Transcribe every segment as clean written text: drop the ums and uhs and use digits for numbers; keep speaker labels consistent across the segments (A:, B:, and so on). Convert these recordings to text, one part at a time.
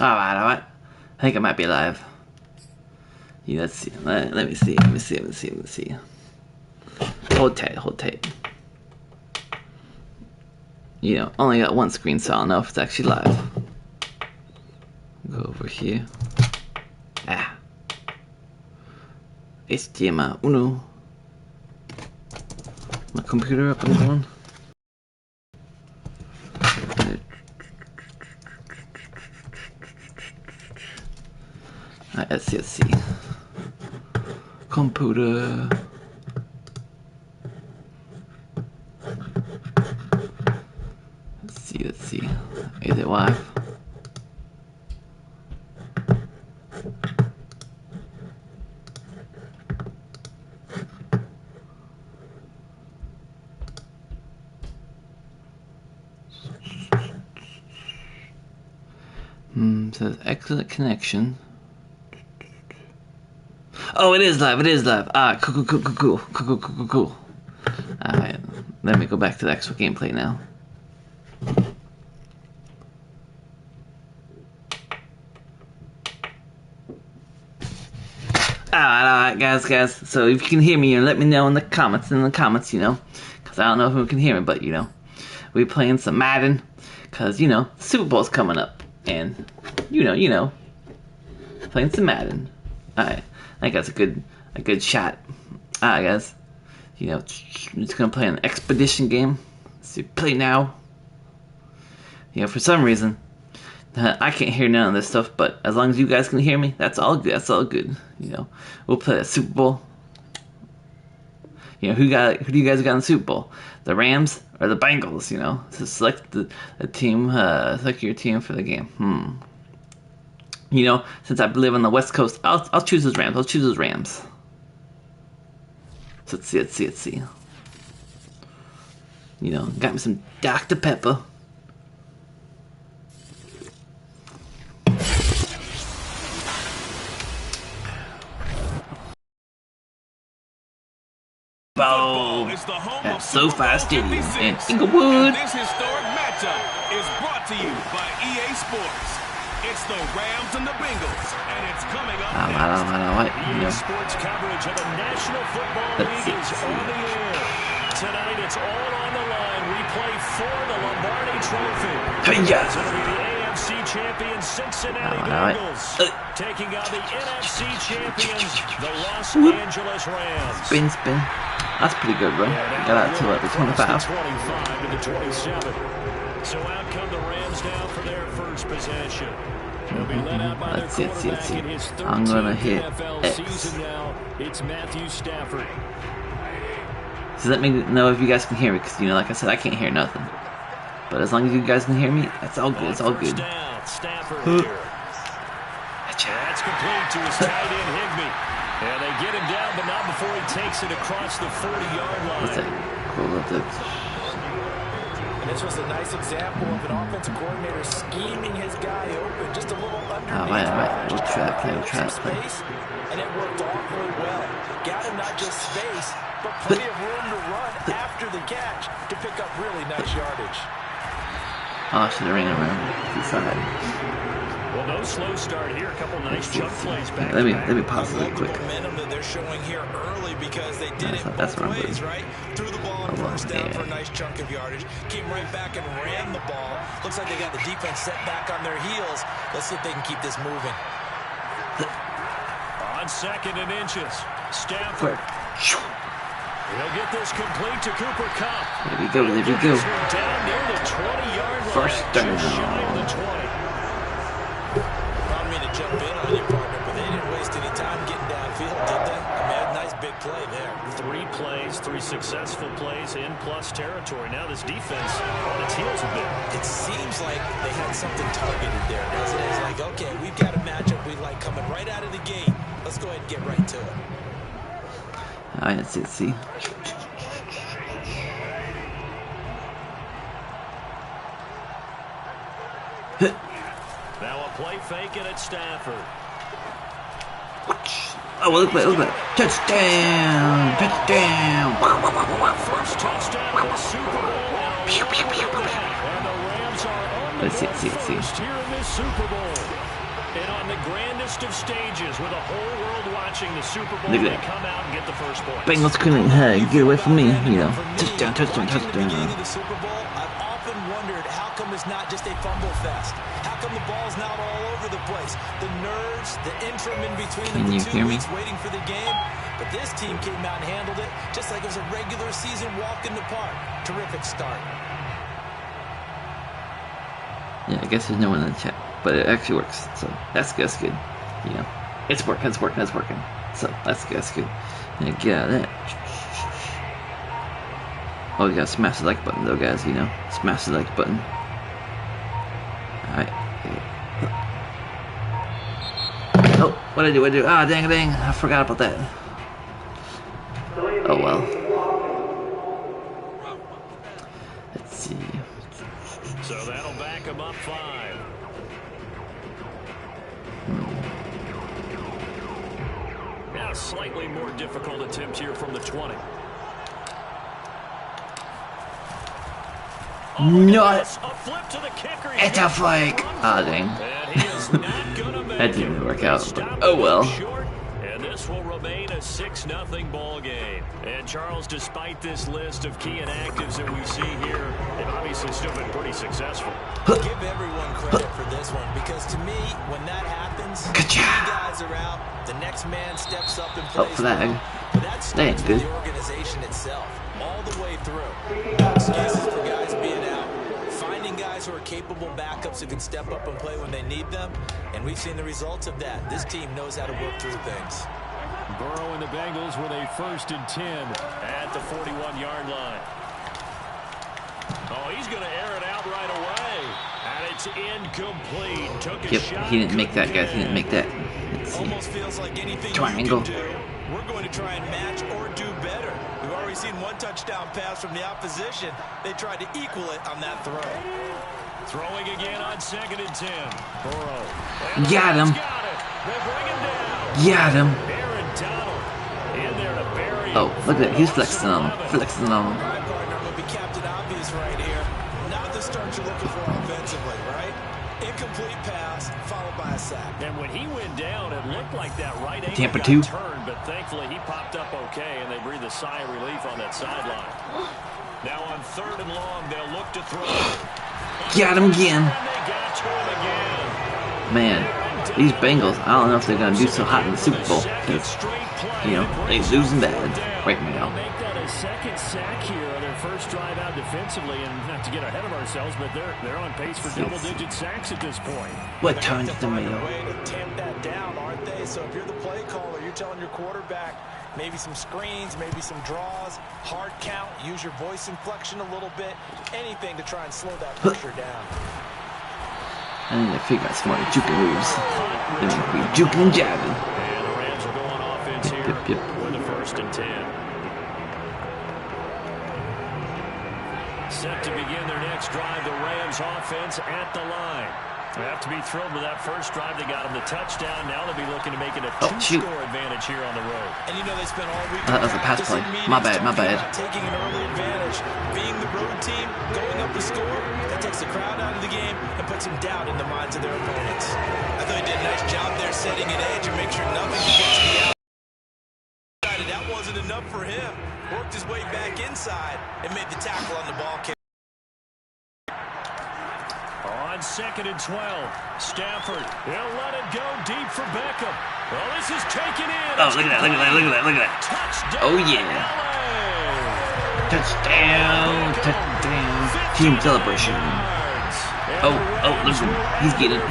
A: Alright. I think I might be live. Yeah, let's see. Let me see. Hold tight. You know, only got one screen, so I don't know if it's actually live. Go over here. HDMI uno. My computer up and going. Alright, let's see. Computer. Let's see. Is it live? Says excellent connection. Oh, it is live. Cool. Alright, let me go back to the actual gameplay now. Alright, guys. So if you can hear me, let me know in the comments, you know. Because I don't know if you can hear me, but, you know. We're playing some Madden. Because, you know, Super Bowl's coming up. And, you know. Playing some Madden. Alright. I think that's a good shot. Alright, guys. You know, I'm just gonna play an expedition game. So play now. You know, for some reason, I can't hear none of this stuff, but as long as you guys can hear me, that's all good. You know, we'll play a Super Bowl. You know, who do you guys got in the Super Bowl? The Rams or the Bengals? You know, so select the team. Select your team for the game. You know, since I live on the West Coast, I'll choose those Rams. So let's see. You know, got me some Dr. Pepper. Boom! At SoFi Stadium in Inglewood.
B: This historic matchup is brought to you by EA Sports. It's the Rams and the Bengals, and it's coming up next. EA Sports coverage of the National Football League is on the air. Tonight, it's all on the line. We play for the Lombardi Trophy. It's going to be the AFC champions, Cincinnati Bengals, taking on the NFC champions, the Los Angeles Rams.
A: Spin. That's pretty good, bro. Got out to the 25.
B: 25 to the 27. So out come the Rams now for their first possession.
A: Let's see. I'm gonna hit X.
B: It's Matthew Stafford.
A: So let me know if you guys can hear me, because, you know, like I said, I can't hear nothing. But as long as you guys can hear me, that's all good. It's all good.
B: Stafford here. That's complete to his tight end Higbee. And they get him down, but not before he takes it across the 40-yard line.
A: What's that? Cool.
C: And this was a nice example of an offensive coordinator scheming his guy open, just a little underneath.
A: Right. We'll try to play.
C: Space, and it worked awfully well. Got him not just space, but plenty of room to run after the catch to pick up really nice yardage.
A: Oh, I should have ran around the side.
B: Well, no slow start here. A couple nice jump plays back.
A: Let me pause it real quick.
C: Momentum that they're showing here early because they did it both ways, right? Threw the ball on first down for a nice chunk of yardage. Came right back and ran the ball. Looks like they got the defense set back on their heels. Let's see if they can keep this moving.
B: On 2nd and inches, Stafford. He'll get this complete to Cooper Kupp.
A: There we go.
B: Down near the 20-yard line.
A: First down.
B: Just shy of the 20.
C: Allowed me to jump in on you, partner, but they didn't waste any time getting downfield, did they? I mean, a nice big play there.
B: 3 plays, 3 successful plays in plus territory. Now this defense on its heels a bit.
C: It seems like they had something targeted there, doesn't it? It's like, okay, we've got a matchup we like coming right out of the gate. Let's go ahead and get right to it.
A: All right, let's see.
B: Now a play fake it at Stafford.
A: Oh, look at that. Touchdown.
B: First touchdown of the Super Bowl. And the Rams are on
A: Let's see, see.
B: Here in this Super Bowl. And on the grandest of stages, with a whole world watching the Super Bowl, they come out and get the first point.
A: Bengals couldn't get away from me, you know. Touchdown.
C: The Super Bowl, I've often wondered how come it's not just a fumble fest. How come the ball's not all over the place? The nerves, the interim in between the 2 weeks waiting for the game. But this team came out and handled it just like it was a regular season walk in the park. Terrific start.
A: Yeah, I guess there's no one in the chat, but it actually works, so that's good. You know, it's working. So that's good. Yeah, get out of that. Oh, you gotta smash the like button though, guys. You know, smash the like button. All right. Oh, what did I do? Ah, dang! I forgot about that. Oh well. Let's see.
B: So that'll back him up 5. Now a slightly more difficult attempt here from the 20.
A: No,
B: A flip to the kicker.
A: it's a flag. Ah, dang. That didn't work out, but oh well.
B: And this will remain a 6-0 ball game. And Charles, despite this list of key inactives that we see here, they've obviously still been pretty successful.
C: Give everyone credit for this one, because to me, when that happens, two guys are out, the next man steps up and plays.
A: Oh, flag.
C: But that starts with the organization itself, all the way through. No excuses for guys being out. Finding guys who are capable backups who can step up and play when they need them, and we've seen the results of that. This team knows how to work through things.
B: Burrow and the Bengals with a 1st and 10 at the 41-yard line. Oh, he's going to air it out right away, and it's incomplete. Took a shot.
A: He didn't make that, guys. He didn't make that.
C: Almost feels like anything
A: triangle.
C: You can do, we're going to try and match or do better. We've already seen one touchdown pass from the opposition. They tried to equal it on that throw.
B: Throwing again on 2nd and 10. Burrow.
A: Got him.
B: They bring him down.
A: Got him.
B: Aaron Donald in there to bury him.
A: Oh, look at that. He's flexing on him.
C: All right, partner, I'm going to be Captain Obvious right here. Not the start you're looking for offensively, right? Incomplete pass, followed by a sack.
B: And when he went down, it looked like that right ankle
A: Tampa
B: got
A: 2.
B: turned, but thankfully he popped up okay, and they breathed a sigh of relief on that sideline. Now on 3rd and long, they'll look to throw.
A: Got him again.
B: And they got to him again.
A: Man, these Bengals, I don't know if they're going to do so hot in the Super Bowl. Because, you know, they're losing bad right now.
B: Make that a 2nd sack here on their first drive out defensively, and not to get ahead of ourselves, but they're on pace for double-digit sacks at this point.
A: What turns the mail?
C: Way to tamp that down, aren't they? So if you're the play caller, you're telling your quarterback maybe some screens, maybe some draws, hard count, use your voice inflection a little bit, anything to try and slow that pressure down.
A: I need to figure out some more juking moves. Then we juking and jabbing.
B: And the Rams are going offense here with a 1st and 10. Set to begin their next drive, the Rams offense at the line. They have to be thrilled with that first drive. They got them the touchdown. Now they'll be looking to make it a 2-score advantage here on the road.
C: And you know they spent all week.
A: That was a pass play. My bad.
C: Taking an early advantage, being the road team, going up to score. That takes the crowd out of the game and puts some doubt in the minds of their opponents. I thought he did a nice job there setting an edge and make sure nothing could get to the outside. That wasn't enough for him. Worked his way back inside and made the tackle on the ball kick.
B: On 2nd and 12, Stafford, he'll let it go deep for Beckham. Well, this is taken in.
A: Oh, look at that.
B: Touchdown.
A: Oh, yeah. Touchdown. Team celebration. Oh, look at him. He's getting.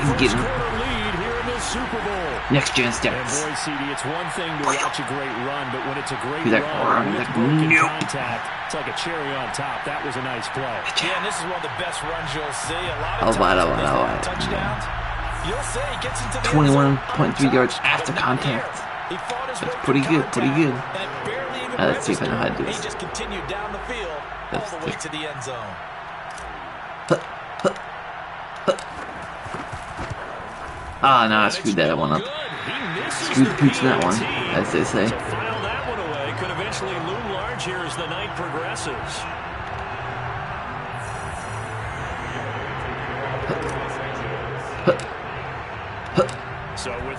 B: Super Bowl.
A: Next gen
B: And
A: stats.
B: boy, CD, it's one thing to watch a great run, but when it's a great
A: He's like,
B: run with broken
A: nope.
B: contact, it's like a cherry on top. That was a nice play.
C: Yeah, and this is one of the best runs you'll see. A lot of times touchdowns. You'll say he gets into the
A: 21.3 yards after contact. That's pretty good. Let's see if I know how to do this.
C: He just continued down the field all the way to the end zone.
A: Ah, no, I screwed that one up. Screwed the pooch in that one, as they say.
B: To file that one away could eventually loom large here as the night progresses.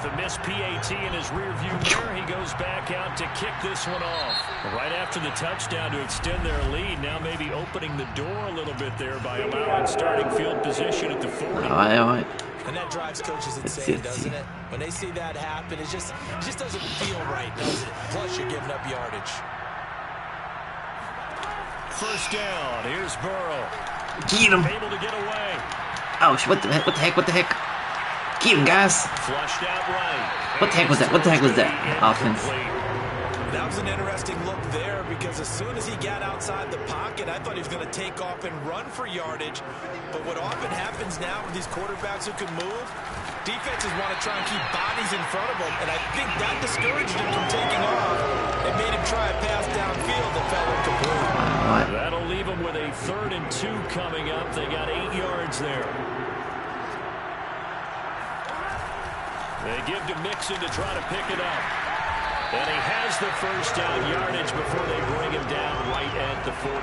D: With a missed PAT in his rear view mirror, he goes back out to kick this one off. Right after the touchdown to extend their lead, now maybe opening the door a little bit there by allowing starting field position at the 40.
A: All right.
C: And that drives coaches insane, doesn't it? When they see that happen, it just doesn't feel right, does it? Plus, you're giving up yardage.
D: First down. Here's Burrow.
A: Get him.
D: Able to get away.
A: Oh, what the heck? Get him, guys.
D: Flushed out right.
A: What the heck was that? What the heck was that? Offense.
C: That was an interesting look there because as soon as he got outside the pocket, I thought he was going to take off and run for yardage. But what often happens now with these quarterbacks who can move, defenses want to try and keep bodies in front of them, and I think that discouraged him from taking off. It made him try a pass downfield that fell incomplete.
D: That'll leave him with a 3rd and 2 coming up. They got 8 yards there. They give to Mixon to try to pick it up. And he has the first down yardage before they bring him down right at the 45.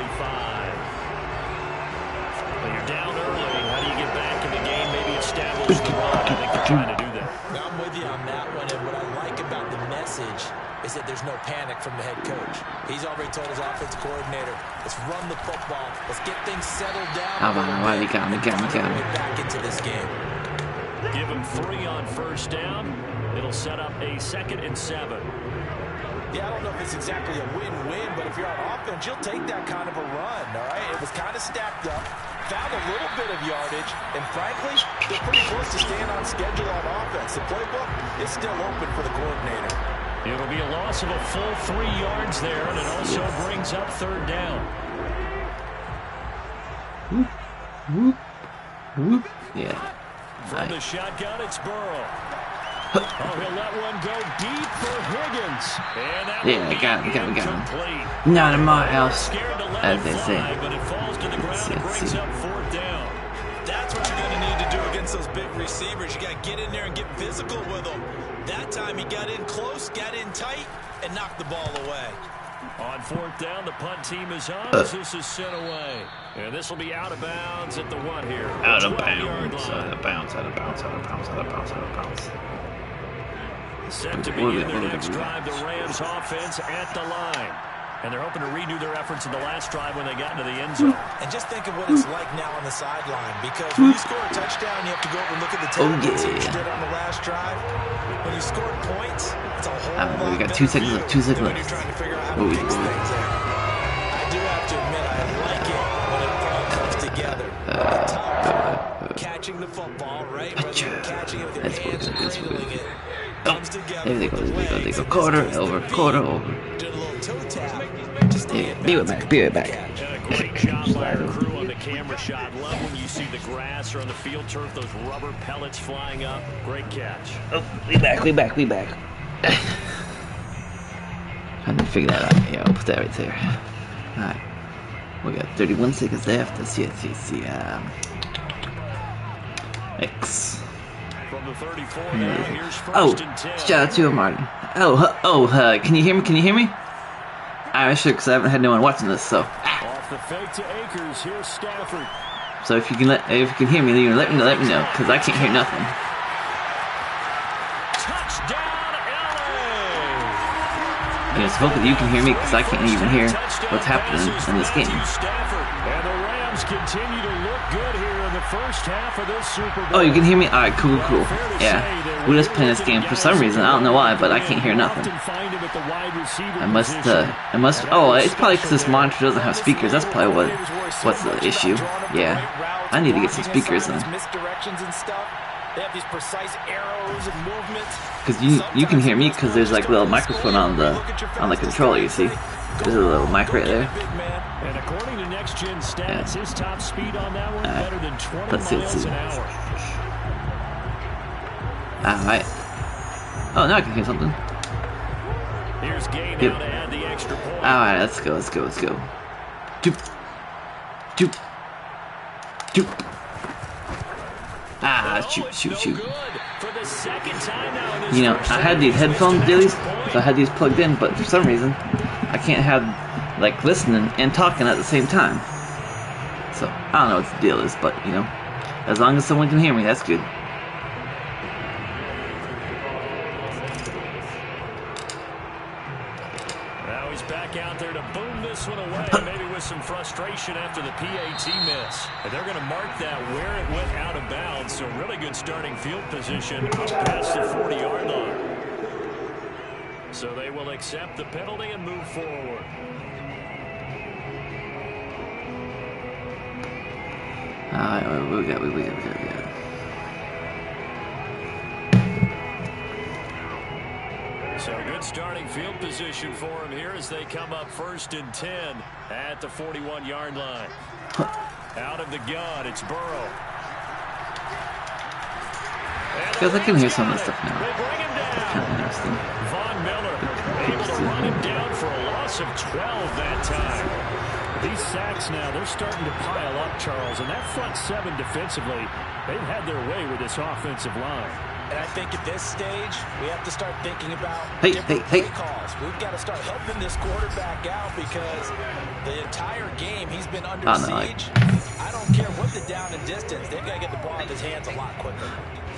D: But you're down early. How do you get back in the game? Maybe establish the run. I think they're trying to do that.
C: Now, I'm with you on that one, and what I like about the message is that there's no panic from the head coach. He's already told his offensive coordinator, let's run the football. Let's get things settled down.
A: He got me.
C: Back into this game.
D: Give him 3 on first down. It'll set up a 2nd and 7.
C: Yeah, I don't know if it's exactly a win-win, but if you're on offense, you'll take that kind of a run, all right? It was kind of stacked up, found a little bit of yardage, and frankly, they're pretty close to staying on schedule on offense. The playbook is still open for the coordinator.
D: It'll be a loss of a full 3 yards there, and it also brings up 3rd down.
A: Yeah.
D: From the shotgun, it's Burrow. Oh, he'll let one go deep for Higgins. And that
A: got him. Not in my house, as they say.
D: But it falls to the ground and brings up 4th down.
C: That's what you're going to need to do against those big receivers. You got to get in there and get physical with them. That time he got in close, got in tight, and knocked the ball away.
D: On 4th down, the punt team is on as this is sent away. And this will be out of bounds at the 1 here.
A: Out of bounds.
D: Set to begin their next drive, the Rams offense at the line. And they're hoping to redo their efforts in the last drive when they got into the end zone.
C: And just think of what it's like now on the sideline. Because when you score a touchdown, you have to go over and look at the tape and see what you did on the last drive. When you score points, it's a whole lot
A: we got 2 seconds left. 2 seconds left.
C: You're trying to figure out how to fix things there. I do have to admit, I like it when it all comes together. Catching the football, right? Whether you're catching it with your hands or handling it. Comes together.
A: There they go. Quarter over. Yeah, be right back.
D: And a great job by our crew on the camera shot. Love when you see the grass or on the field turf, those rubber pellets flying up. Great catch.
A: Oh, we back. I didn't figure that out. Yeah, I'll put that right there. Alright. We got 31 seconds left. Let's see. X.
D: From the 34 now, here's first and 10.
A: Shout out to Marty. Can you hear me? I'm sure because I haven't had no one watching this, so.
D: Off the fake to Akers, here's Stafford.
A: So if you can hear me, then you let me know, because I can't hear nothing.
D: Touchdown, LA!
A: So hopefully you can hear me, because I can't even hear what's happening in this game.
D: And the Rams continue to look good here in the first half of this Super Bowl.
A: Oh, you can hear me? Alright, cool. Yeah. We're just playing this game for some reason. I don't know why, but I can't hear nothing. I must, it's probably because this monitor doesn't have speakers. That's probably what's the issue. Yeah. I need to get some speakers in. Because you can hear me because there's like a little microphone on the controller, you see. There's a little mic right there.
D: And according to next gen stats, his top speed on that one better than 20 miles an hour.
A: Alright. Oh, now I can hear something.
D: Here's Gay now to add the extra point.
A: Alright, let's go. Doop. Shoot. You know, I had these headphone dealies, so I had these plugged in, but for some reason, I can't have, like, listening and talking at the same time. So, I don't know what the deal is, but, you know, as long as someone can hear me, that's good.
D: So he's back out there to boom this one away, maybe with some frustration after the PAT miss. And they're going to mark that where it went out of bounds. So really good starting field position up past the 40-yard line. So they will accept the penalty and move forward.
A: We got.
D: So good starting field position for him here as they come up 1st and 10 at the 41-yard line. Out of the gun, it's Burrow.
A: Because I can hear some of this stuff now.
D: They bring him down.
A: Kind of interesting.
D: Von Miller able to run him down for a loss of 12 that time. These sacks now, they're starting to pile up, Charles, and that front seven defensively, they've had their way with this offensive line.
C: And I think at this stage, we have to start thinking about different play calls. We've got to start helping this quarterback out because the entire game he's been under siege. I don't care what the down and distance. They've got to get the ball in his hands a lot quicker.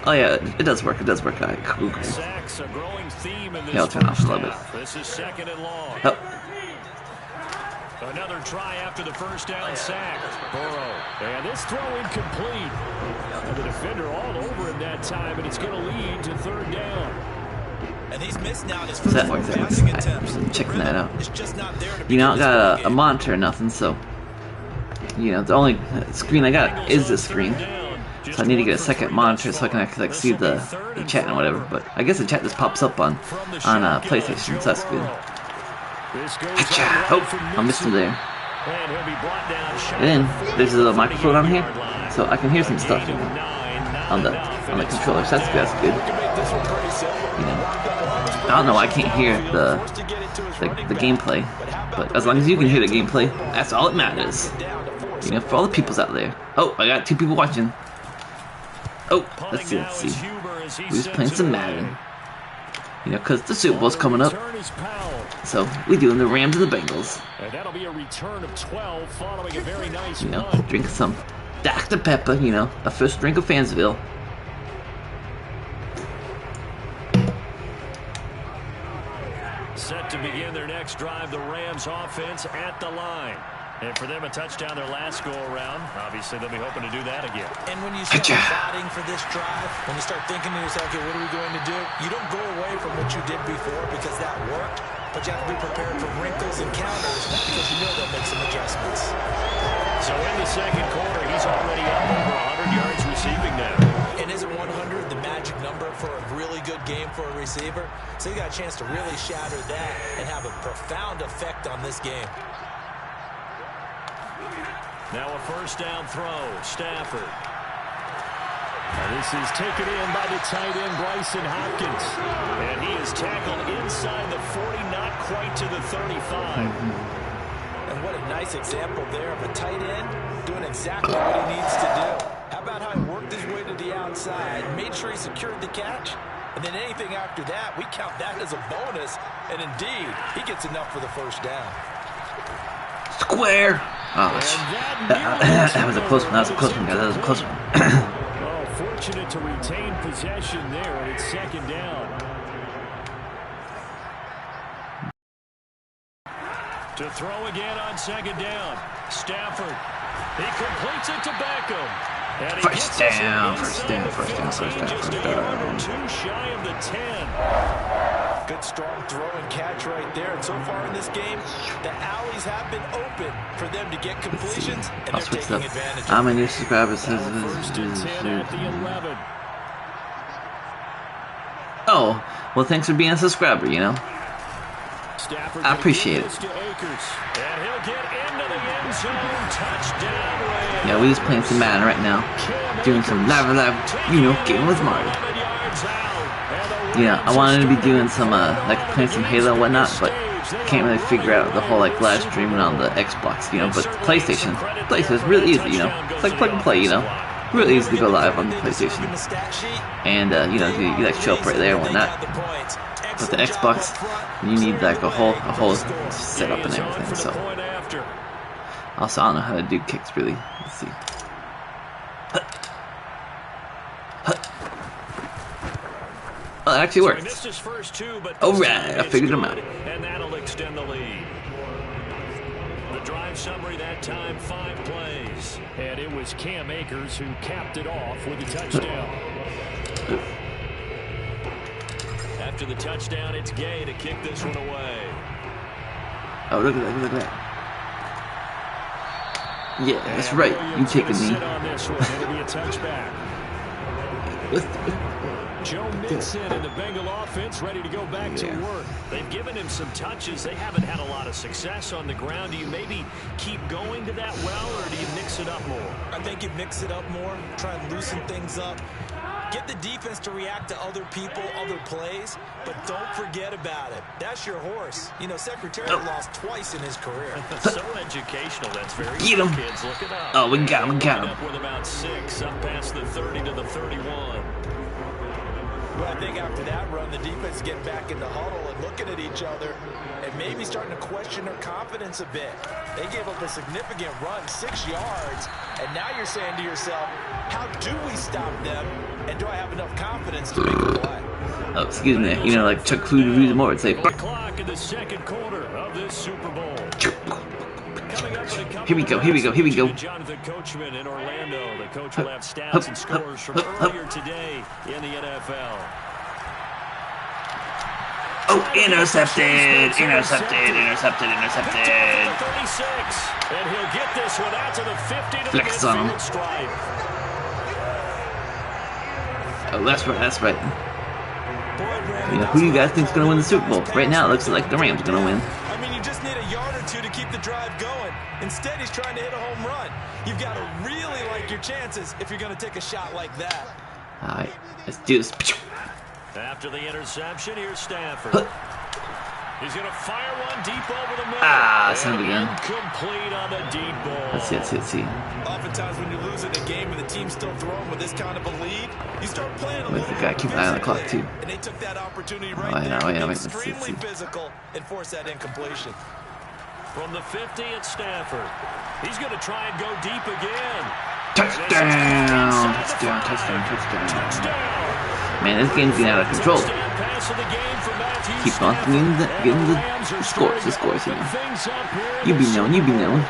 A: Oh yeah, it does work. It does work. All right, cool.
D: Sacks a growing theme in this
A: I'll turn off a little bit.
D: This is 2nd and long.
A: Oh.
D: Another try after the first down sack. Burrow. And this throw incomplete. And the defender all over him that time, and it's going to lead to 3rd down.
C: And he's missed now his first
A: That works.
C: passing attempts.
A: Checking that out.
C: It's just not there to
A: You know, I got a monitor or nothing, so you know the only screen I got is this screen. So I need to get a second monitor so I can actually see the chat and whatever. But I guess the chat just pops up on PlayStation, so that's good. Oh, I missed him there. And then there's a little microphone on here, so I can hear some stuff on the controller. So that's good. You know, I don't know why I can't hear the gameplay, but as long as you can hear the gameplay, that's all that matters. You know, for all the peoples out there. Oh, I got 2 people watching. Oh, let's see. We're just playing some Madden. You know, because the Super Bowl's coming up. So, we're doing the Rams and the Bengals.
D: And that'll be a return of 12 following a very nice
A: you know, drinking some Dr. Pepper, you know, a first drink of Fansville.
D: Set to begin their next drive, the Rams offense at the line. And for them, a touchdown their last go-around. Obviously, they'll be hoping to do that again.
C: And when you start plotting for this drive, when you start thinking to yourself, okay, what are we going to do? You don't go away from what you did before because that worked, but you have to be prepared for wrinkles and counters because you know they'll make some adjustments.
D: So in the second quarter, he's already up over 100 yards receiving now.
C: And isn't 100 the magic number for a really good game for a receiver? So you got a chance to really shatter that and have a profound effect on this game.
D: Now a first down throw, Stafford. Now this is taken in by the tight end, Bryson Hopkins. And he is tackled inside the 40, not quite to the 35.
C: And what a nice example there of a tight end doing exactly what he needs to do. How about how he worked his way to the outside, made sure he secured the catch, and then anything after that, we count that as a bonus. And indeed, he gets enough for the first down.
A: Square. Oh, that was a close one. That was a close one, guys. That was a close one.
D: Oh, fortunate to retain possession there, and it's 2nd down. To throw again on 2nd down. Stafford. He completes it to Beckham. And he
A: First down.
D: 2 shy of the 10.
C: Good strong throw and catch right there. And so far in this game, the alleys have been open for them to get completions, and they're taking advantage.
A: How many subscribers says
D: First and 10 at the 11.
A: Oh, well, thanks for being a subscriber, you know. I appreciate it. Yeah, we just playing some Madden right now. Doing some live, you know, game with Marty. Yeah, I wanted to be doing some, like playing some Halo and whatnot, but can't really figure out the whole, like, live streaming on the Xbox, you know, but PlayStation is really easy, you know. It's like plug and play, you know. Really easy to go live on the PlayStation. And, you know, you like show up right there and whatnot. With the Xbox, you need like a whole setup and everything. So, also I don't know how to do kicks really. Let's see. Oh, it actually works. Alright, I figured them out.
D: extend the lead. The drive summary that time, 5 plays. And it was Cam Akers who capped it off with a touchdown. After the touchdown, it's Gay to kick this one away.
A: Oh, look at that, look at that. Yeah, that's right. You take a knee.
D: On this one. It'll be a touchback. Joe Mixon and the Bengal offense ready to go back to work. They've given him some touches. They haven't had a lot of success on the ground. Do you maybe keep going to that well, or do you mix it up more?
C: I think you mix it up more, try and loosen things up. Get the defense to react to other people, other plays, but don't forget about it. That's your horse. You know, Secretary lost twice in his career.
D: So educational. That's very
A: Get him.
D: Kids, look it up.
A: Oh, we got him, got him.
D: Up with about 6, up past the 30 to the 31.
C: Well, I think after that run, the defense get back in the huddle and looking at each other and maybe starting to question their confidence a bit. They gave up a significant run, 6 yards, and now you're saying to yourself, how do we stop them, and do I have enough confidence to make a play?
A: Oh, excuse me. You know, like Chuck Food reviews more. It's like,
D: Clock in the second quarter of this Super Bowl.
A: here we go, here we go, here we go.
D: Jonathan Coachman in Orlando. The coach will have stats and scores from earlier today in the NFL.
A: Oh, intercepted, intercepted, intercepted, intercepted.
D: 36, and he'll get this one out to the 50 to the midfield stripe.
A: Oh, that's right, that's right. You know, who do you guys think is going to win the Super Bowl? Right now, it looks like the Rams are going to win.
C: I mean, you just need a yard or two to keep the drive going. Instead, he's trying to hit a home run. You've got to really like your chances if you're going to take a shot like that.
A: All right, let's do this.
D: After the interception, here's Stafford. He's going to fire one deep over the middle.
A: Ah, son of a gun.
D: Incomplete on the deep ball.
A: Let's see, let's see, let's see.
C: Oftentimes when you're losing a game and the team's still throwing with this kind of a lead, you start playing a little
A: We gotta keep an eye on the clock, too.
C: And they took that opportunity right
A: Oh,
C: there.
A: let's see,
C: Extremely physical and force that incompletion.
D: From the 50, it's Stafford. He's going to try and go deep again.
A: Touchdown! Touchdown, touchdown, touchdown. Man, this game's getting out of control. Keep on getting the scores, you know. You be known, you be known.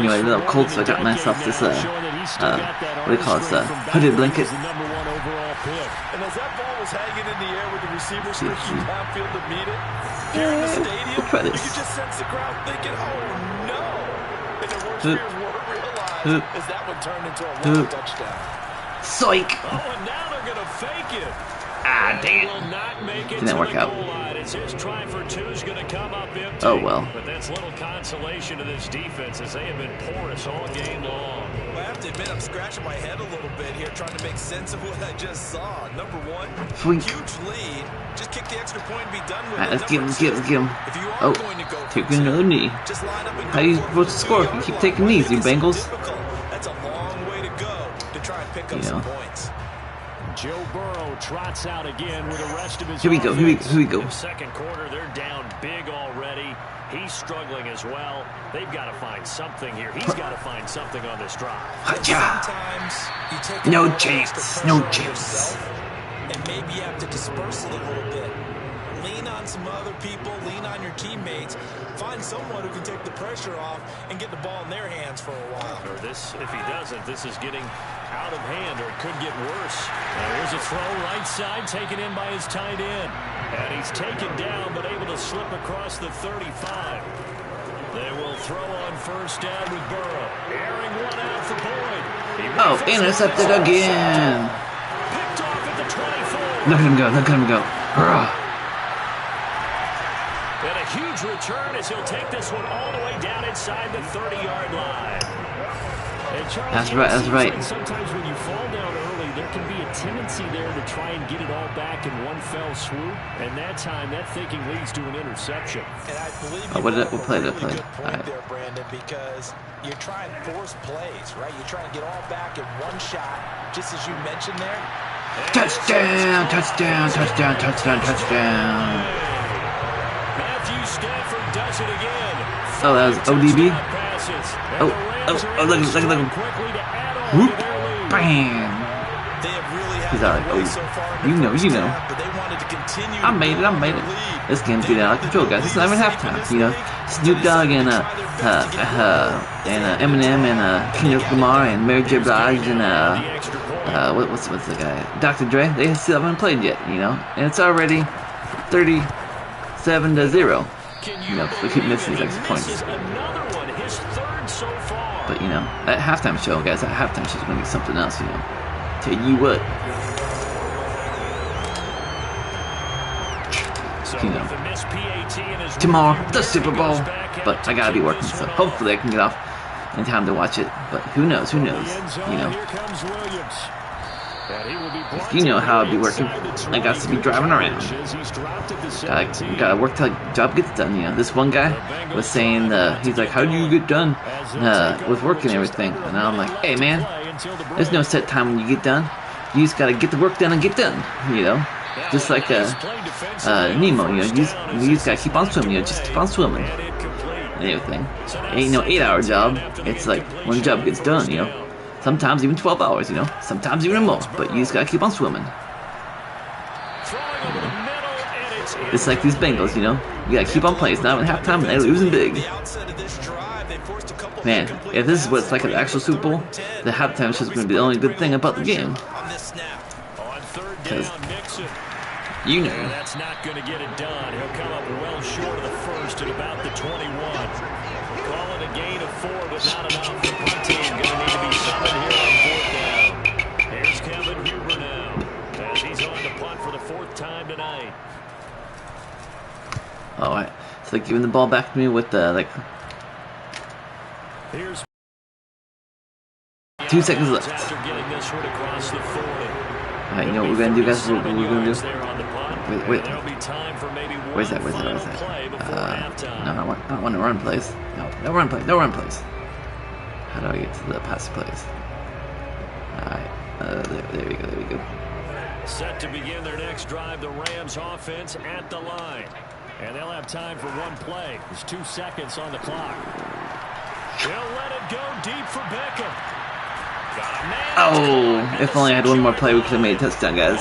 A: You know, little Colts, I got myself this, what do you call it, hooded blanket.
C: And as that ball was hanging in the air with the receiver switching downfield to meet it, here in the stadium, you could just sense the crowd thinking, oh no! And the worst fears were realized as that one turned into a long touchdown.
A: Psych!
D: Oh, and now they're going to fake it.
A: Ah, dang it. Didn't work out. Oh, well.
D: But that's little consolation to this defense as they have been porous all game long.
C: Well, I have to admit, I'm scratching my head a little bit here trying to make sense of what I just saw. Number one, huge lead. Just kick the extra point and be done with it.
A: Let's get him, let's get him, let's get him.
C: If you are
A: Oh,
C: going to go
A: take another knee.
C: just line up and
A: How are you supposed to score if you keep taking knees, you Bengals?
C: That's a long way to go to try and pick up some points.
D: Joe Burrow trots out again with the rest of his
A: Here we go, here we go.
D: In the second quarter, they're down big already. He's struggling as well. They've got to find something here. He's got to find something on this drive.
C: Sometimes you take
A: no chance, no chance.
C: And maybe you have to disperse it a little bit. Lean on some other people, lean on your teammates. Find someone who can take the pressure off and get the ball in their hands for a while.
D: Or this, if he doesn't, this is getting out of hand, or it could get worse. Here's a throw right side, taken in by his tight end. And he's taken down, but able to slip across the 35. They will throw on first down with Burrow. Airing one out for Boyd.
A: Oh, intercepted again.
D: Picked off at the 24.
A: Look at him go, look at him go.
D: And a huge return as he'll take this one all the way down inside the 30-yard line.
A: That's right, that's right.
D: Sometimes when you fall down early, there can be a tendency there to try and get it all back in one fell swoop. And that time, that thinking leads to an interception.
C: And I believe
A: what play did I play?
C: All right. There, Brandon, because you're trying to force plays, right? You're trying to get all back in one shot, just as you mentioned there.
A: Touchdown, touchdown, touchdown, touchdown, touchdown.
D: Stafford does it again.
A: Oh, that was ODB? Oh, look at him. Whoop, bam.
C: They have really had
A: he's all right. Oh,
C: so far
A: you know.
C: but they wanted to
A: I made it. This game's getting out of control, guys. It's not even halftime. You know, Snoop Dogg and Eminem and Kendrick Lamar and Mary J. Blige and what's the guy? Dr. Dre. They still haven't played yet. You know, and it's already 37-0. You know, we keep missing these extra points. But you know, that halftime show, guys. That halftime show is gonna be something else. You know, tell you what. You know, tomorrow the Super Bowl, but I gotta be working, so hopefully I can get off in time to watch it. But who knows? You know, you know how I'd be working. I got to be driving around. Gotta work till the job gets done. You know, this one guy was saying he's like, how do you get done with work and everything? And I'm like, hey man, there's no set time when you get done. You just gotta get the work done and get done. You know. Just like Nemo, you know, you just gotta keep on swimming, you know, just keep on swimming and everything. Ain't no 8-hour job. It's like when the job gets done, you know. Sometimes even 12 hours, you know. Sometimes even more. But you just gotta keep on swimming. You know? It's like these Bengals, you know. You gotta keep on playing. It's not even halftime and they're losing big. Man, if this is what it's like at the actual Super Bowl, the halftime is just gonna be the only good thing about the game. Because you know.
D: That's not going to get it done. He'll come up well short of the first at about the 21. Call it a gain of 4, but not enough. The punt team going to need to be summoned here on 4th down. Here's Kevin Huber now, as he's on the punt for the 4th time tonight.
A: All right, so giving the ball back to me with like.
D: Here's
A: 2 seconds left.
D: after getting this one across the 40.
A: Alright, you know what we're gonna do, guys? What we're gonna do? Wait. Where's that? No, I want to run plays. No run plays. How do I get to the pass plays? Alright, there we go.
D: Set to begin their next drive, the Rams offense at the line. And they'll have time for one play. There's 2 seconds on the clock. He'll let it go deep for Beckham.
A: Oh, if only I had one more play, we could have made a touchdown, guys.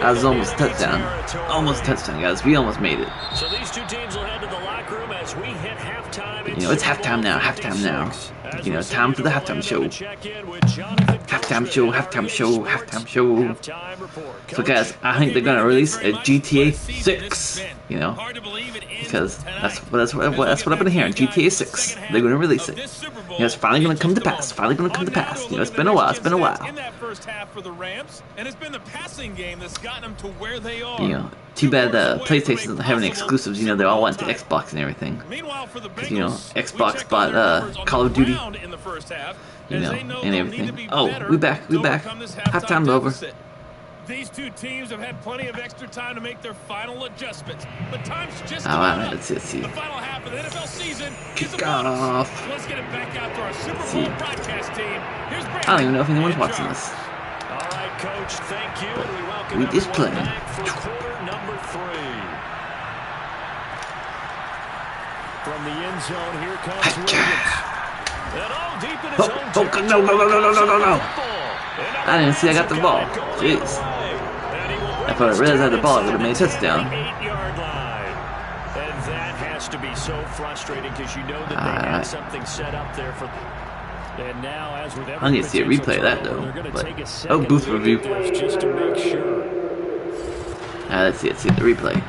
A: That was almost touchdown. Almost touchdown, guys. We almost made it.
D: So these two teams will head to the locker room as we hit halftime.
A: You know, it's halftime now. You know, time for the halftime show. Halftime show. So, guys, I think they're gonna release a GTA 6. You know, because that's what I've been hearing. GTA 6. They're gonna release it. You know, it's finally gonna come to pass. You know, it's been a while.
E: In that first half for the Rams, and it's been the passing game that's gotten them to where they are.
A: You know, too bad PlayStation doesn't have any exclusives. You know, they all went to Xbox and everything. Because, you know, Xbox bought Call of Duty. You know, and everything. Oh, we back. Halftime over.
E: These two teams have had plenty of extra time to make their final adjustments, but time's just
A: alright, let's see.
E: The final half of the NFL season
A: Kick off.
E: Let's get it back out to our Super Bowl broadcast team. Here's
A: I don't even know if anyone's watching this.
D: All right, Coach, thank you. And we welcome
A: we just playing.
D: back for quarter number 3. From the end zone, here comes Williams. And all deep in his own territory.
A: No. I didn't see I got the ball. Jeez. If I realized I had the ball, I would have made a touchdown.
D: 8-yard line. And that has to be so frustrating because you know that they had something set up there for. And now, as with
A: I need to see a replay of that though. But, booth review.
D: Just to make sure.
A: Let's see the replay.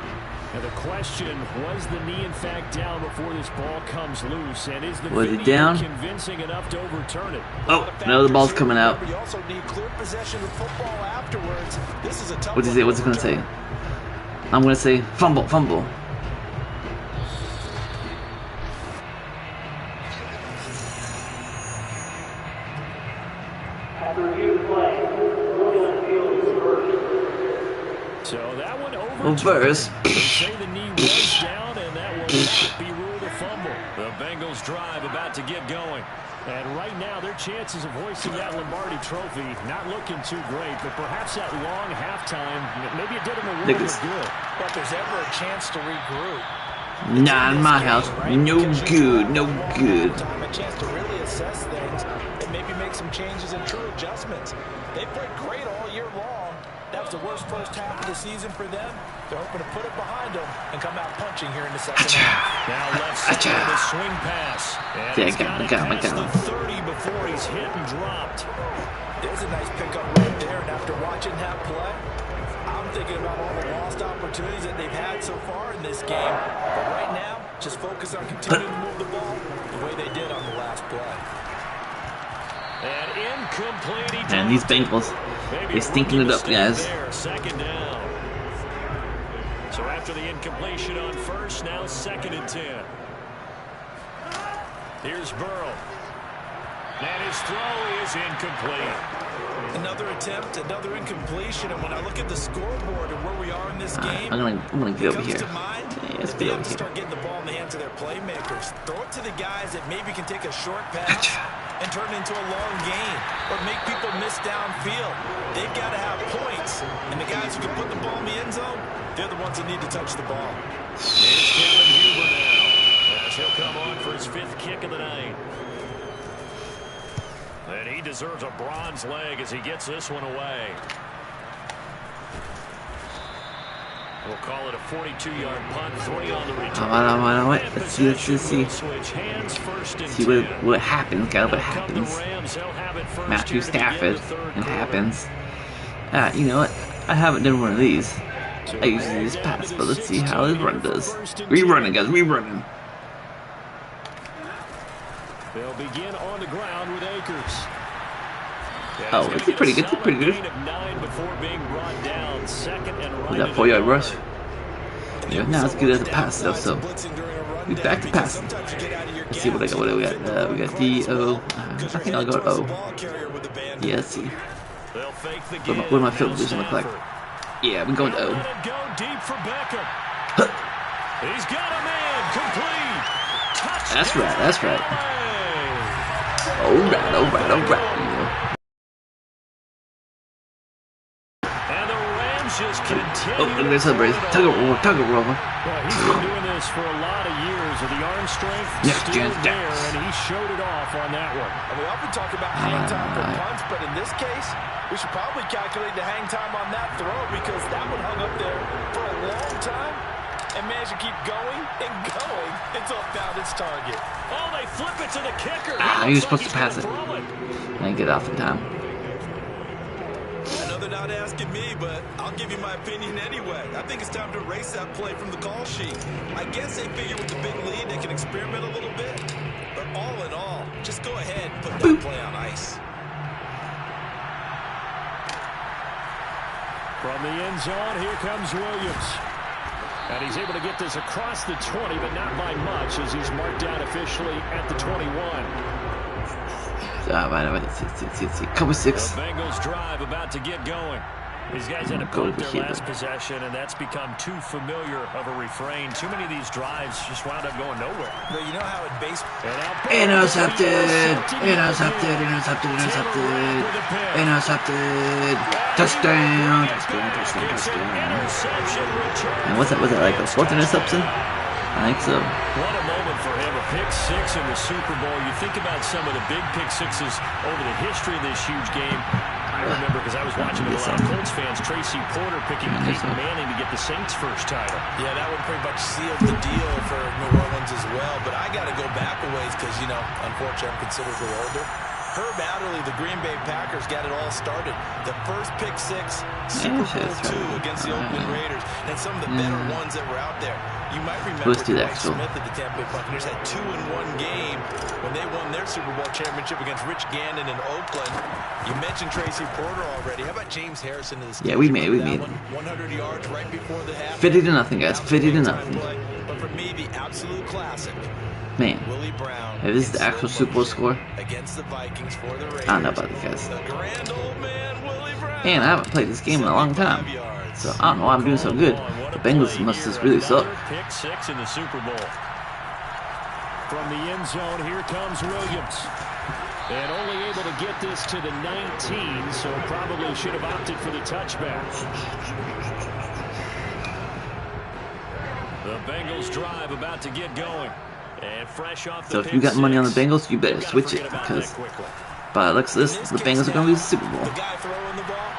D: And the question, was the knee in fact down before this ball comes loose? And is the
A: was it down?
D: Convincing enough to overturn it?
A: Oh, no, the ball's coming out.
C: You also need clear possession of football afterwards. This is a tough
A: What's it gonna say? I'm gonna say fumble.
D: So that one
A: Reverse.
D: They say the knee was down, and that will not be ruled a fumble. The Bengals drive about to get going. And right now, their chances of hoisting that Lombardi trophy not looking too great, but perhaps that long halftime, maybe it did them a little bit good.
C: But there's ever a chance to regroup.
A: Nah, in my house. No good.
C: A chance to really assess things and maybe make some changes and true adjustments. They played great all year long. That was the worst first half of the season for them. They're hoping to put it behind them and come out punching here in the second half.
D: Now left side with a swing pass. And he's got it past the 30 before he's hit and dropped.
C: There's a nice pickup right there, and after watching that play, I'm thinking about all the lost opportunities that they've had so far in this game. But right now, just focus on continuing to move the ball the way they did on the last play.
D: And incomplete.
A: And these Bengals, they're stinking it up, guys.
D: Second down. So after the incompletion on first, now 2nd and 10. Here's Burrow. And his throw is incomplete.
C: Another attempt, another incompletion, and when I look at the scoreboard and where we are in this game,
A: I'm gonna get over here.
C: Yeah,
A: let's
C: they
A: get
C: have
A: over
C: to
A: here.
C: start getting the ball in the hands of their playmakers. Throw it to the guys that maybe can take a short pass and turn it into a long gain, or make people miss downfield. They've got to have points, and the guys who can put the ball in the end zone, they're the ones that need to touch the ball.
D: Here's Kevin Huber now, as he'll come on for his 5th kick of the night. And he deserves a bronze leg as he gets this one away. We'll call it a 42-yard punt, 3 on the return.
A: Wait. Let's see. See what happens, guys. What happens? Matthew Stafford. It happens. You know what? I haven't done one of these. I usually just pass, but let's see how his run does. Rerunning, guys. Rerunning.
D: They'll begin on the ground with Akers.
A: Oh, it's pretty good. It's pretty good. Was that 4-yard rush? Yeah, now it's good as a pass though, so we back to passing. Let's see what I got. What do we got? We got D O. I think I'll go O. Yeah, let's see. What do my field position look like? Yeah, we're going to O.
D: He's got a man complete.
A: That's right. That's right. All right.
D: Just continue.
A: Oh, look at this celebration. Tug of war.
D: Well, he's been doing this for a lot of years with the arm strength still there, and he showed it off on that one.
C: And we often talk about hang time for punts, but in this case, we should probably calculate the hang time on that throw because that one hung up there for a long time and managed to keep going and going until it found its target.
D: Oh, they flip it to the kicker.
A: He was supposed to pass it. And get off in time.
C: I know they're not asking me, but I'll give you my opinion anyway. I think it's time to erase that play from the call sheet. I guess they figure with the big lead they can experiment a little bit. But all in all, just go ahead and put that play on ice.
D: From the end zone, here comes Williams. And he's able to get this across the 20, but not by much as he's marked down officially at the 21.
A: Let's see. Cover 6.
D: The Bengals drive about to get going. These guys had to punt their last possession, and that's become too familiar of a refrain. Too many of these drives just wound up going nowhere.
C: But you know how in baseball...
A: Intercepted. Touchdown. And what's that? Was that like a 4th interception? I think so.
D: What a moment for him. A pick 6 in the Super Bowl. You think about some of the big pick 6s over the history of this huge game. I remember because I was watching with a lot of Colts fans, Tracy Porter picking Peyton Manning to get the Saints' first title.
C: Yeah, that would pretty much seal the deal for New Orleans as well. But I got to go back a ways because, you know, unfortunately I'm considerably older. Herb Adderley, the Green Bay Packers, got it all started. The first pick 6, Super Bowl II against the Oakland Raiders, and some of the better ones that were out there. You might remember Dwight Smith at the Tampa Bay Buccaneers had 2-in-1 game when they won their Super Bowl championship against Rich Gannon in Oakland. You mentioned Tracy Porter already. How about James Harrison in this game?
A: Yeah, we made
C: 100 yards right before the half.
A: 50-0, guys. 50-0.
C: But for me, the absolute classic.
A: Man,
C: Willie Brown.
A: if this is the actual Super Bowl score,
C: against the Vikings for the Raiders.
A: I don't know about these guys.
C: The grand old man, Willie Brown.
A: And I haven't played this game in a long time, so I don't know why I'm doing so good. The Bengals must just really suck.
D: Pick 6 in the Super Bowl. From the end zone, here comes Williams. And only able to get this to the 19, so probably should have opted for the touchback. The Bengals drive about to get going. And fresh off the
A: So if you got money on the Bengals, you better switch it, because by the looks of this, the Bengals are going to lose the Super Bowl.
C: The guy throwing the ball,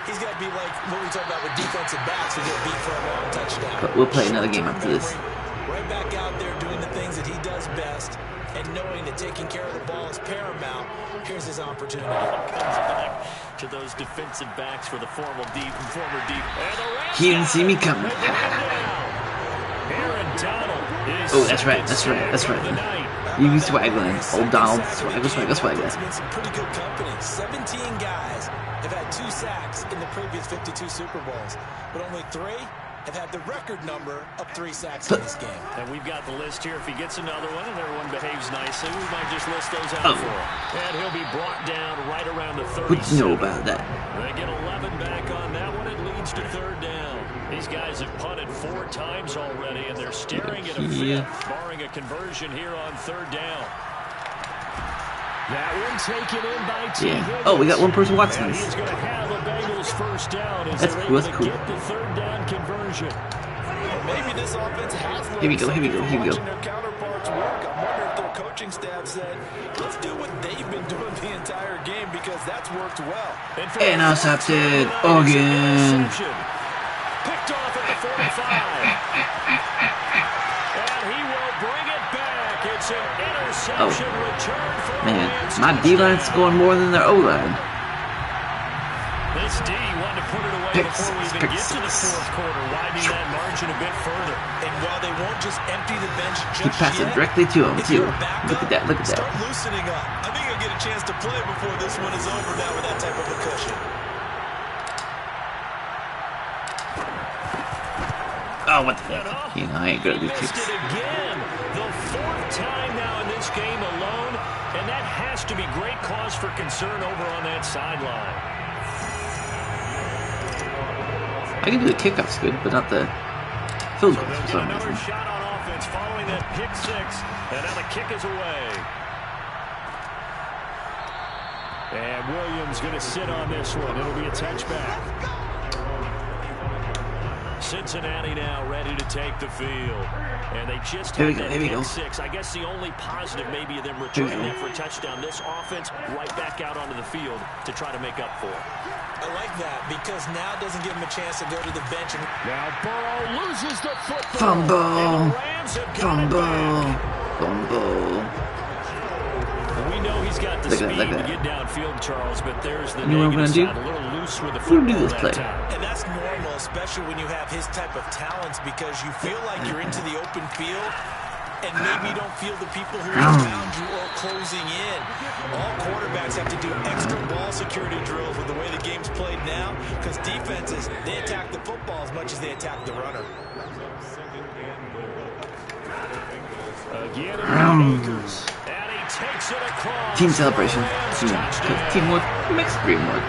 C: He's got to be like what we talk about with defensive backs who get beat for a long touchdown.
A: But we'll play another game after this.
C: Right back out there doing the things that he does best, and knowing that taking care of the ball is paramount. Here's his opportunity.
D: Comes back to those defensive backs for the former deep.
A: He didn't see me coming. Oh, that's right. You be swaggling. Old Donald, swagger.
C: It's been some pretty good company. 17 guys have had 2 sacks in the previous 52 Super Bowls, but only 3 have had the record number of 3 sacks in this game.
D: And we've got the list here. If he gets another one and everyone behaves nicely, we might just list those out for him. And he'll be brought down right around the 30.
A: What do you know about that?
D: They get 11 back on that one. It leads to 3rd down. These guys have punted 4 times already, and they're staring at a 5th, barring a conversion here on 3rd down. That one taken in by T.
A: Oh, we got one person watching this.
D: He's going to have the Bengals 1st down as
A: that's
D: they're
A: cool.
D: able to get the 3rd down conversion.
C: Maybe this offense has
A: Here we go.
C: watching their counterparts work. I wonder if their coaching staff said, let's do what they've been doing the entire game because that's worked well.
A: Intercepted again.
D: Picked off at the 45. And he will bring it back. It's an interception return for
A: man, my D-line's scoring more than their O-line.
D: This D wanted to put it away before we even get to the 4th quarter, widening that margin a bit further.
C: And while they won't just empty the bench
A: He passed it directly to him, too. Look at that.
C: Start loosening up. I think he'll get a chance to play before this one is over now with that type of a cushion.
A: Oh, what the heck? You know, I ain't good at these kicks.
D: Again, the 4th time now in this game alone, and that has to be great cause for concern over on that sideline.
A: I can do the kickoffs good, but not the field goals for some
D: Another
A: reason.
D: shot on offense following that pick 6, and now the kick is away. And Williams going to sit on this one. It'll be a touchback. Cincinnati now ready to take the field. And they just had that pick 6. I guess the only positive maybe of them returning that for a touchdown. This offense right back out onto the field to try to make up for it.
C: I like that because now it doesn't give him a chance to go to the bench. And
D: now Burrow loses the football.
A: Fumble.
D: We know he's got the speed to get downfield, Charles, but there's the
A: negative side,
D: a little loose with the football that time.
C: And that's normal, especially when you have his type of talents, because you feel like you're into the open field and maybe you don't feel the people who are around you or closing in. All quarterbacks have to do extra ball security drills with the way the game's played now, because defenses, they attack the football as much as they attack the runner.
D: Again,
A: team celebration. Teamwork makes the dream work.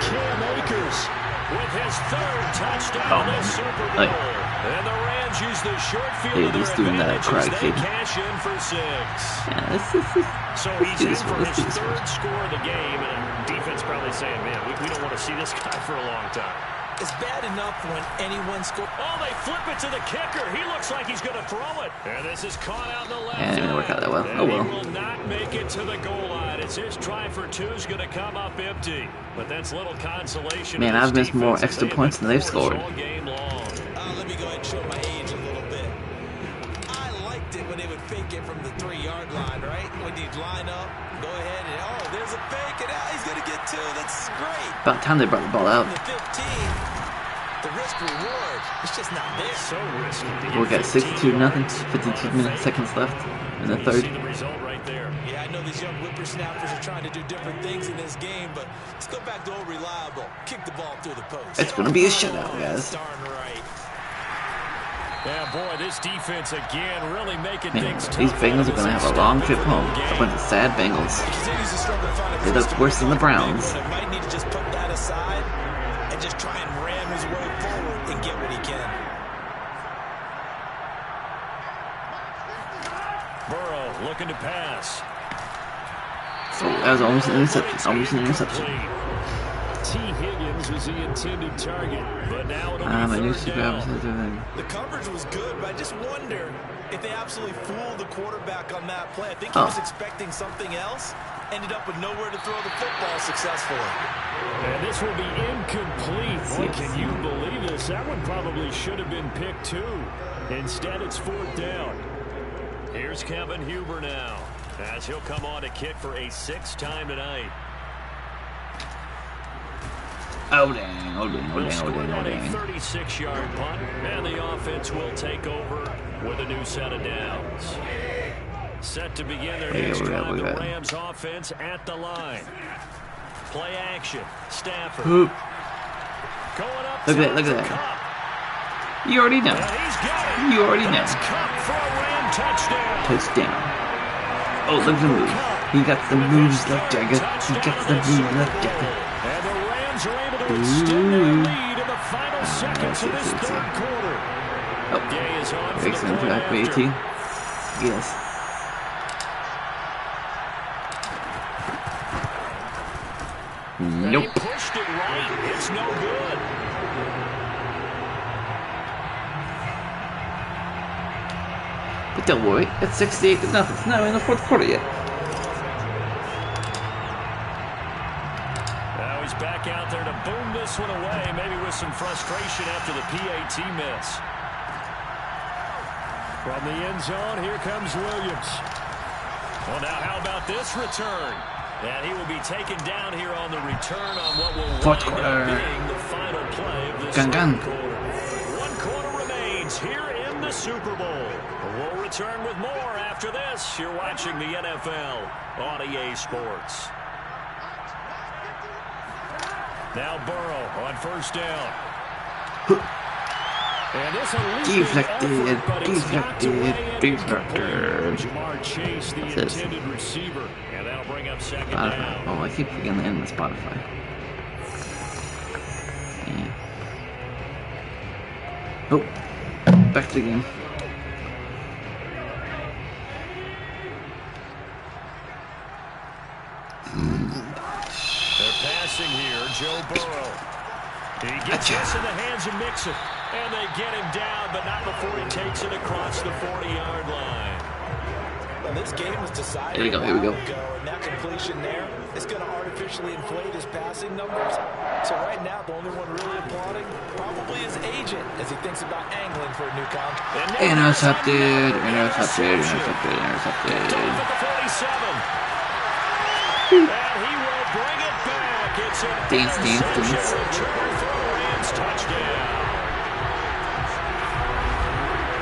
D: With his 3rd touchdown in the Super Bowl. And the Rams use the short field
A: he's doing that karate kid.
D: Cash in for 6.
A: Yeah,
D: so he's in for his 3rd score of the game, and defense probably saying, man, we don't want to see this guy for a long time.
C: It's bad enough when anyone scores.
D: Oh, they flip it to the kicker. He looks like he's going to throw it. And this is caught out in the left.
A: Yeah, it didn't work out that well. Oh, well.
D: He will not make it to the goal line. It's his try for 2 is going to come up empty. But that's little consolation.
A: Man, I've missed more extra points than they've scored.
C: Let me go ahead and show my age a little bit. I liked it when they would fake it from the 3-yard line, right? When you'd line up, go ahead and, oh, there's a fake, and he's going to get 2. That's great.
A: About time they brought the ball out.
C: The 15, the risk reward, it's just not there.
D: So risky.
A: We got 62-0, 52 seconds left in the 3rd.
D: The result right there.
C: Yeah, I know these young whippersnappers are trying to do different things in this game, but let's go back to old reliable. Kick the ball through the post.
A: It's going to be a shutout, guys.
C: Darn right.
D: Yeah, boy, this defense again really making things tough.
A: These Bengals are going to have a long trip home. A bunch of sad Bengals. They look worse than the Browns.
C: Might need to just put that aside and just try and ram his way forward and get what he can.
D: Burrow looking to pass.
A: Oh, that was almost an interception.
D: T. Higgins was the intended target, but now it'll be third down.
C: The coverage was good, but I just wonder if they absolutely fooled the quarterback on that play. I think he was expecting something else, ended up with nowhere to throw the football successfully.
D: And this will be incomplete. Boy, can you believe this? That one probably should have been picked too. Instead, it's 4th down. Here's Kevin Huber now, as he'll come on to kick for a 6th time tonight.
A: Oh dang, oh dang, oh dang, oh dang, oh dang.
D: 36-yard punt, and the offense will take over with a new set of downs. Set to begin their next drive, the Rams offense at the line. Play action, Stafford.
A: Going
D: up
A: look at that. You already know. You already know. Touchdown. Oh, look at the move. He got the moves left, Jagger. He got the moves left, Jagger.
D: And the Rams are able to extend their lead in the final seconds of this third quarter.
A: Oh,
D: Gay is on for
A: makes
D: the
A: sense for
D: point
A: that 18. Yes. Nope.
D: He pushed it right. It's no good.
A: But don't worry, it's 68-0. It's not in the 4th quarter yet.
D: Now he's back out there to boom this one away, maybe with some frustration after the PAT miss. From the end zone, here comes Williams. Well, now how about this return? And he will be taken down here on the return on what will wind up being the final play of this quarter. 1 quarter remains here in the Super Bowl. We'll return with more after this. You're watching the NFL on EA Sports. Now Burrow on 1st down. And this
A: Deflected.
D: Jamar Chase, the intended receiver. And that'll bring up 2nd down.
A: Oh, I keep forgetting the end of Spotify. Yeah. Oh, back to the game.
D: They're passing here, Joe Burrow. He gets this in the hands of Mixon. And they get him down, but not before he takes it across the 40-yard line.
C: Well, this game was decided.
A: Here we go, here we go.
C: And that completion there is going to artificially inflate his passing numbers. So right now, the only one really applauding probably his agent as he thinks about angling for a new contract.
A: Intercepted.
D: At the 47. And he will bring it back. It's an interception return for a Rams touchdown.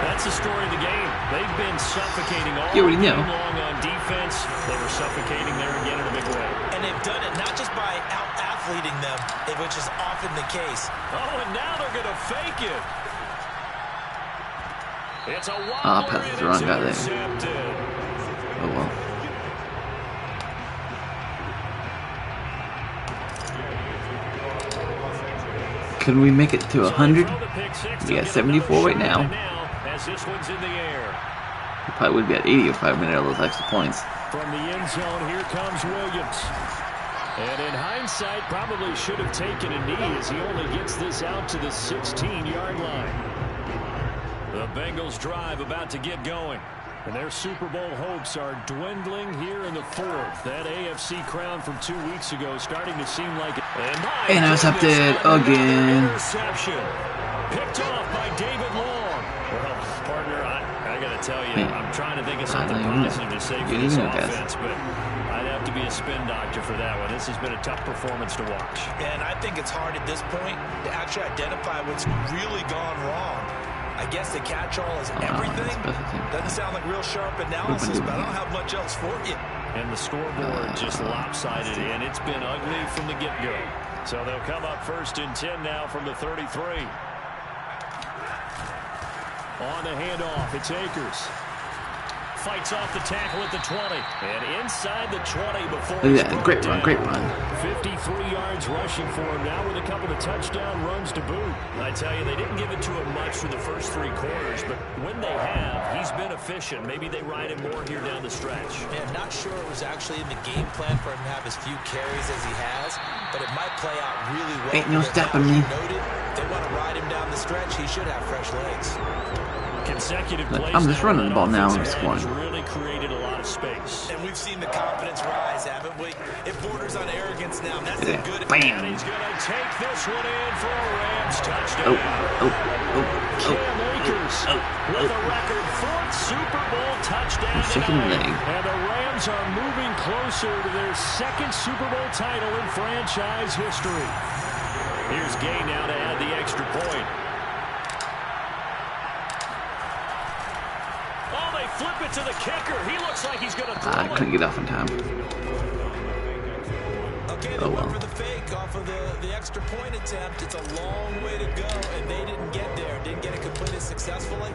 D: That's the story of the game. They've been suffocating all game long on defense. They were suffocating there again in a big way.
C: And they've done it not just by out-athleting them, which is often the case.
D: Oh, and now they're going to fake it. It's a wild
A: pass the wrong guy there. Oh, well. Can we make it to 100? We got 74 right now.
D: This one's in the air.
A: We probably would be at 80 if I made all those extra points.
D: From the end zone, here comes Williams. And in hindsight, probably should have taken a knee as he only gets this out to the 16-yard line. The Bengals drive about to get going. And their Super Bowl hopes are dwindling here in the 4th. That AFC crown from 2 weeks ago starting to seem like it.
A: Intercepted again.
D: Interception. Picked off by David Long. Well, partner, I got to tell you, I'm trying to think of something positive to say for this offense, but I'd have to be a spin doctor for that one. This has been a tough performance to watch.
C: And I think it's hard at this point to actually identify what's really gone wrong. I guess the catch-all is everything. Doesn't sound like real sharp analysis, but I don't have much else for you.
D: And the scoreboard just lopsided, and it's been ugly from the get-go. So they'll come up 1st and 10 now from the 33. On the handoff, it's Akers. Fights off the tackle at the 20. And inside the 20 before he's
A: great run, great run.
D: 53 yards rushing for him now with a couple of touchdown runs to boot. I tell you, they didn't give it to him much for the first 3 quarters, but when they have, he's been efficient. Maybe they ride him more here down the stretch.
C: Man, not sure it was actually in the game plan for him to have as few carries as he has, but it might play out really well.
A: Ain't no stopping me.
C: Noted, if they want to ride him down the stretch, he should have fresh legs.
D: Consecutive plays.
A: I'm just running the ball now and scoring.
D: Really created a lot of space.
C: And we've seen the confidence rise, haven't we? defense now. And that's a good.
A: Bam.
D: And he's going to take this one in for a Rams touchdown. Cam Akers with a record 4th Super Bowl touchdown tonight. And the Rams are moving closer to their 2nd Super Bowl title in franchise history. Here's Gay now to add the extra point. Oh, they flip it to the kicker. He looks like he's going to throw
A: I couldn't get off in time.
C: Okay, they went for the fake off of the extra point attempt. It's a long way to go, and they didn't get there. Didn't get it completed successfully.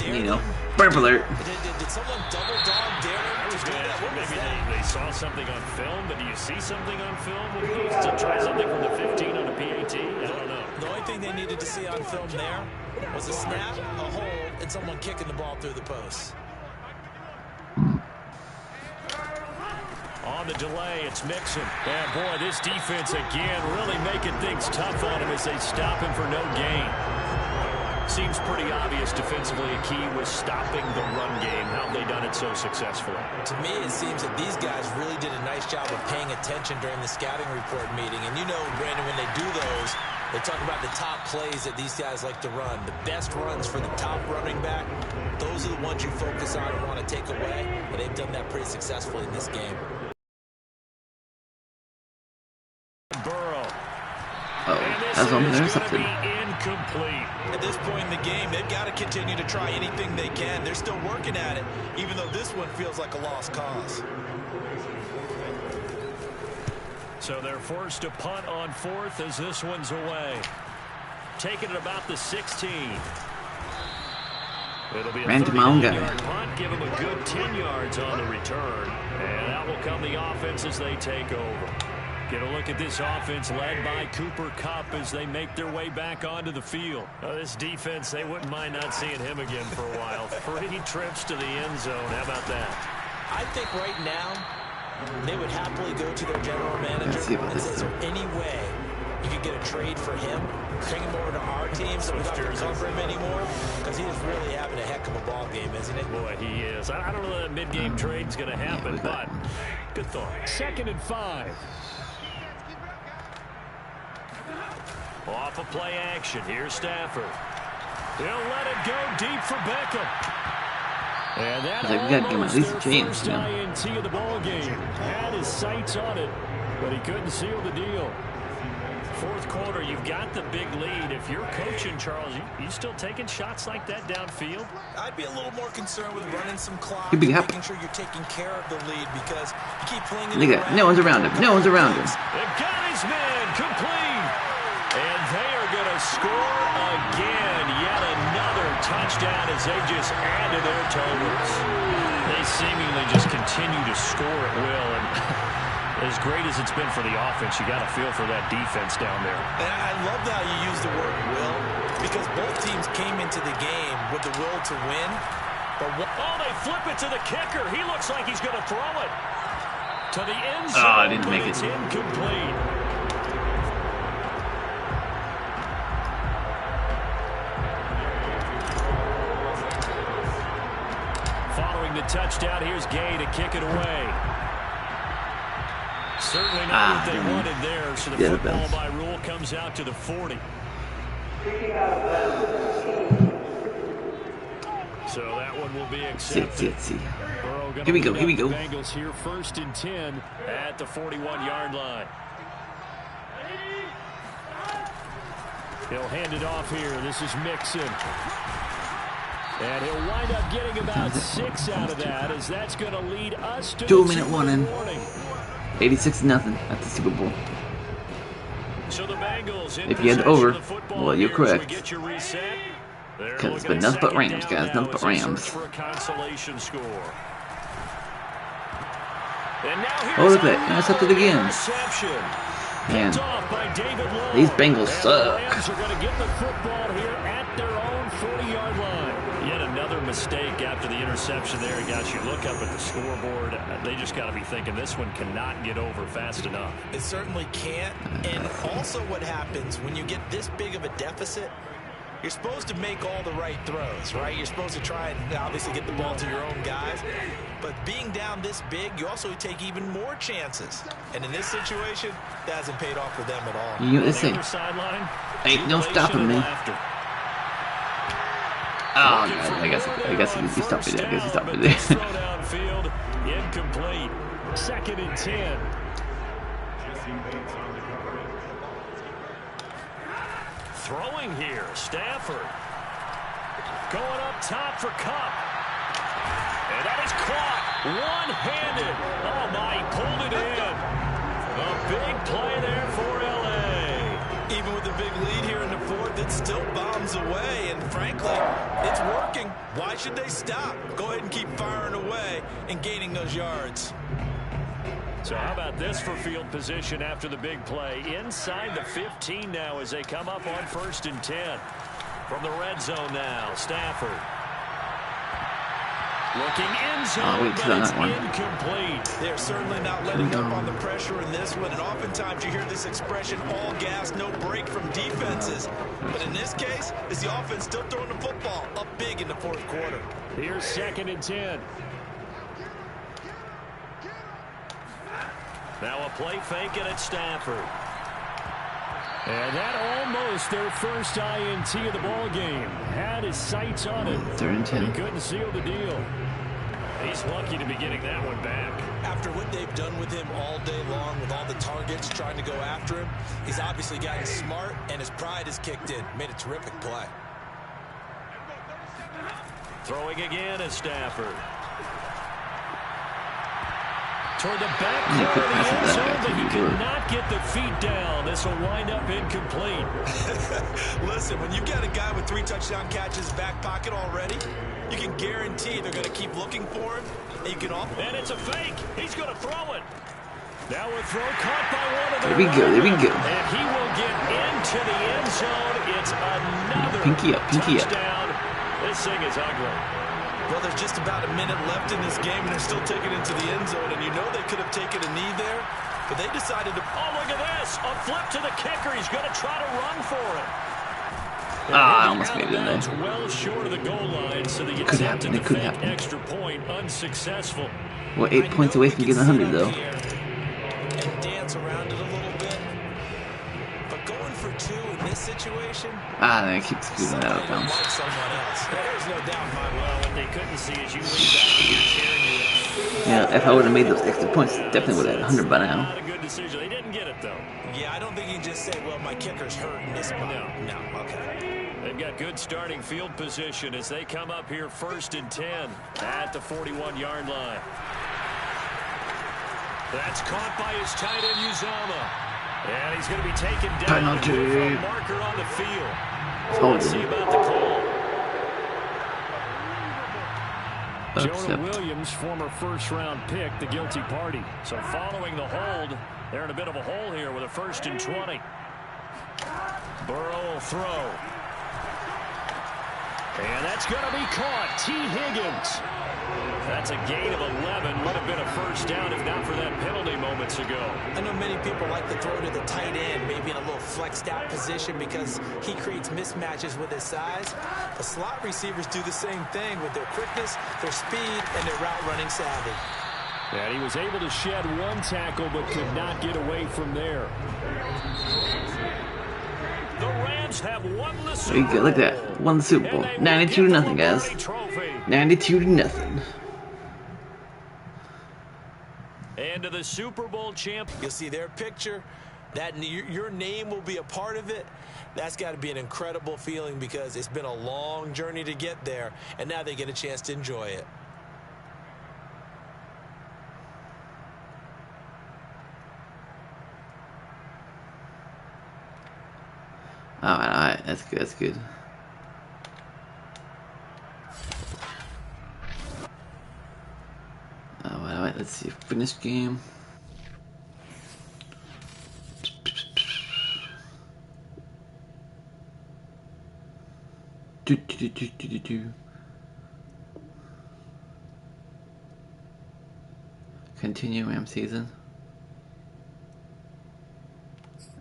A: You know, burp alert.
C: Did someone double dog dare him to do that? What was
D: Maybe
C: that?
D: they saw something on film, but do you see something on film to try something from the 15 on a PAT? I don't know.
C: The only thing they needed to see on film there was a snap, a hold, and someone kicking the ball through the post.
D: On the delay, it's Mixon. And boy, this defense again really making things tough on him as they stop him for no gain. Seems pretty obvious defensively a key was stopping the run game. How have they done it so successfully?
C: To me, it seems that these guys really did a nice job of paying attention during the scouting report meeting. And you know, Brandon, when they do those, they talk about the top plays that these guys like to run. The best runs for the top running back, those are the ones you focus on and want to take away. And they've done that pretty successfully in this game.
A: That's on there something.
D: Incomplete.
C: At this point in the game, they've got to continue to try anything they can. They're still working at it, even though this one feels like a lost cause.
D: So they're forced to punt on 4th as this one's away. Taking it about the 16. It'll be a 39-yard punt. Give them a good 10 yards on the return. And out will come the offense as they take over. Get a look at this offense led by Cooper Kupp as they make their way back onto the field. This defense, they wouldn't mind not seeing him again for a while. 3 trips to the end zone. How about that?
C: I think right now they would happily go to their general manager and say, is there any way you could get a trade for him? Bring him over to our team so we don't have to cover him anymore? Because he is really having a heck of a ball game, isn't it?
D: Boy, he is. I don't know that mid-game trade's going to happen, but good thought. 2nd and 5. Off of play action. Here's Stafford. He'll let it go deep for Beckham. And that
A: we got to give him at least a chance.
D: first INT of the ball game. Had his sights on it, but he couldn't seal the deal. 4th quarter, you've got the big lead. If you're coaching, Charles, you still taking shots like that downfield?
C: I'd be a little more concerned with running some clock
A: and
C: making sure you're taking care of the lead because you keep playing it around.
A: No one's around him. No one's around him.
D: They've got his man complete. And they are going to score again. Yet another touchdown as they just add to their totals. They seemingly just continue to score at will. And as great as it's been for the offense, you got to feel for that defense down there.
C: And I love how you use the word will because both teams came into the game with the will to win. But
D: they flip it to the kicker. He looks like he's going to throw it to the end zone.
A: Oh, I didn't make it.
D: It's incomplete. Following the touchdown, here's Gay to kick it away. Certainly not what they wanted there, so the football by rule comes out to the 40. So that one will be accepted.
A: Here we go.
D: Bengals here 1st and 10 at the 41-yard line. He'll hand it off here. This is Mixon. And he'll wind up getting about 6 out of that as that's going to lead us to
A: 2-minute warning. 86-0 at the Super Bowl.
D: So the Bengals
A: if you had over, well, you're correct. Because it's been nothing but Rams, guys. Nothing but Rams. Oh, look at that. Intercepted again. Man, these Bengals suck.
D: Rams are going to get the football here at their own 40-yard line. Yet another mistake after the interception there. Guys, you look up at the scoreboard, they just got to be thinking this one cannot get over fast enough.
C: It certainly can't. And also what happens when you get this big of a deficit, You're supposed to make all the right throws, right? You're supposed to try and obviously get the ball to your own guys. But being down this big, you also take even more chances. And in this situation, that hasn't paid off for them at all.
A: You listen. Ain't no stopping me. Oh, God, I guess he stopped me there. I guess he stopped me there.
D: Throw downfield, incomplete. 2nd and 10. Throwing here, Stafford. Going up top for Cup. And that is caught. One-handed. Oh, my, he pulled it in. A big play there for L.A.
C: Even with a big lead here in the 4th, it still bombs away. And frankly, it's working. Why should they stop? Go ahead and keep firing away and gaining those yards.
D: So how about this for field position after the big play? Inside the 15 now as they come up on 1st and 10. From the red zone now, Stafford. Looking in zone, but it's incomplete.
C: They're certainly not letting up on the pressure in this one. And oftentimes you hear this expression, all gas, no break from defenses. But in this case, is the offense still throwing the football up big in the 4th quarter.
D: Here's 2nd and 10. Now a play fake and it's Stafford. And that almost their first INT of the ball game. Had his sights on it.
A: 3rd and 10.
D: He couldn't seal the deal. He's lucky to be getting that one back.
C: After what they've done with him all day long, with all the targets trying to go after him, he's obviously gotten smart and his pride has kicked in. Made a terrific play.
D: Throwing again is Stafford. Toward the back corner of the end zone, but he could not get the feet down. This will wind up incomplete.
C: Listen, when you've got a guy with 3 touchdown catches back pocket already, you can guarantee they're going to keep looking for him. And you can offer.
D: And it's a fake. He's going to throw it. Now a throw caught by one of the
A: There we go. There we go.
D: And he will get into the end zone. It's another
A: Pinky up. Pinky
D: touchdown. This thing is ugly.
C: Well, there's just about a minute left in this game, and they're still taking it into the end zone. And you know they could have taken a knee there, but they decided to...
D: Oh, look at this. A flip to the kicker. He's going to try to run for it.
A: I almost made it in there.
D: Well short of the goal line, so they
A: Could happen. It could happen.
D: Extra point, unsuccessful.
A: We're 8 points away from getting 100, though.
C: And dance around it a little bit. But going for 2 in this situation...
A: They keep scooting out of bounds.
C: There's no doubt in my mind.
D: Well, what they couldn't see is you lean back and you're cheering.
A: Yeah, if I would have made those extra points, definitely would have had 100 by now.
D: Not a good decision. They didn't get it, though.
C: Yeah, I don't think you can just say, well, my kicker's hurt in this one. No, okay.
D: They've got good starting field position as they come up here 1st and 10 at the 41-yard line. That's caught by his tight end, Uzama. And he's going to be taken down.
A: Penalty.
D: Marker on the field.
A: Hold
D: Let's see
A: it.
D: about the call.
A: Accept.
D: Jonah Williams, former first-round pick, the guilty party. So following the hold, they're in a bit of a hole here with a 1st and 20. Burrow will throw. And that's going to be caught. T. Higgins. That's a gain of 11. Would have been a first down if not for that penalty moments ago.
C: I know many people like to throw to the tight end, maybe in a little flexed out position because he creates mismatches with his size. But slot receivers do the same thing with their quickness, their speed, and their route running savvy.
D: And he was able to shed one tackle but could not get away from there. The Rams have won the Super Bowl.
A: Look at that. Won the Super Bowl. 92-0, guys. 92-0.
D: And to the Super Bowl champ.
C: You'll see their picture. That your name will be a part of it. That's got to be an incredible feeling because it's been a long journey to get there, and now they get a chance to enjoy it.
A: Alright, that's good, that's good. Alright, let's see. Finish game. Continue Ram season.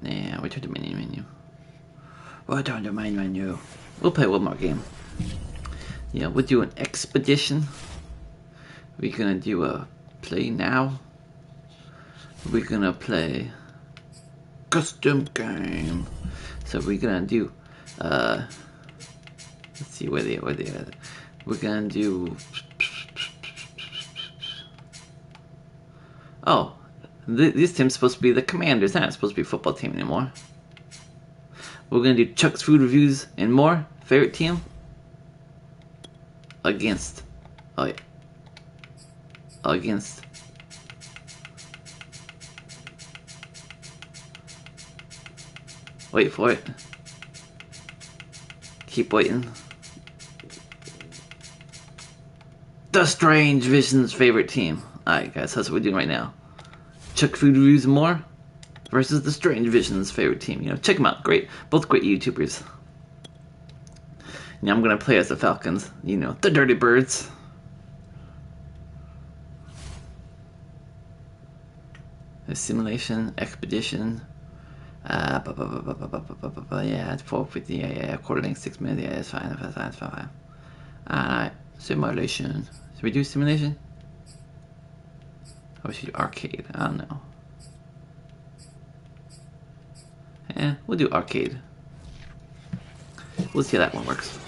A: Yeah, return to main menu. Return to main menu. We'll play one more game. Yeah, we'll do an expedition. We're gonna do a play now. We're gonna play custom game. So we're gonna do let's see where they are. We're gonna do this team's supposed to be the Commanders. It's not supposed to be a football team anymore. We're gonna do Chuck's food reviews and more. Favorite team against wait for it. Keep waiting. The Strange Vision's favorite team. Alright guys, that's what we're doing right now. Chuck Food Reviews and More versus the Strange Vision's favorite team. You know, check them out. Great. Both great YouTubers. Now I'm gonna play as the Falcons. You know, the Dirty Birds. The simulation, expedition. Yeah, it's 450. Yeah, quarter length, 6 minutes. Yeah, it's fine. It's fine. Alright, simulation. Should we do simulation? Or should we do arcade? I don't know. Yeah, we'll do arcade. We'll see how that one works.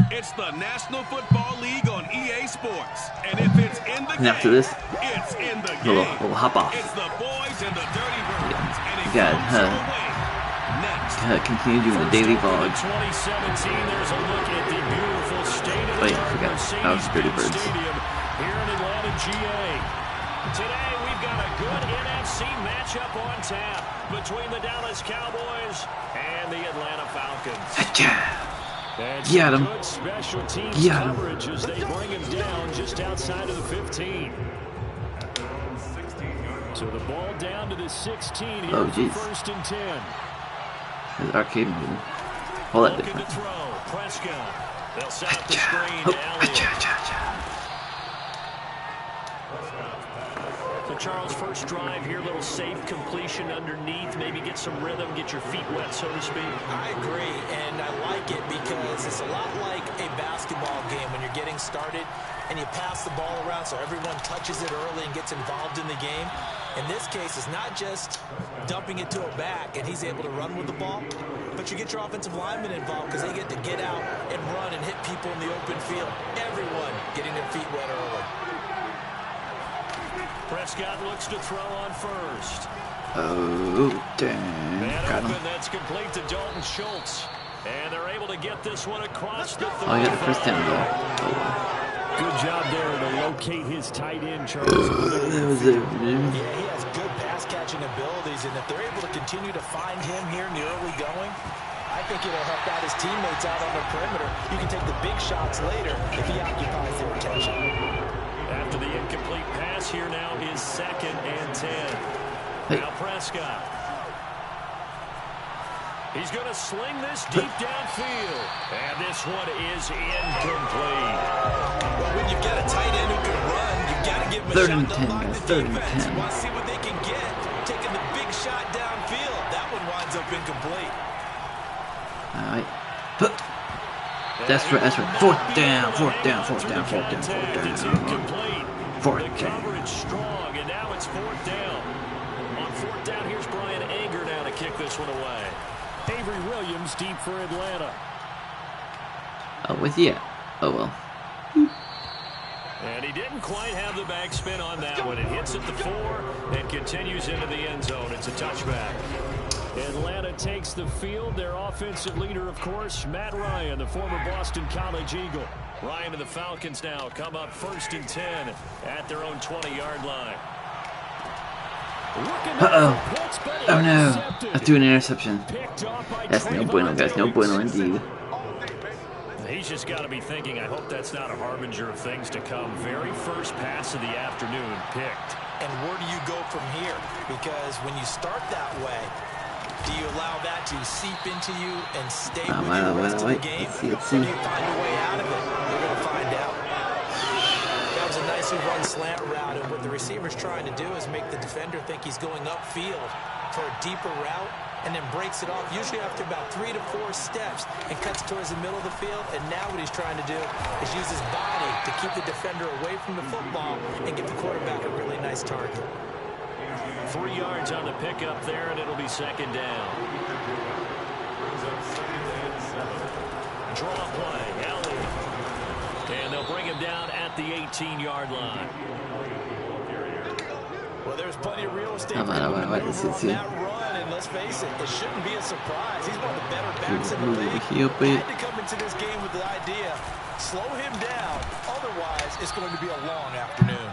B: It's the National Football League on EA Sports, and if it's in the
A: And after this,
B: it's in the game.
A: we'll hop off.
B: It's the boys and the Dirty Birds, and it
A: Yeah,
B: comes away. Next,
A: continue doing the daily vlog.
D: 2017, there's a look at the beautiful state of
A: Oh yeah, I forgot. That was Dirty Birds.
D: Stadium here in Atlanta, GA. Today, we've got a good NFC matchup on tap between the Dallas Cowboys and the Atlanta Falcons.
A: Get him.
D: Good special teams
A: Get him.
D: coverage as they bring him down just outside of the 15. So the ball down to the 16 here
A: Oh,
D: for
A: jeez.
D: 1st and 10.
A: There's arcade moving. Hold that
D: Looking to
A: different.
D: throw. Prescott. They'll set up the screen to Elliott. So Charles, first drive here, little safe completion underneath, maybe get some rhythm, get your feet wet, so to speak.
C: I agree, and I like it because it's a lot like a basketball game when you're getting started and you pass the ball around so everyone touches it early and gets involved in the game. In this case, it's not just dumping it to a back and he's able to run with the ball, but you get your offensive linemen involved because they get to get out and run and hit people in the open field. Everyone getting their feet wet early.
D: Prescott looks to throw on first.
A: Oh, damn.
D: Man
A: Got
D: open,
A: him.
D: that's complete to Dalton Schultz. And they're able to get this one across the 35.
A: Oh, he got the first down, though. Oh,
D: Good job there to locate his tight end, Charles.
A: that was it.
C: Yeah, he has good pass-catching abilities, and if they're able to continue to find him here in the early going, I think it'll help out his teammates out on the perimeter. You can take the big shots later if he occupies their attention.
D: After the incomplete pass, here now is 2nd and 10.
A: Hey.
D: Now Prescott. He's going to sling this deep downfield. And this one is incomplete.
C: Well, when you've got a tight end who can run, you've got to give him a
A: 3rd
C: shot
A: and
C: to
A: 10,
C: lock
A: guys.
C: the
A: 3rd and
C: defense.
A: 10.
C: Want to see what they can get. Taking the big shot downfield. That one winds up incomplete.
A: All right. That's right. 4th down.
D: It's incomplete.
A: 4th
D: The
A: down.
D: coverage strong, and now it's 4th down. On 4th down, here's Brian Anger now to kick this one away. Avery Williams deep for Atlanta.
A: Oh, where's he at? Oh, well.
D: And he didn't quite have the backspin on that one. It hits at the 4 and continues into the end zone. It's a touchback. Atlanta takes the field. Their offensive leader, of course, Matt Ryan, the former Boston College Eagle. Ryan and the Falcons now come up 1st and 10 at their own 20-yard line.
A: Uh-oh. Oh, no. I threw an interception. That's no bueno, guys. No bueno indeed.
D: He's just got to be thinking, I hope that's not a harbinger of things to come. Very first pass of the afternoon picked.
C: And where do you go from here? Because when you start that way, do you allow that to seep into you and stay with you the rest of the game?
A: Let's see.
C: Or do you find a way out of it? We're going to find out. That was a nice aggressive run slant route, and what the receiver's trying to do is make the defender think he's going upfield for a deeper route, and then breaks it off, usually after about 3 to 4 steps, and cuts towards the middle of the field. And now what he's trying to do is use his body to keep the defender away from the football and give the quarterback a really nice target.
D: 3 yards on the pickup there, and it'll be second down. Draw play, Elliott. And they'll bring him down at the 18-yard line.
C: Well, there's plenty of real estate for him to maneuver on that run, and let's face it, it shouldn't be a surprise. He's one of the better backs in the league. He had to come into this game with the idea, slow him down, otherwise it's going to be a long afternoon.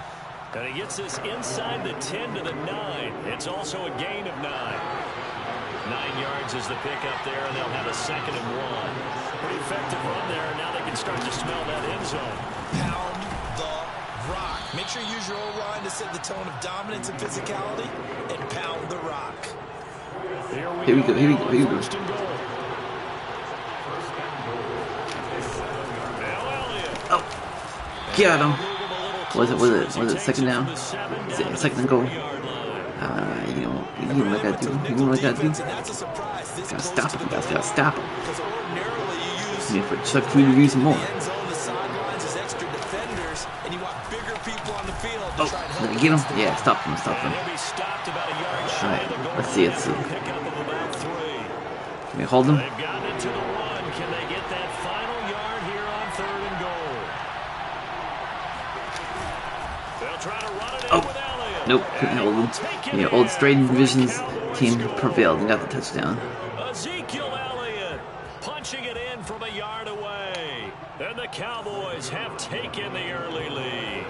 D: And he gets this inside the 10 to the 9. It's also a gain of 9. 9 yards is the pickup there, and they'll have a 2nd and 1. Pretty effective run there, and now they can start to smell that end zone.
C: Pound the rock. Make sure you use your O-line to set the tone of dominance and physicality, and pound the rock.
D: Here we go. First and goal.
A: Oh, got him. Was it second down? Second and goal. You know what I gotta do. You know what I gotta do. Gotta stop him. Gotta stop him. Yeah, for Chuck to use some more. Oh, did I get him? Yeah, stop him. Alright, let's see. Can we hold him?
D: Can they get that final yard here on 3rd and goal? They'll try to run it in with Elliott.
A: Nope, couldn't hold him. Yeah, old Strayton Division's team prevailed and got the touchdown.
D: Ezekiel Elliott punching it in from a yard away. And the Cowboys have taken the early lead.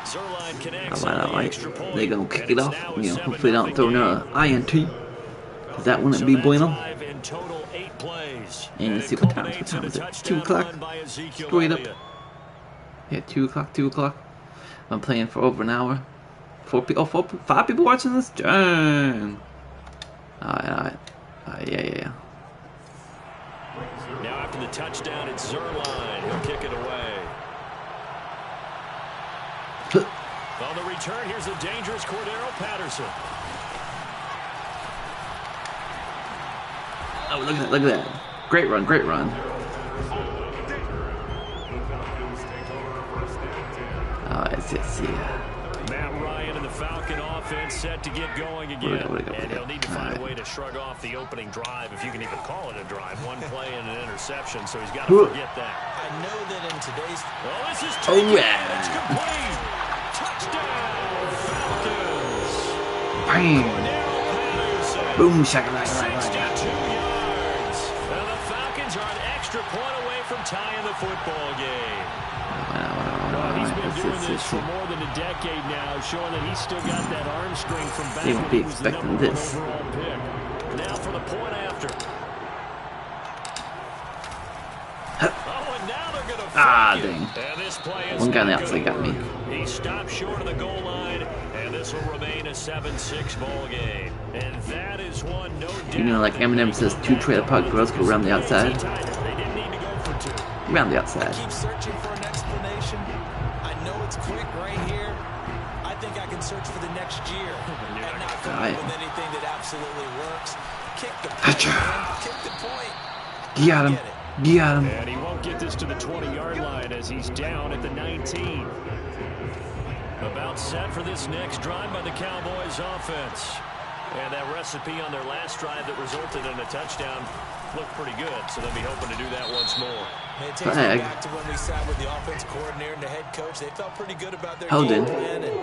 D: Zerline connects on the extra point.
A: They're gonna kick it off. You know, hopefully they don't throw another INT. Cause that wouldn't be bueno. And let's see what time is it? 2 o'clock? Straight up. Yeah, 2 o'clock. I'm playing for over an hour. 5 people watching this? Dang. Alright. Yeah.
D: Now after the touchdown, it's Zerline. He'll kick it away. On the return, here's the dangerous Cordero Patterson.
A: Oh, look at that. Great run. Let's see.
D: Matt Ryan and the Falcon offense set to get going again. And he'll need to find a way to shrug off the opening drive, if you can even call it a drive. 1 play and an interception, so he's got to forget that.
C: I know that in today's...
D: Oh, this is taken. It's complete. Touchdown, Falcons.
A: Bang. Boom, shakalaka.
D: 62 yards. And the Falcons are an extra point away from tying the football game. He's been doing this for more than a decade now, showing that he's still got that arm strength from back when he was the #1 overall pick. Now for the point after. And now they're going to
A: dang.
D: And this play is
A: one guy on the outside got me.
D: He stopped short of the goal line, and this will remain a 7-6 ball game. And that is one, no doubt.
A: You know, like Eminem says, 2 trailer park girls go around the outside.
D: They didn't need to go for 2.
A: Around the outside.
C: Keep searching for an explanation. I know it's quick right here. I think I can search for the next year and not come up with anything that absolutely works. Kick the point, man. Kick the point.
A: Got him.
D: And he won't get this to the 20-yard line as he's down at the 19. About set for this next drive by the Cowboys offense. And that recipe on their last drive that resulted in a touchdown looked pretty good, so they'll be hoping to do that once more.
C: It takes me back to when we sat with the offense coordinator and the head coach. They felt pretty good about their game plan and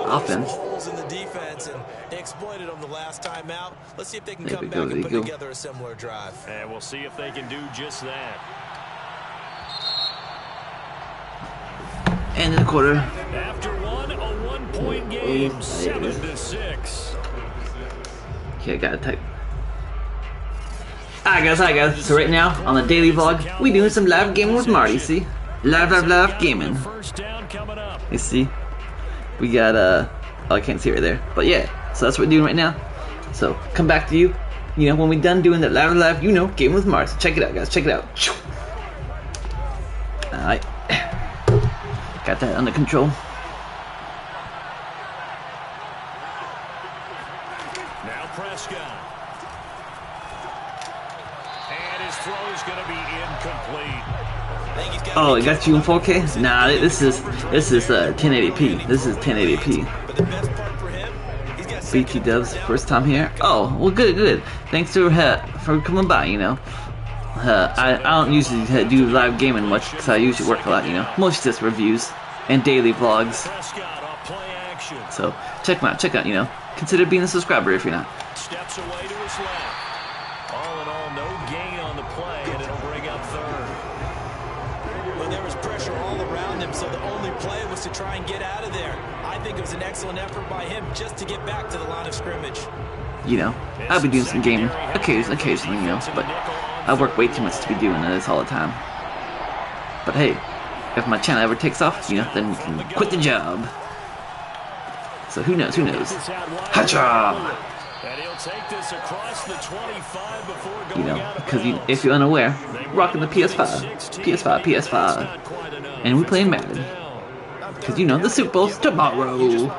C: offense holes in the defense, and they exploited them the last time out. Let's see if they can come back and put together a similar drive.
D: And we'll see if they can do just that.
A: End of the quarter.
D: After one, a 1-point game, 7-6.
A: Okay, I gotta type. Hi guys. So right now on the daily vlog, we doing some live gaming with Marty. See, live gaming. You see, we got oh, I can't see it right there, but yeah. So that's what we're doing right now. So come back to you. You know, when we're done doing that live, you know, gaming with Marty. So check it out, guys. Check it out. Got that under control.
D: Now Prescott. And his throw is going to be incomplete.
A: Oh, it got you in 4K? Nah, this is 1080p. This is 1080p. BT Dubs, first time here. Oh, well, good. Thanks for coming by. You know, I don't usually do live gaming much because I usually work a lot. You know, mostly just reviews and daily vlogs. So check them out. You know, consider being a subscriber if you're not.
D: Steps away to his left. All in all, no gain on the play, and it'll bring up third.
C: Well, there was pressure all around him, so the only play was to try and get out of there. I think it was an excellent effort by him just to get back to the line of scrimmage.
A: You know, I'll be doing some gaming occasionally, you know, but I work way too much to be doing this all the time. But hey, if my channel ever takes off, you know, then we can quit the job. So who knows? Hacha!
D: And he'll take this across the 25 before going,
A: you know, because if you're unaware, rocking the PS5, and we playing Madden. Because you know the Super Bowl's tomorrow.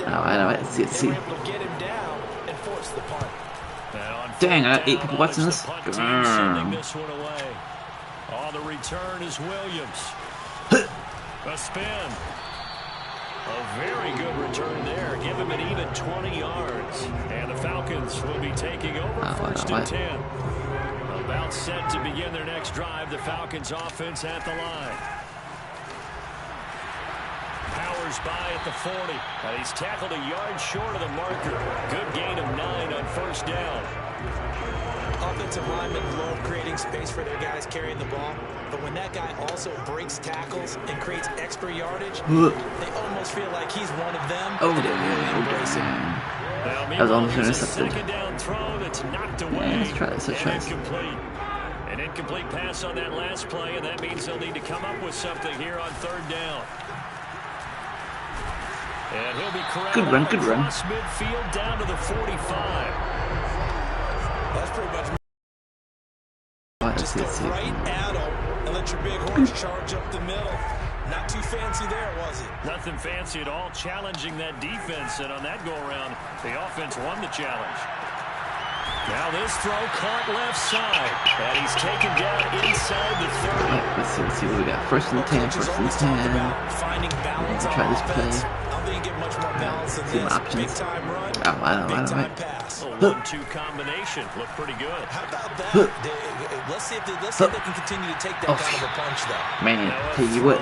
A: Alright, let's see. Dang, I got 8 people watching this.
D: On the return is Williams. A spin. A very good return there. Give him an even 20 yards. And the Falcons will be taking over first and 10. About set to begin their next drive. The Falcons offense at the line. Powers by at the 40. And he's tackled a yard short of the marker. Good gain of 9 on first down.
C: Offensive linemen love creating space for their guys carrying the ball, but when that guy also breaks tackles and creates extra yardage, they almost feel like he's one of them.
A: Oh, that was almost intercepted.
D: Second down throw that's knocked away.
A: Yeah, let's try this.
D: Incomplete. An incomplete pass on that last play, and that means they'll need to come up with something here on third down. And he'll be corralled
A: good run.
D: across midfield down to the 45.
C: That's pretty much
A: just
C: go right at him and let your big horse charge up the middle. Not too fancy there, was it?
D: Nothing fancy at all, challenging that defense, and on that go-around, the offense won the challenge. Now this throw caught left side, and he's taken down inside the 30.
A: Let's see what we got. First and 10.
C: Finding balance
A: try this play. See my options. I don't.
D: A 1-2 combination looked pretty good.
C: How about that? Let's see if they can continue to take that kind of a punch, though.
A: Man, tell you what,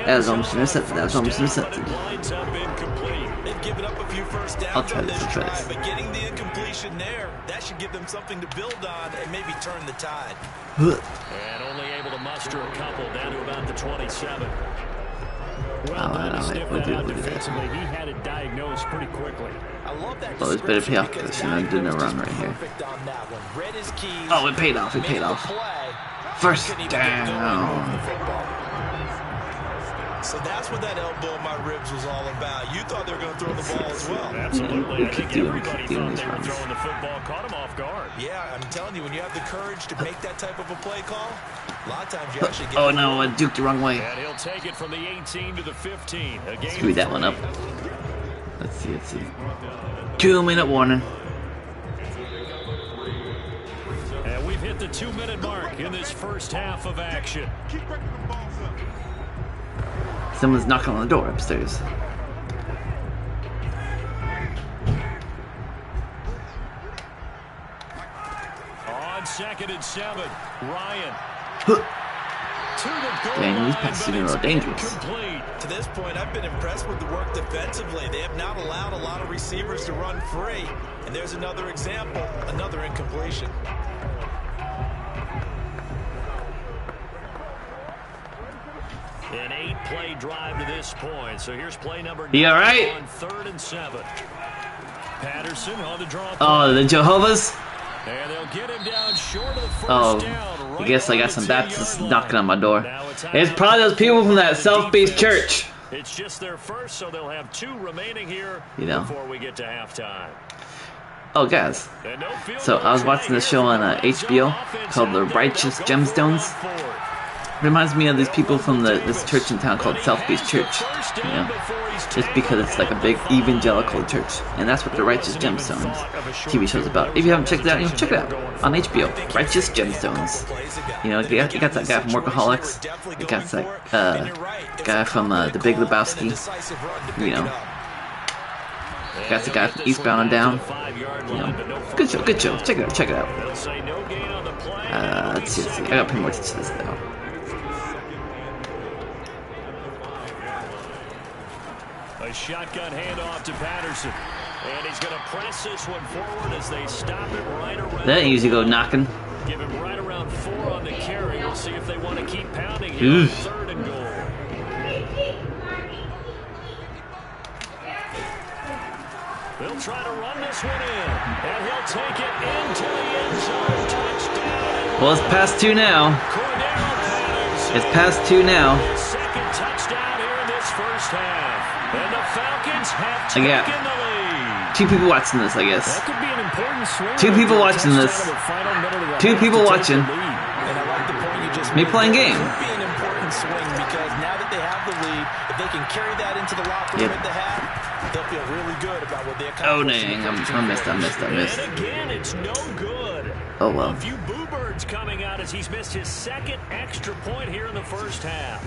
A: that was almost intercepted.
D: Lines up incomplete.
C: They've given up a few first downs
A: I'll try
C: on
A: this.
C: this drive, but getting the incompletion there, that should give them something to build on and maybe turn the tide.
D: And only able to muster a couple down to about the 27. Well done to sniff that out defensively. He had it diagnosed pretty quickly.
C: I love that.
A: Well, it's better pay off because, you know, it didn't run right here. Oh, it paid off. First down.
C: So that's what that elbow in my ribs was all about. You thought they were going to throw the ball as well.
D: Absolutely. I think everybody thought they were
A: runs.
D: throwing the football, caught him off guard.
C: Yeah, I'm telling you, when you have the courage to make that type of a play call, a lot of times you actually get.
A: Oh no, I duked the wrong way.
D: And he'll take it from the 18 to the 15.
A: Screw that one up. Let's see. 2-minute warning.
D: And we've hit the 2-minute mark in this first half of action.
A: Someone's knocking on the door upstairs.
D: On 2nd and 7, Ryan.
A: Dang, these passes are real dangerous.
C: To this point, I've been impressed with the work defensively. They have not allowed a lot of receivers to run free. And there's another example, another incompletion.
D: An 8-play drive to this point. So here's play number 9
A: You all right?
D: on 3rd and 7. Patterson on the draw.
A: Oh, the Jehovah's?
D: And they'll get him down short of the first down.
A: I guess I got some Baptists knocking on my door. It's probably those people from that South-Based church.
D: It's just their first, so they'll have 2 remaining here before we get to halftime.
A: Oh, guys. So I was watching this show on HBO called The Righteous Gemstones. Reminds me of these people from this church in town called South Beach Church, you know, just because it's like a big evangelical church, and that's what the Righteous Gemstones TV show's about. If you haven't checked it out, check it out on HBO. Righteous Gemstones. You know, you got that guy from Workaholics, you got that guy from The Big Lebowski, you know, you got the guy from Eastbound and Down. You know, good show, good show. Check it out. Let's see. I got pretty much to this though.
D: A shotgun handoff to Patterson. And he's going to press this one forward as they stop it right around.
A: That usually go knocking.
D: Give him right around 4 on the carry. We'll see if they want to keep pounding him. 3rd and goal. They'll try to run this one in. And he'll take it into the end zone. Touchdown.
A: Well, it's past 2 now. It's past 2 now.
D: Second touchdown here in this first half. And the Falcons have taken the lead.
A: 2 people watching this, I guess.
D: That could be an important swing.
A: 2 people watching this. 2 people watching.
C: And I like the point you just
A: Me
C: made.
A: playing game.
C: It could be an important swing because now that they have the lead, if they can carry that into the locker room at the half, they'll feel really good about what they accomplished.
A: Oh dang, I missed.
D: And again, it's no good.
A: Oh well.
D: A few boo birds coming out as he's missed his 2nd extra point here in the first half.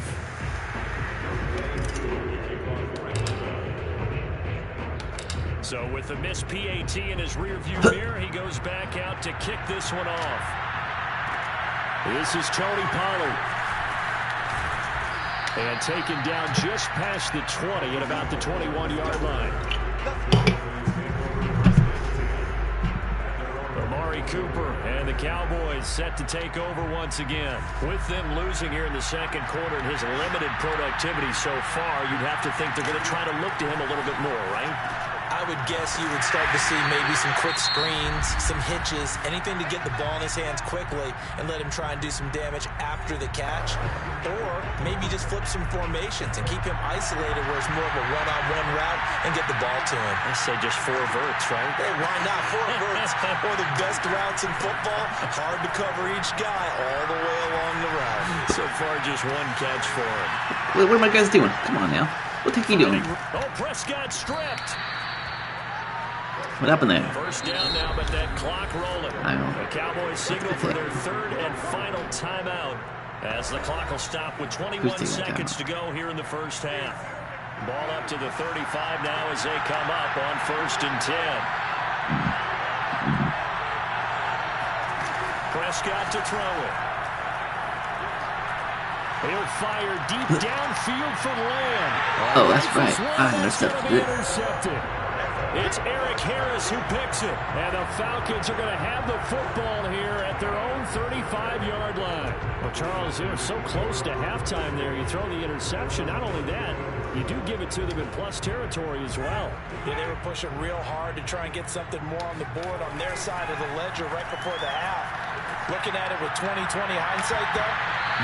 D: So with the missed PAT in his rearview mirror, he goes back out to kick this one off. This is Tony Pollard. And taken down just past the 20 at about the 21-yard line. Amari Cooper and the Cowboys set to take over once again. With them losing here in the 2nd quarter and his limited productivity so far, you'd have to think they're going to try to look to him a little bit more, right?
C: I would guess you would start to see maybe some quick screens, some hitches, anything to get the ball in his hands quickly and let him try and do some damage after the catch. Or maybe just flip some formations and keep him isolated where it's more of a one-on-one route and get the ball to him.
D: I say just 4 verts, right?
C: Hey, why not? 4 verts. One of the best routes in football. Hard to cover each guy all the way along the route.
D: So far, just 1 catch for him.
A: What are my guys doing? Come on now. What the heck are you doing?
D: Oh, Prescott stripped.
A: What happened there?
D: First down now, but that clock rolling.
A: I know.
D: The Cowboys signal for their 3rd and final timeout as the clock will stop with 21 seconds to go here in the first half. Ball up to the 35 now as they come up on 1st and 10. Prescott to throw it. He'll fire deep downfield for Lamb.
A: Oh, that's right. I intercepted it.
D: It's Eric Harris who picks it. And the Falcons are going to have the football here at their own 35-yard line. Well, Charles, they're so close to halftime there. You throw the interception. Not only that, you do give it to them in plus territory as well.
C: Yeah, they were pushing real hard to try and get something more on the board on their side of the ledger right before the half. Looking at it with 20/20 hindsight, though,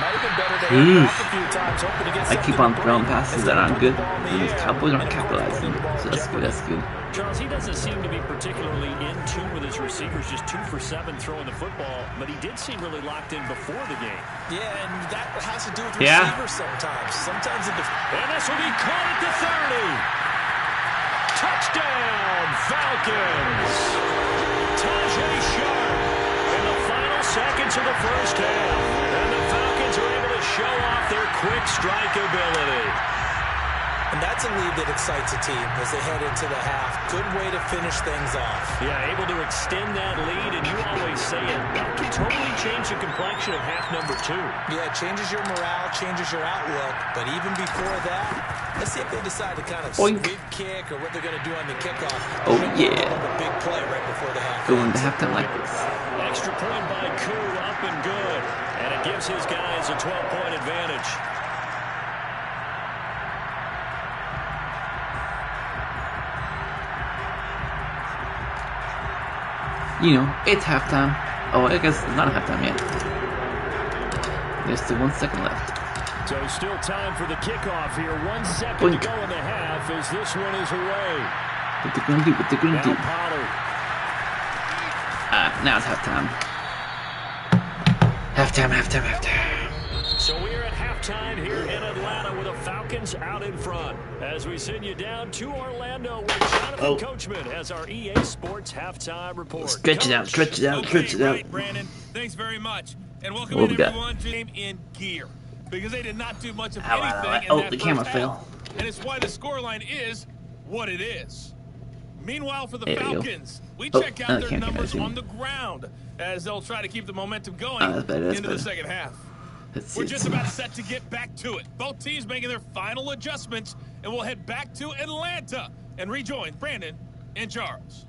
C: might have been better to hand off a few times, hoping to get
A: I keep on throwing passes that aren't good, and these Cowboys aren't capitalizing. So that's good. That's good.
D: Charles, he doesn't seem to be particularly in tune with his receivers, just 2 for 7 throwing the football, but he did seem really locked in before the game.
C: Yeah, and that has to do with receivers sometimes. Sometimes in the...
D: And this will be caught at the 30. Touchdown, Falcons. Tajay Sharp in the final seconds of the first half. And the Falcons are able to show off their quick strike ability.
C: And that's a lead that excites a team as they head into the half. Good way to finish things off.
D: Yeah, able to extend that lead, and you always say it, that can totally change the complexion of half number 2.
C: Yeah, it changes your morale, changes your outlook. But even before that, let's see if they decide to kind of squib kick or what they're going to do on the kickoff.
A: Oh, yeah.
C: A big play right before the half.
A: Going to halftime like this.
D: Extra point by Koo, up and good. And it gives his guys a 12-point advantage.
A: You know, it's halftime. Oh, I guess it's not halftime yet. There's still 1 second left.
D: So still time for the kickoff here. 1 second to go in the half as this one is away.
A: What they're going to do, what they're going to do.
D: Pollard.
A: Now it's halftime. Halftime.
D: So we're at halftime here in Atlanta with the Falcons out in front. As we send you down to Orlando with Jonathan Coachman as our EA Sports halftime report.
A: Stretch it out, stretch it out, stretch it out.
E: Right, Brandon. Thanks very much. And welcome in everyone to Game in Gear. Because they did not do much of anything in that
A: the camera
E: first
A: fell.
E: half. And it's why the scoreline is what it is. Meanwhile, for the Falcons, we check out their numbers on the ground as they'll try to keep the momentum going into the second half. We're just about set to get back to it. Both teams making their final adjustments, and we'll head back to Atlanta and rejoin Brandon and Charles.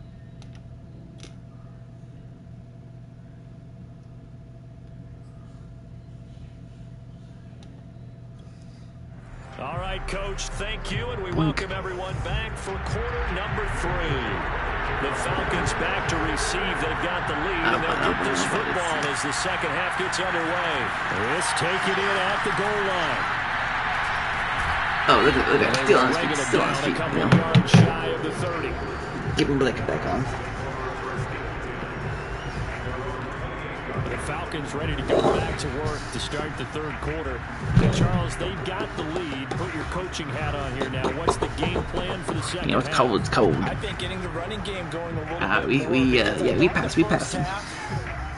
D: All right, Coach, thank you, and we welcome everyone back for quarter number 3. The Falcons back to receive. They've got the lead, and they'll get this football as the second half gets underway. This taken in at the goal line.
A: Oh, look at still on his feet, still on his feet.
D: A couple of yards shy of the 30.
A: Keep him back on.
D: The Falcons ready to go back to work to start the third quarter. And Charles, they've got the lead. Put your coaching hat on here now. What's the game plan for the second half?
A: It's cold. It's cold.
C: I think getting the running game going a little bit
A: we passed him.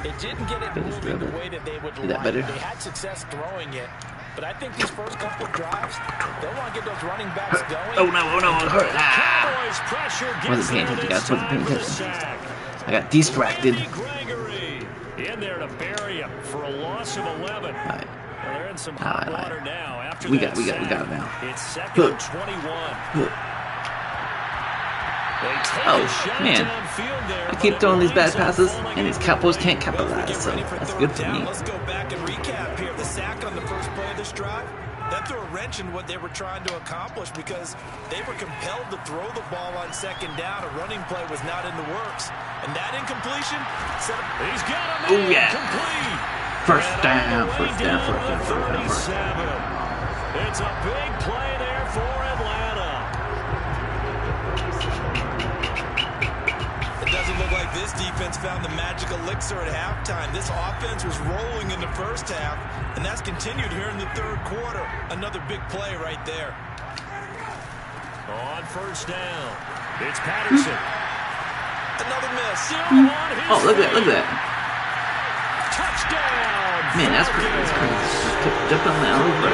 C: It didn't get it moving the way that they would like. They had success throwing it. But I think these first couple of drives, they'll want to get those running backs going.
A: Oh no, hurt.
D: Cowboys pressure gets
A: Wasn't paying attention, guys. Wasn't paying attention. I got distracted.
D: In there to bury him for a loss of 11.
A: Right.
D: Well, they're in some hot water now. After
A: we
D: that
A: got it now.
D: It's second and 21.
A: Oh man, I keep throwing these bad passes, and these Cowboys can't capitalize. So that's good for me.
C: Let's go back and recap here. The sack on the first play of this drive, that threw a wrench in what they were trying to accomplish because they were compelled to throw the ball on second down. A running play was not in the works. And that incompletion set up.
D: He's got him.
A: Oh, yeah.
D: Complete.
A: First down.
D: It's a big play there for Atlanta.
C: It doesn't look like this defense found the magic elixir at halftime. This offense was rolling in the first half, and that's continued here in the third quarter. Another big play right there.
D: On first down, it's Patterson.
C: Another miss.
A: Oh, look at that.
D: Touchdown.
A: Man, that's crazy. Jump on that over.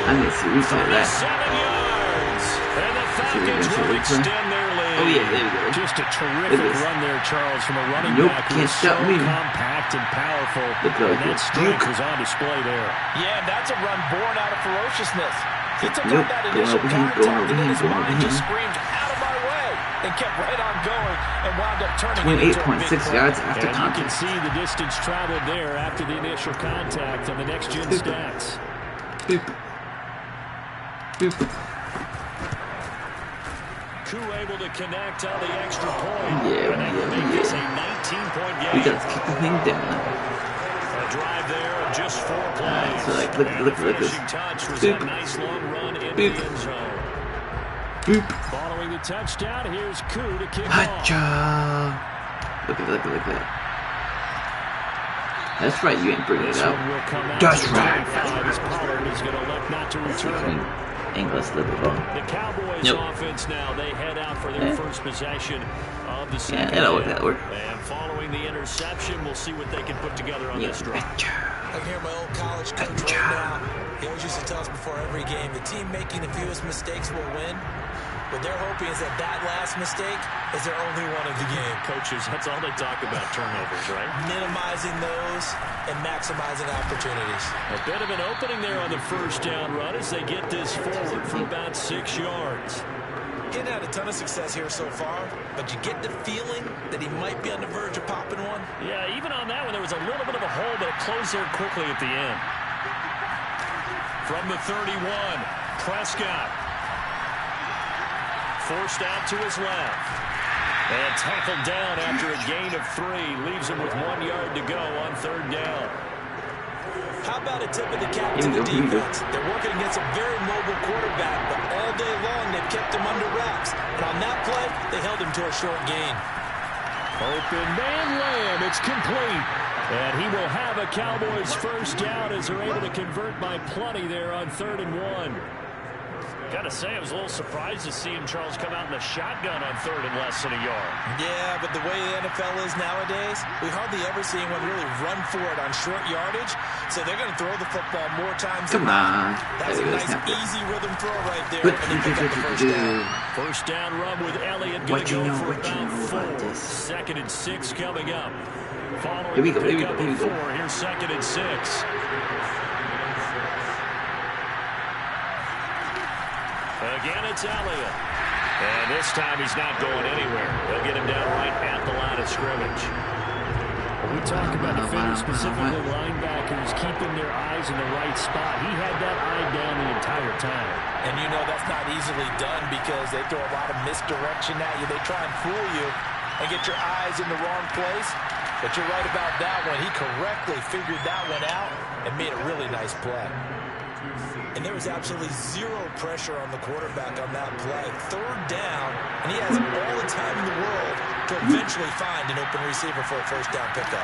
A: I need to see replay of that.
D: 7 yards. And the Falcons will extend their lead.
A: Oh yeah, there we go.
D: Just a terrific run there, Charles, from a running back who is so compact and powerful. And that strength was on display there.
C: Yeah, that's a run born out of ferociousness. He took out that initial contact, and his mind just screamed, out of my way, and kept right on going, and wound up turning it into a big
A: 28.6 yards after
D: contact.
A: contact.
D: You can see the distance traveled there after the initial contact on the next-gen stats.
A: Boop.
D: Koo able to connect on the extra point.
A: Yeah.
D: A 19-point game.
A: We gotta keep the thing down.
D: A drive there of just 4 plays.
A: So like, look at this.
D: Touch was a nice long run in the end zone.
A: Boop.
D: Following the touchdown, here's Koo to kick
A: Hacha.
D: off.
A: Look at that. That's right, you ain't bringing it up.
D: That's right. Pollard is going to elect not to return.
A: English little ball.
D: The Cowboys offense now, they head out for their first possession of the second half.
A: That'll work.
D: And following the interception, we'll see what they can put together on this drive.
C: I can hear my old college coach right now. He always used to tell us before every game, the team making the fewest mistakes will win. What they're hoping is that last mistake is their only one of the game.
D: Coaches, that's all they talk about, turnovers, right?
C: Minimizing those and maximizing opportunities.
D: A bit of an opening there on the first down run as they get this forward for about 6 yards.
C: He hadn't had a ton of success here so far, but you get the feeling that he might be on the verge of popping one.
D: Yeah, even on that one, there was a little bit of a hole, but it closed there quickly at the end. From the 31, Prescott. Forced out to his left. And tackled down after a gain of 3. Leaves him with 1 yard to go on third down.
C: How about a tip of the cap to the defense? They're working against a very mobile quarterback, but all day long they've kept him under wraps. And on that play, they held him to a short gain.
D: Open man Lamb. It's complete. And he will have a Cowboys first down as they're able to convert by plenty there on 3rd and 1. Got to say, I was a little surprised to see him, Charles, come out in the shotgun on 3rd and less than a yard.
C: Yeah, but the way the NFL is nowadays, we hardly ever see anyone really run for it on short yardage. So they're going to throw the football more times than not. That's a nice, easy rhythm throw right there. And they pick up the first down.
D: First down run with Elliott. Going to go for about 4. 2nd and 6 coming up. Following
A: here we go.
D: Here's 2nd and 6. Again, it's Elliott. And this time he's not going anywhere. They'll get him down right at the line of scrimmage. When we talk about defenders, specifically linebackers, keeping their eyes in the right spot, he had that eye down the entire time.
C: And you know that's not easily done because they throw a lot of misdirection at you. They try and fool you and get your eyes in the wrong place. But you're right about that one. He correctly figured that one out and made a really nice play. And there was absolutely zero pressure on the quarterback on that play. 3rd down, and he has all the time in the world to eventually find an open receiver for a first down pickup.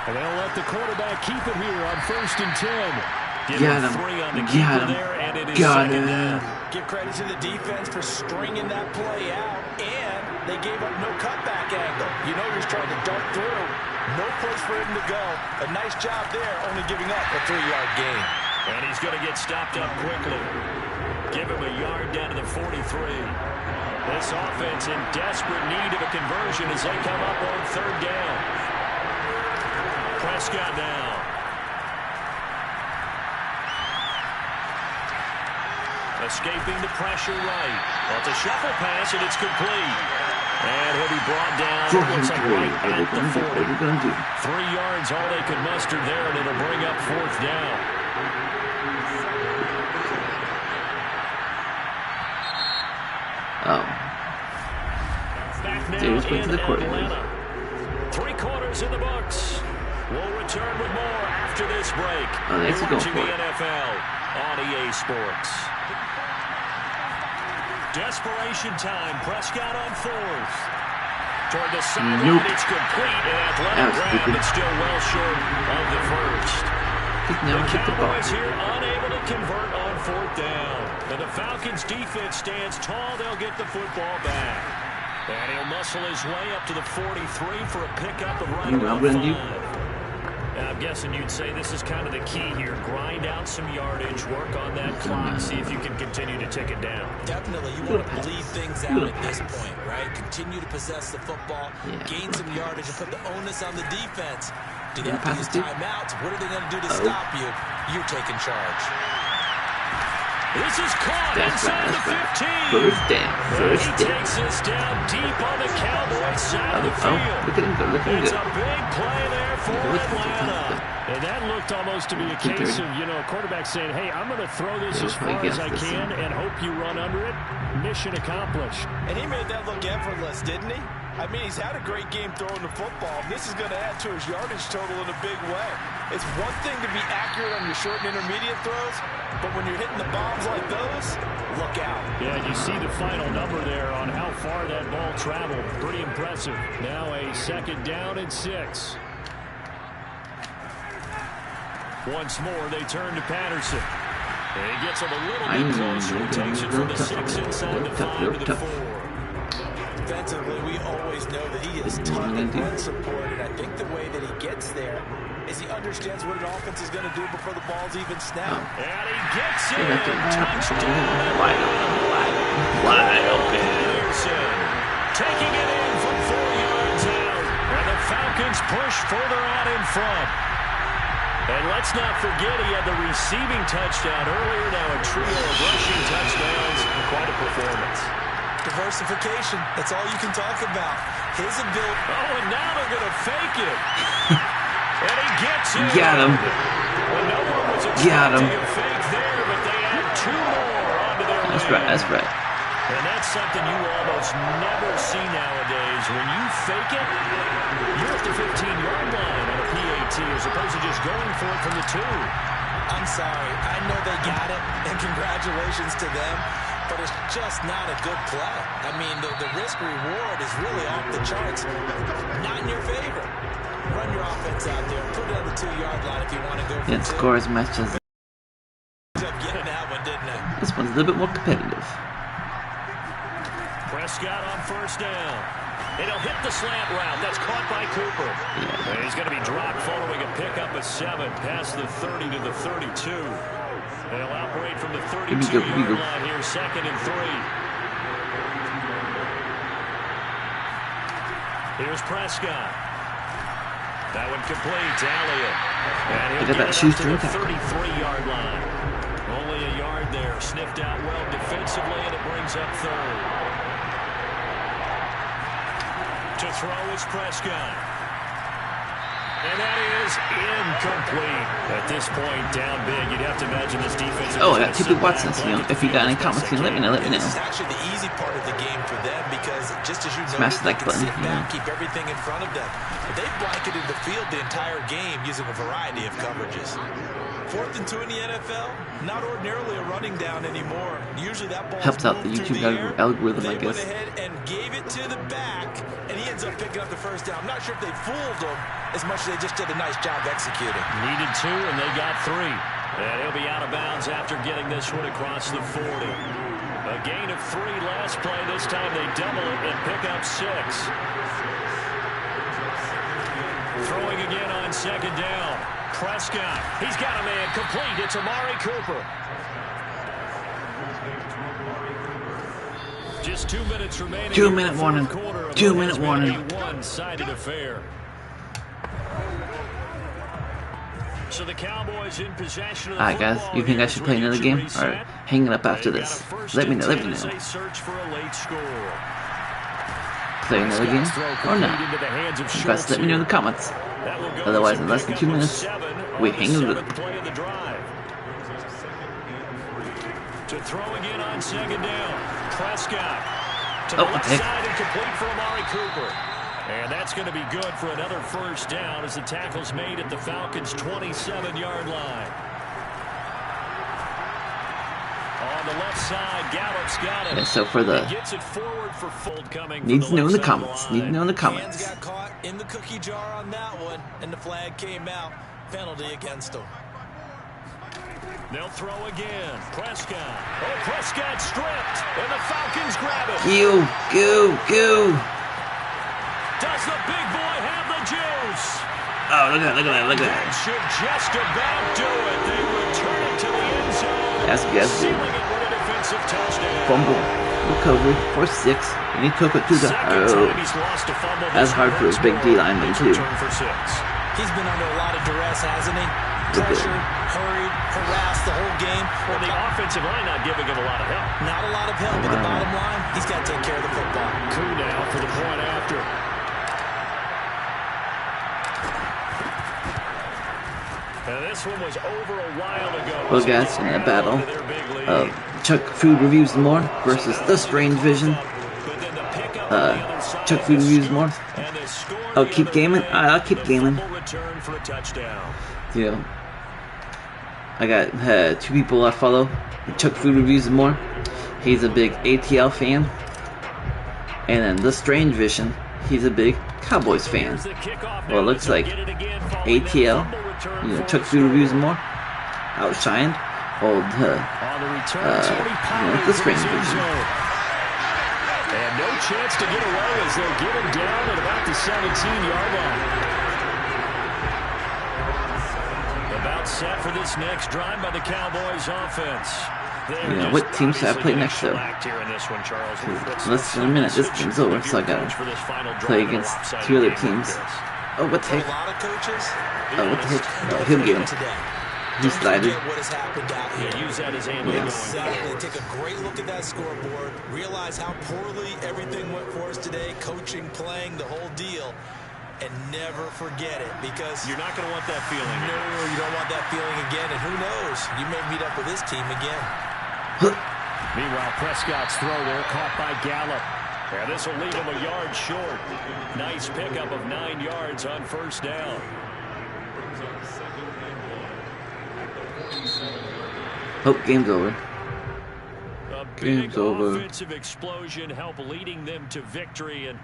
D: And they'll let the quarterback keep it here on 1st and 10. Give
A: him
D: 3 on the keeper there, and it is 2nd down.
C: Give credit to the defense for stringing that play out, and they gave up no cutback angle. You know he was trying to dart through. No place for him to go. A nice job there, only giving up a 3-yard gain.
D: And he's going to get stopped up quickly. Give him a yard down to the 43. This offense in desperate need of a conversion as they come up on 3rd down. Prescott now. Escaping the pressure right. Well, it's a shuffle pass, and it's complete. And he'll be brought down. Looks like right at the 40. 3 yards, all they could muster there, and it'll bring up 4th down.
A: Oh.
D: Back now
A: Davis went to the court.
D: 3 quarters in the books. We'll return with more after this break.
A: Oh, that's
D: You're
A: a go
D: watching
A: for
D: the
A: it.
D: NFL on EA Sports. Desperation time. Prescott on 4th. Toward the sideline, it's complete. An athletic grab, but still well short of the first. The Cowboys here unable to convert on 4th down. And the Falcons defense stands tall. They'll get the football back. And he'll muscle his way up to the 43 for a pickup of right around 5. Now, I'm guessing you'd say this is kind of the key here. Grind out some yardage, work on that clock, see if you can continue to tick it down.
C: Definitely. You want to bleed things out at this point, right? Continue to possess the football, gain some yardage, and put the onus on the defense. Do they have to use timeouts? What are they going to do to stop you? You're taking charge.
D: This is caught inside the 15.
A: First down.
D: He takes us down deep on the Cowboys side of the field.
A: Look at him go. Look at him
D: It's
A: go.
D: a big play there for Atlanta. And that looked almost to be a case of, a quarterback saying, hey, I'm going to throw this as far as I can and hope you run under it. Mission accomplished.
C: And he made that look effortless, didn't he? I mean, he's had a great game throwing the football. This is going to add to his yardage total in a big way. It's one thing to be accurate on your short and intermediate throws, but when you're hitting the bombs like those, look out. Yeah,
D: you see the final number there on how far that ball traveled. Pretty impressive. Now a 2nd down and 6. Once more, they turn to Patterson. And he gets him a little bit closer. He takes it from the 6 inside the 5 to the 4.
C: Defensively, we always know that he is tough and run support, and I think the way that he gets there is he understands what an offense is going to do before the ball's even snapped.
D: And he gets it. Touchdown.
A: Wide open.
D: Taking it in from 4 yards out. And the Falcons push further out in front. And let's not forget he had the receiving touchdown earlier. Now a trio of rushing touchdowns. Quite a performance.
C: Diversification. That's all you can talk about. His ability.
D: Oh, and now they're going to fake it. And he gets it.
A: Got him.
D: Well, no one was expecting a fake there, but they add 2 more onto their lead.
A: That's right. That's right.
D: And that's something you almost never see nowadays. When you fake it, you're at the 15-yard line on a PAT as opposed to just going for it from the 2.
C: I'm sorry. I know they got it, and congratulations to them. but it's just not a good play. I mean, the risk-reward is really off the charts. Not in your favor. Run your offense out there. Put it on the 2-yard line if you want to go for 2.
A: Didn't score as much as this one's a little bit more competitive.
D: Prescott on first down. And he'll hit the slant route. That's caught by Cooper.
A: Yeah.
D: And he's going to be dropped following a pickup of 7 past the 30 to the 32. They'll operate from the 32-yard line here, 2nd and 3. Here's Prescott. That one complete to Elliott. And he'll get it to the 33-yard line. Only a yard there. Sniffed out well defensively, and it brings up 3rd. To throw is Prescott. And that is incomplete. At this point, down big. You'd have to imagine this defense.
A: Oh, I got 2 big Watsons. You know, if you got any comments, let me know.
C: This is actually the easy part of the game for them because just as you know,
A: smash the like button.
C: Sit back, keep everything in front of them. But they've blanketed the field the entire game using a variety of coverages. 4th and 2 in the NFL, not ordinarily a running down anymore. Usually that ball
A: helps out the YouTube algorithm, I guess.
C: They went ahead and gave it to the back, and he ends up picking up the first down. I'm not sure if they fooled him as much as they just did a nice job executing.
D: Needed 2, and they got 3. And he'll be out of bounds after getting this one across the 40. A gain of 3 last play. This time they double it and pick up 6. Throwing again on 2nd down. Prescott. He's got a man complete. It's Amari Cooper. Just 2 minutes remaining.
A: 2-minute warning. 2-minute warning.
D: A one-sided affair. So the Cowboys in possession of the
A: Alright guys, you think I should play another game? Or hang it up after this? Let me know.
D: Search for a late score.
A: Play another game or not? You guys let me know in the comments. Otherwise, in less than 2 minutes, we hang it up.
D: To throw again on 2nd down. Prescott. To
A: the
D: left side and complete for Amari Cooper. And that's going to be good for another first down as the tackle's made at the Falcons' 27-yard line. On the left side, Gallup's got it.
A: Yeah, so for the
D: gets it forward for Fold coming.
A: Need to know in the comments. Need to know in the comments.
C: Hands got caught in the cookie jar on that one, and the flag came out. Penalty against them.
D: They'll throw again. Prescott. Oh, Prescott stripped, and the Falcons grab it.
A: Go.
D: Does the big boy have the juice?
A: Oh, look at that.
D: That should just about do it. They return it to the end zone.
A: That's
D: sealing it with a defensive touchdown.
A: Fumble. Recovery for 6. And he took it to the That's hard for his big D lineman too.
C: He's been under a lot of duress, hasn't he? Pressure, hurried, harassed the whole game.
D: Well, the offensive line not giving him a lot of help.
C: Not a lot of help, but the bottom line, he's got to take care of the football.
D: Coup now for the point after. Now this one was over a while ago.
A: Well, guys, in that battle of Chuck Food Reviews More versus The Strange Vision. Chuck Food Reviews More. Oh, keep gaming? I'll keep gaming. Yeah. I got 2 people I follow. Chuck Food Reviews More. He's a big ATL fan. And then The Strange Vision. He's a big Cowboys fan. Well, it looks like ATL, Chuck Food Reviews More, outshined old, The Strange Vision.
D: And no chance to get away as they'll get him down at about the 17-yard line. About set for this next drive by the Cowboys offense.
A: What teams should I play next though? Less than a minute, this game's over, so I gotta play against 2 other teams. Oh, what the heck? Oh, what the heck? Oh, he'll get him. He slided.
C: Exactly. Take a great look at that scoreboard. Realize how poorly everything went for us today. Coaching, playing, the whole deal. And never forget it, because
D: you're not going to want that feeling.
C: No, you don't want that feeling again. And who knows? You may meet up with this team again.
D: Meanwhile, Prescott's throw there caught by Gallup. And this will leave him a yard short. Nice pickup of 9 yards on first down.
A: Oh, game's over.
D: A
A: Game's over.
D: Offensive explosion help leading them to victory, and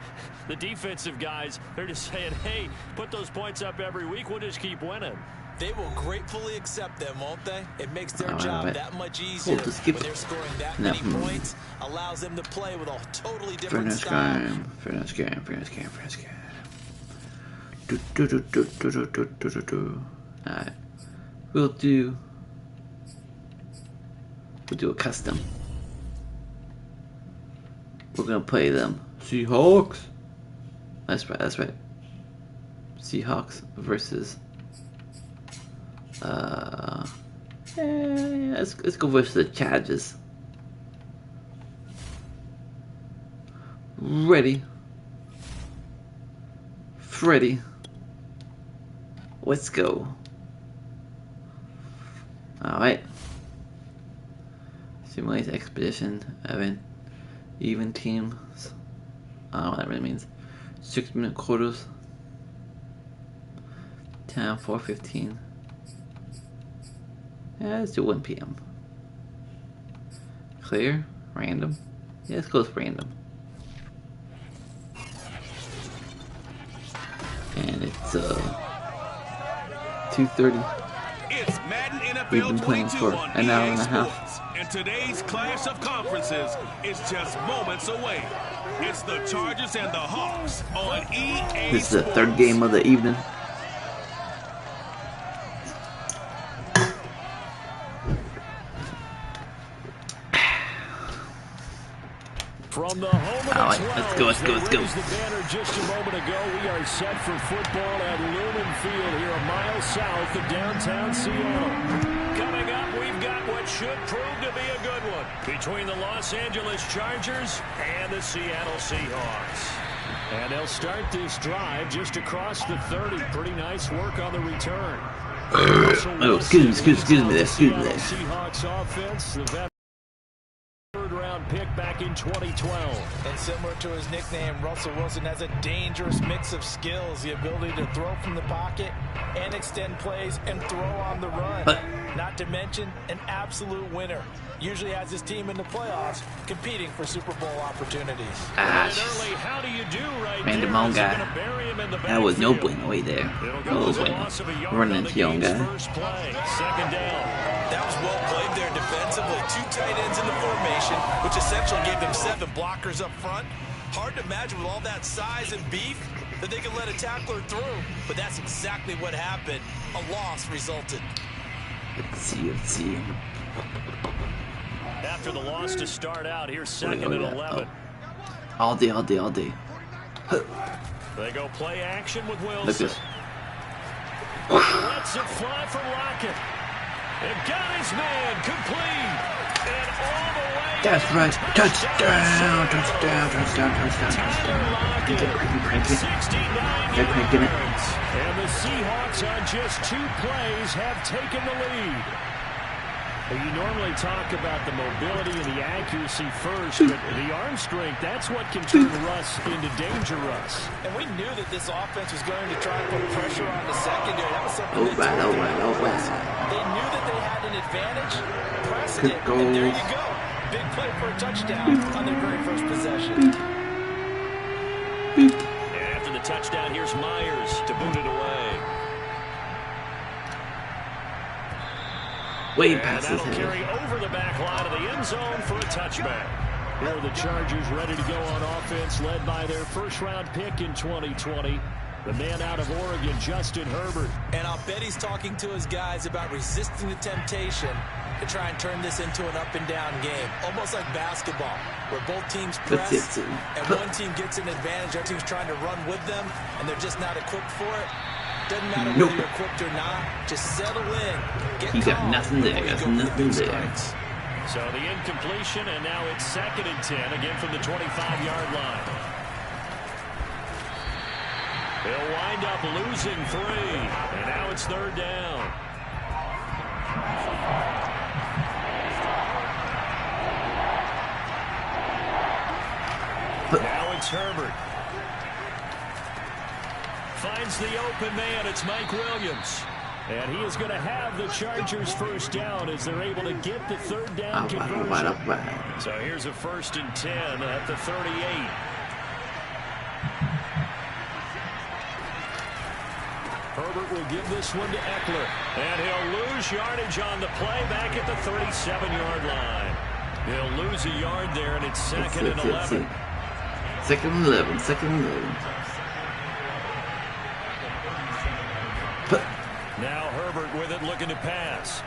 D: the defensive guys, they're just saying, hey, put those points up every week, we'll just keep winning.
C: They will gratefully accept them, won't they? It makes their job that much easier when they're scoring that many points. Allows them to play with a totally different style.
A: Fairness game. Alright. We'll do a custom. We're gonna play them Seahawks. That's right. Seahawks versus let's go versus the Chargers. Ready. Freddy. Let's go. Alright. Simulate expedition, even teams. I don't know what that really means. 6-minute quarters. Time 4:15. Yeah, let's do 1 p.m. Clear? Random? Yeah, let's go with random. And it's 2:30.
B: It's Madden NFL
A: We've been playing
B: 22
A: for
B: on
A: an hour
B: EA
A: and a half.
B: Sports. And today's clash of conferences is just moments away. It's the Chargers and the Hawks on EA
A: This is the
B: Sports.
A: third game of the evening.
D: From the home of the
A: Alright, let's go.
D: the banner just a moment ago. We are set for football at Lumen Field here a mile south of downtown Seattle. Coming up, we've got what should prove to be a good one between the Los Angeles Chargers and the Seattle Seahawks. And they'll start this drive just across the 30. Pretty nice work on the return.
A: Oh, excuse me there.
D: Seahawks offense, the veteran third-round pick back in 2012.
C: And similar to his nickname, Russell Wilson has a dangerous mix of skills. The ability to throw from the pocket and extend plays and throw on the run. Not to mention an absolute winner. Usually has his team in the playoffs competing for Super Bowl opportunities.
A: Ah,
D: How do you do right
A: random
D: there?
A: young guy. That was no bueno right there.
D: It'll
A: Was bueno. Running into young guy.
D: First play, second down.
C: That was well played there defensively. 2 tight ends in the formation, which essentially gave them 7 blockers up front. Hard to imagine with all that size and beef that they could let a tackler through. But that's exactly what happened. A loss resulted.
A: Let's see.
D: After the loss to start out, here's second and 11.
A: All day.
D: They go play action with
A: Look at
D: Wilson.
A: this.
D: Lets it fly from Lockett. And got his man complete. And all the way.
A: That's right. Touchdown. They're cranking it.
D: And the Seahawks on just 2 plays have taken the lead. Well, you normally talk about the mobility and the accuracy first, but the arm strength, that's what can turn Russ into danger Russ.
C: And we knew that this offense was going to try and put pressure on the secondary. That was something
A: All right.
C: They knew that they had an advantage, pressed it, and there you go. Big play for a touchdown on their very first possession.
D: After the touchdown, here's Myers to boot it away.
A: Wade passes
D: that'll
A: him.
D: carry over the back line of the end zone for a touchback. Here are the Chargers ready to go on offense, led by their first-round pick in 2020, the man out of Oregon, Justin Herbert.
C: And I'll bet he's talking to his guys about resisting the temptation to try and turn this into an up-and-down game, almost like basketball, where both teams press, and one team gets an advantage, other team's trying to run with them, and they're just not equipped for it. Doesn't matter whether you're equipped or not. Just settle in.
A: He got nothing there.
D: So the incompletion, and now it's 2nd and 10, again from the 25-yard line. They'll wind up losing 3, and now it's 3rd down. Now it's Herbert. Finds the open man. It's Mike Williams. And he is going to have the Chargers first down as they're able to get the third down conversion. So here's a 1st and 10 at the 38. Herbert will give this one to Eckler. And he'll lose yardage on the play back at the 37-yard line. He'll lose a yard there, and it's 2nd and 11.
A: 2nd and 11. 2nd and 11.
D: Now Herbert with it, looking to pass.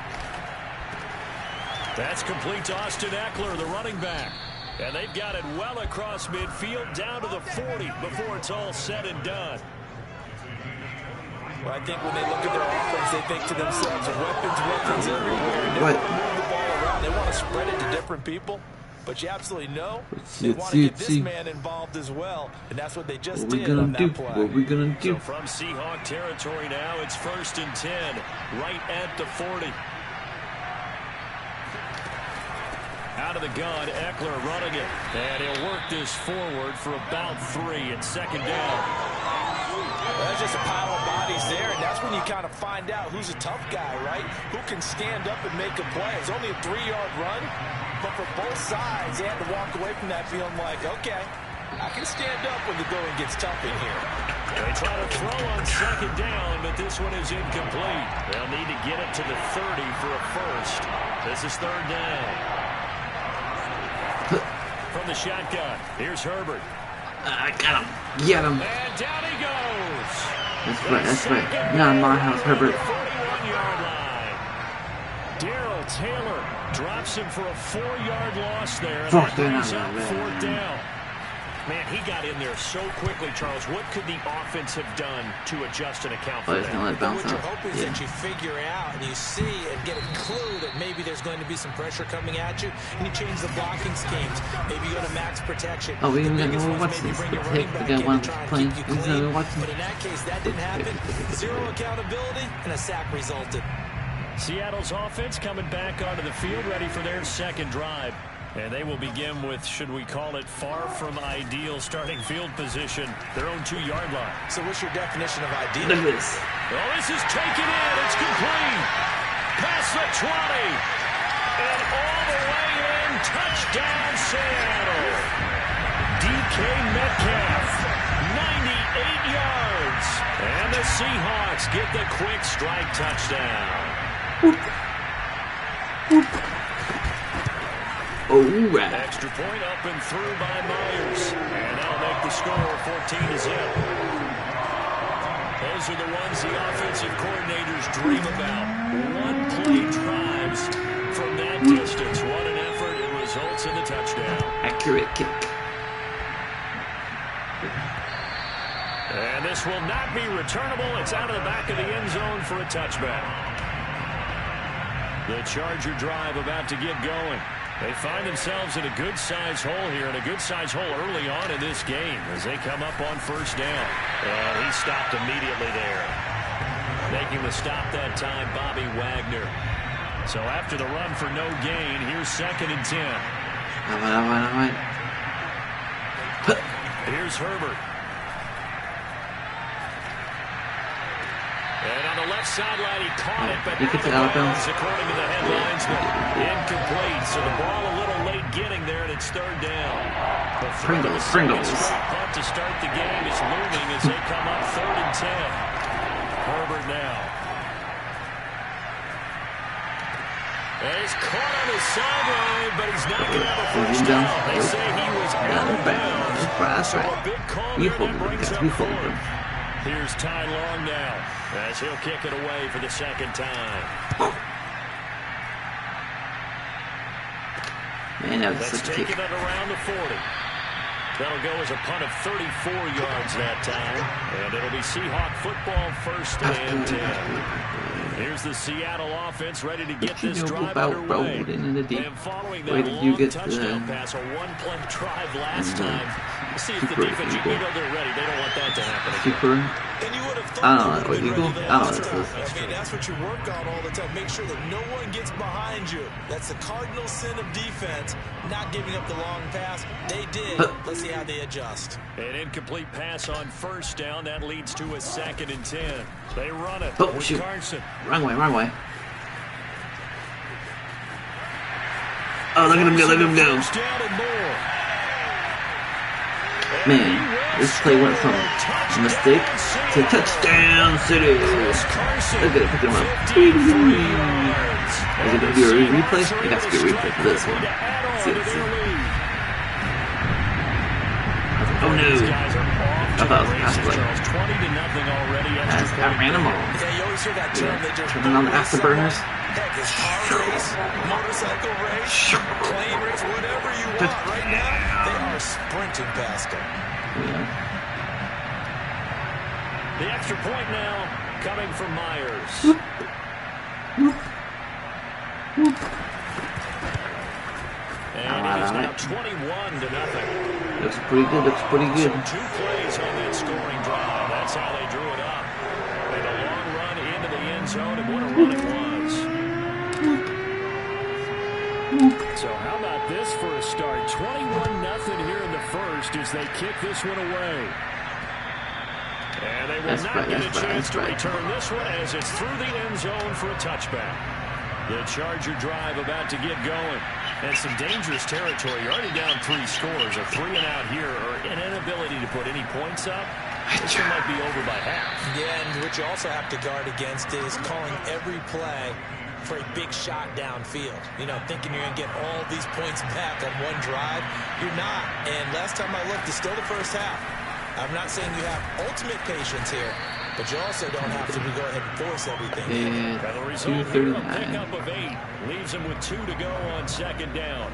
D: That's complete to Austin Eckler, the running back. And they've got it well across midfield, down to the 40 before it's all said and done.
C: Well, I think when they look at their offense, they think to themselves, weapons everywhere. They want to move the ball around. They want to spread it to different people. But you absolutely know they want to get this man involved as well. And that's what they just did on that play.
A: What we gonna do?
D: So from Seahawk territory now, it's 1st and 10, right at the 40. Out of the gun, Eckler running it. And he'll work this forward for about 3. It's 2nd down.
C: Well, there's just a pile of bodies there, and that's when you kind of find out who's a tough guy, right? Who can stand up and make a play. It's only a 3-yard run, but for both sides, they had to walk away from that feeling like, okay, I can stand up when the going gets tough in here.
D: They try to throw on 2nd down, but this one is incomplete. They'll need to get it to the 30 for a first. This is 3rd down. From the shotgun, here's Herbert.
A: I got him. Get him.
D: And down he goes.
A: That's right. That's right. Not in my house, Herbert.
D: 41-yard line. Darrell Taylor drops him for a 4-yard loss there. And that brings up 4th down. Man, he got in there so quickly, Charles. What could the offense have done to adjust and account for that?
C: What you're hoping is that you figure out and you see and get a clue that maybe there's going to be some pressure coming at you, and you change the blocking schemes. Maybe you go to max protection.
A: Oh, we even got to watch this.
C: Bring your running back in to try and keep you clean. But in that case, that didn't happen. 0 accountability, and a sack resulted.
D: Seattle's offense coming back onto the field, ready for their 2nd drive. And they will begin with, should we call it, far from ideal starting field position, their own 2-yard line.
C: So what's your definition of ideal?
A: Look at this.
D: Well, this is taken in. It's complete. Past the 20. And all the way in. Touchdown, Seattle. DK Metcalf, 98 yards. And the Seahawks get the quick strike touchdown.
A: Whoop. Whoop. Oh, right.
D: Extra point up and through by Myers. And that'll make the score 14-0. Those are the ones the offensive coordinators dream about. One-play drives from that distance. What an effort. It results in the touchdown.
A: Accurate kick.
D: And this will not be returnable. It's out of the back of the end zone for a touchback. The Charger drive about to get going. They find themselves in a good-sized hole here, and a good-sized hole early on in this game as they come up on 1st down. And he stopped immediately there. Making the stop that time, Bobby Wagner. So after the run for no gain, here's 2nd and 10.
A: All right.
D: Here's Herbert. And on the left sideline, he caught it, but out of bounds, according to the headlines, but incomplete. So the ball a little late getting there, and it's 3rd down. The Pringles. Punt to start the game is looming as they come up 3rd and 10. Herbert now. And he's caught on his sideline, but he's not going to have a first down. They say he was out of bounds. So a big call there that brings up 4th. Here's Ty Long now as he'll kick it away for the 2nd time.
A: Man, that was
D: That's
A: such a
D: taking
A: kick.
D: it around the 40. That'll go as a punt of 34 yards that time. And it'll be Seahawk football 1st and 10. Here's the Seattle offense ready to get this drive underway. And following that long touchdown pass, a one-play drive last time. See if the defense, they're ready. They don't want that to happen again.
C: And you would have thought
A: I don't know what you go. I don't know what this is.
C: Okay, that's what you work on all the time. Make sure that no one gets behind you. That's the cardinal sin of defense, not giving up the long pass. They did. Let's see how they adjust.
D: An incomplete pass on first down. That leads to a 2nd and 10. They run it
A: with
D: shoot. Carson.
A: Wrong way. Oh, look at him go, Man, this play went from a mistake to touchdown city. Look at it, pick him up. Is it going to be a replay? It got to be a replay for this one. Let's see. Oh no. I thought it was a pass play. That's got random ball. Turning on the afterburners.
C: Motorcycle race, plane race, whatever you want. Right now, they are sprinting past them.
D: The extra point now coming from Myers. And it is now 21-0.
A: Looks pretty good.
D: So 2 plays on that scoring drive. That's how they drew it up. And a long run into the end zone, and what a run it was. So how about this for a start? 21-0 here in the first as they kick this one away. And they will not get a chance to return this one as it's through the end zone for a touchback. The Charger drive about to get going. And some dangerous territory. You're already down 3 scores. A 3-and-out here or an inability to put any points up. This one might be over by half.
C: Yeah, and what you also have to guard against is calling every play for a big shot downfield. You know, thinking you're going to get all these points back on one drive. You're not. And last time I looked, it's still the first half. I'm not saying you have ultimate patience here, but you also don't have to go ahead and force everything.
A: And
D: the result here, a pickup of 8. Leaves him with 2 to go on 2nd down.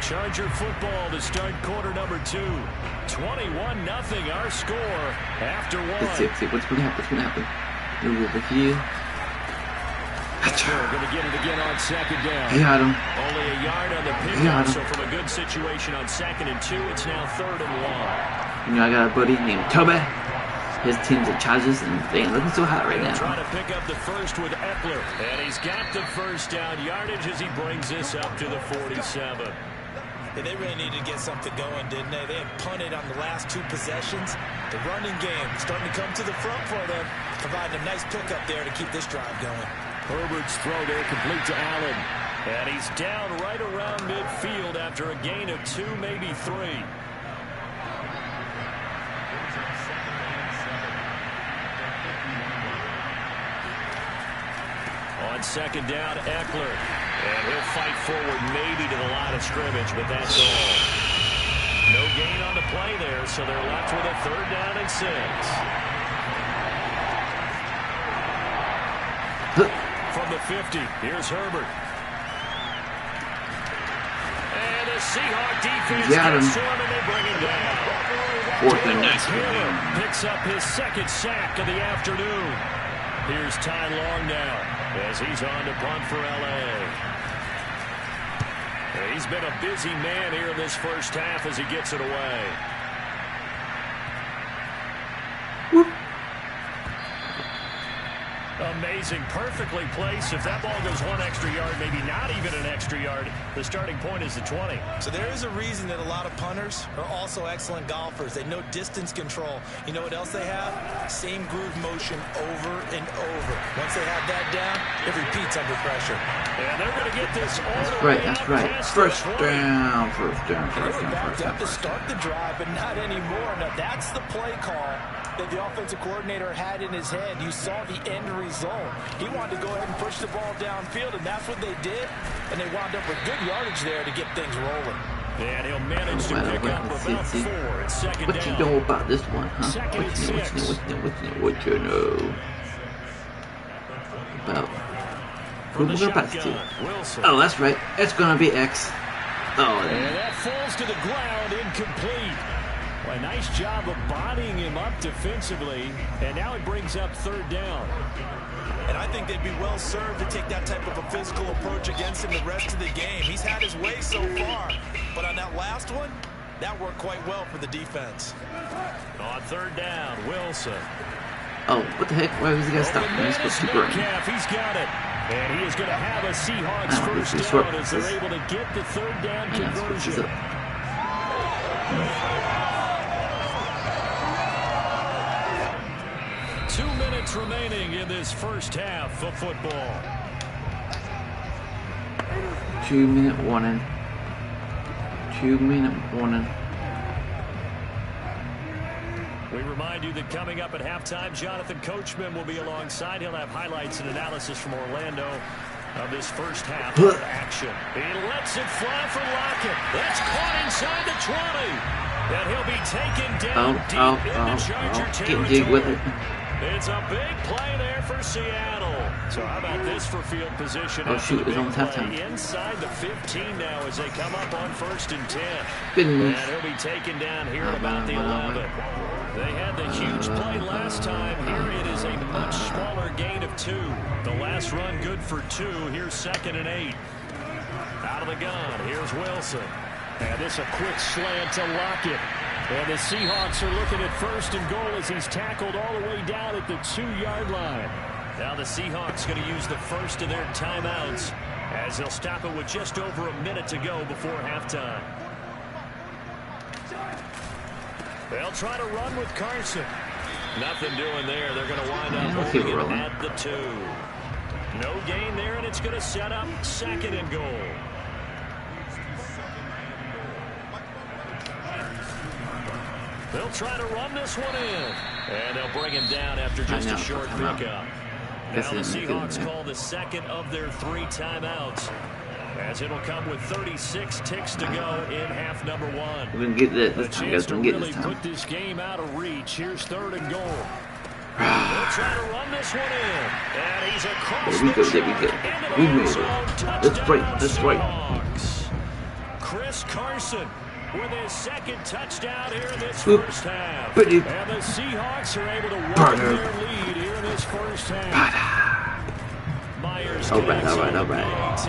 D: Charger football to start quarter number 2. 21-0 our score after 1.
A: Let's see. What's going to happen? Move over here.
D: We're going to get it again on 2nd down.
A: He got him.
D: Only a yard on the pickup, so from a good situation on 2nd and 2, it's now 3rd and 1.
A: You know, I got a buddy named Toby. His team's at Chargers, and they ain't looking so hot right now.
D: Trying to pick up the first with Eckler, and he's got the first down yardage as he brings this up to the 47.
C: Yeah, they really needed to get something going, didn't they? They had punted on the last 2 possessions. The running game starting to come to the front for them, providing a nice pickup there to keep this drive going.
D: Herbert's throw there complete to Allen. And he's down right around midfield after a gain of 2, maybe 3. On 2nd down, Eckler. And he'll fight forward maybe to the line of scrimmage, but that's all. No gain on the play there, so they're left with a 3rd down and 6. From the 50, here's Herbert. And the Seahawk defense gets to him, and they bring him down.
A: 4th and 9.
D: Picks up his 2nd sack of the afternoon. Here's Ty Long now as he's on to punt for L.A. He's been a busy man here in this first half as he gets it away. Amazing, perfectly placed. If that ball goes 1 extra yard, maybe not even an extra yard, the starting point is the 20.
C: So there is a reason that a lot of punters are also excellent golfers. They know distance control. You know what else they have? Same groove motion over and over. Once they have that down, it repeats under pressure.
D: And they're going to get this all the way
A: That's right. First down.
C: Backed up to start the drive, but not anymore. Now that's the play call that the offensive coordinator had in his head. You saw the end result. He wanted to go ahead and push the ball downfield, and that's what they did. And they wound up with good yardage there to get things rolling.
D: And he'll manage to pick up about 4 at 2nd down.
A: What you know about this one, huh? What you know about who we're going to pass to? Oh, that's right. It's going to be X. Oh,
D: and that falls to the ground, incomplete. Well, a nice job of bodying him up defensively, and now it brings up 3rd down.
C: And I think they'd be well served to take that type of a physical approach against him the rest of the game. He's had his way so far, but on that last one, That worked quite well for the defense.
D: On third down, Wilson.
A: Oh, what the heck? Why was he gonna stop him? He's supposed to keep running.
D: He's got it. And he is going to have a Seahawks first down as they're able to get the third down conversion. 2 minutes remaining in this first half of football.
A: 2-minute warning. 2-minute warning.
D: We remind you that coming up at halftime, Jonathan Coachman will be alongside. He'll have highlights and analysis from Orlando of this first half of action. He lets it fly for Lockett. That's caught inside the 20. And he'll be taken down deep into Charger territory.
A: Get with it.
D: It's a big play there for Seattle. So how about this for field position?
A: Oh shoot, it's almost halftime.
D: Inside the 15 now as they come up on 1st and 10.
A: Goodness.
D: And he'll be taken down here at about the 11. They had the huge play last time. Here it is a much smaller gain of 2. The last run good for 2. Here's 2nd and 8. Out of the gun. Here's Wilson. And this a quick slant to Lockett. And the Seahawks are looking at 1st and goal as he's tackled all the way down at the 2-yard line. Now the Seahawks going to use the first of their timeouts as they'll stop it with just over a minute to go before halftime. They'll try to run with Carson. Nothing doing there. They're going to wind up holding it at the 2. No gain there, and it's going to set up 2nd and goal. They'll try to run this one in. And they'll bring him down after just a short pickup. Now the Seahawks call the 2nd of their 3 timeouts, as it'll come with 36 ticks to go in half number 1.
A: We're gonna get this time, guys. We're gonna get this time.
D: Put this game out of reach. Here's 3rd and goal. They'll try to run this one in, and he's across the track.
A: We made it. That's right.
D: Chris Carson with his 2nd touchdown here in this first half. And the Seahawks are able to win their lead here in this first half. Myers
A: all right.
D: and a round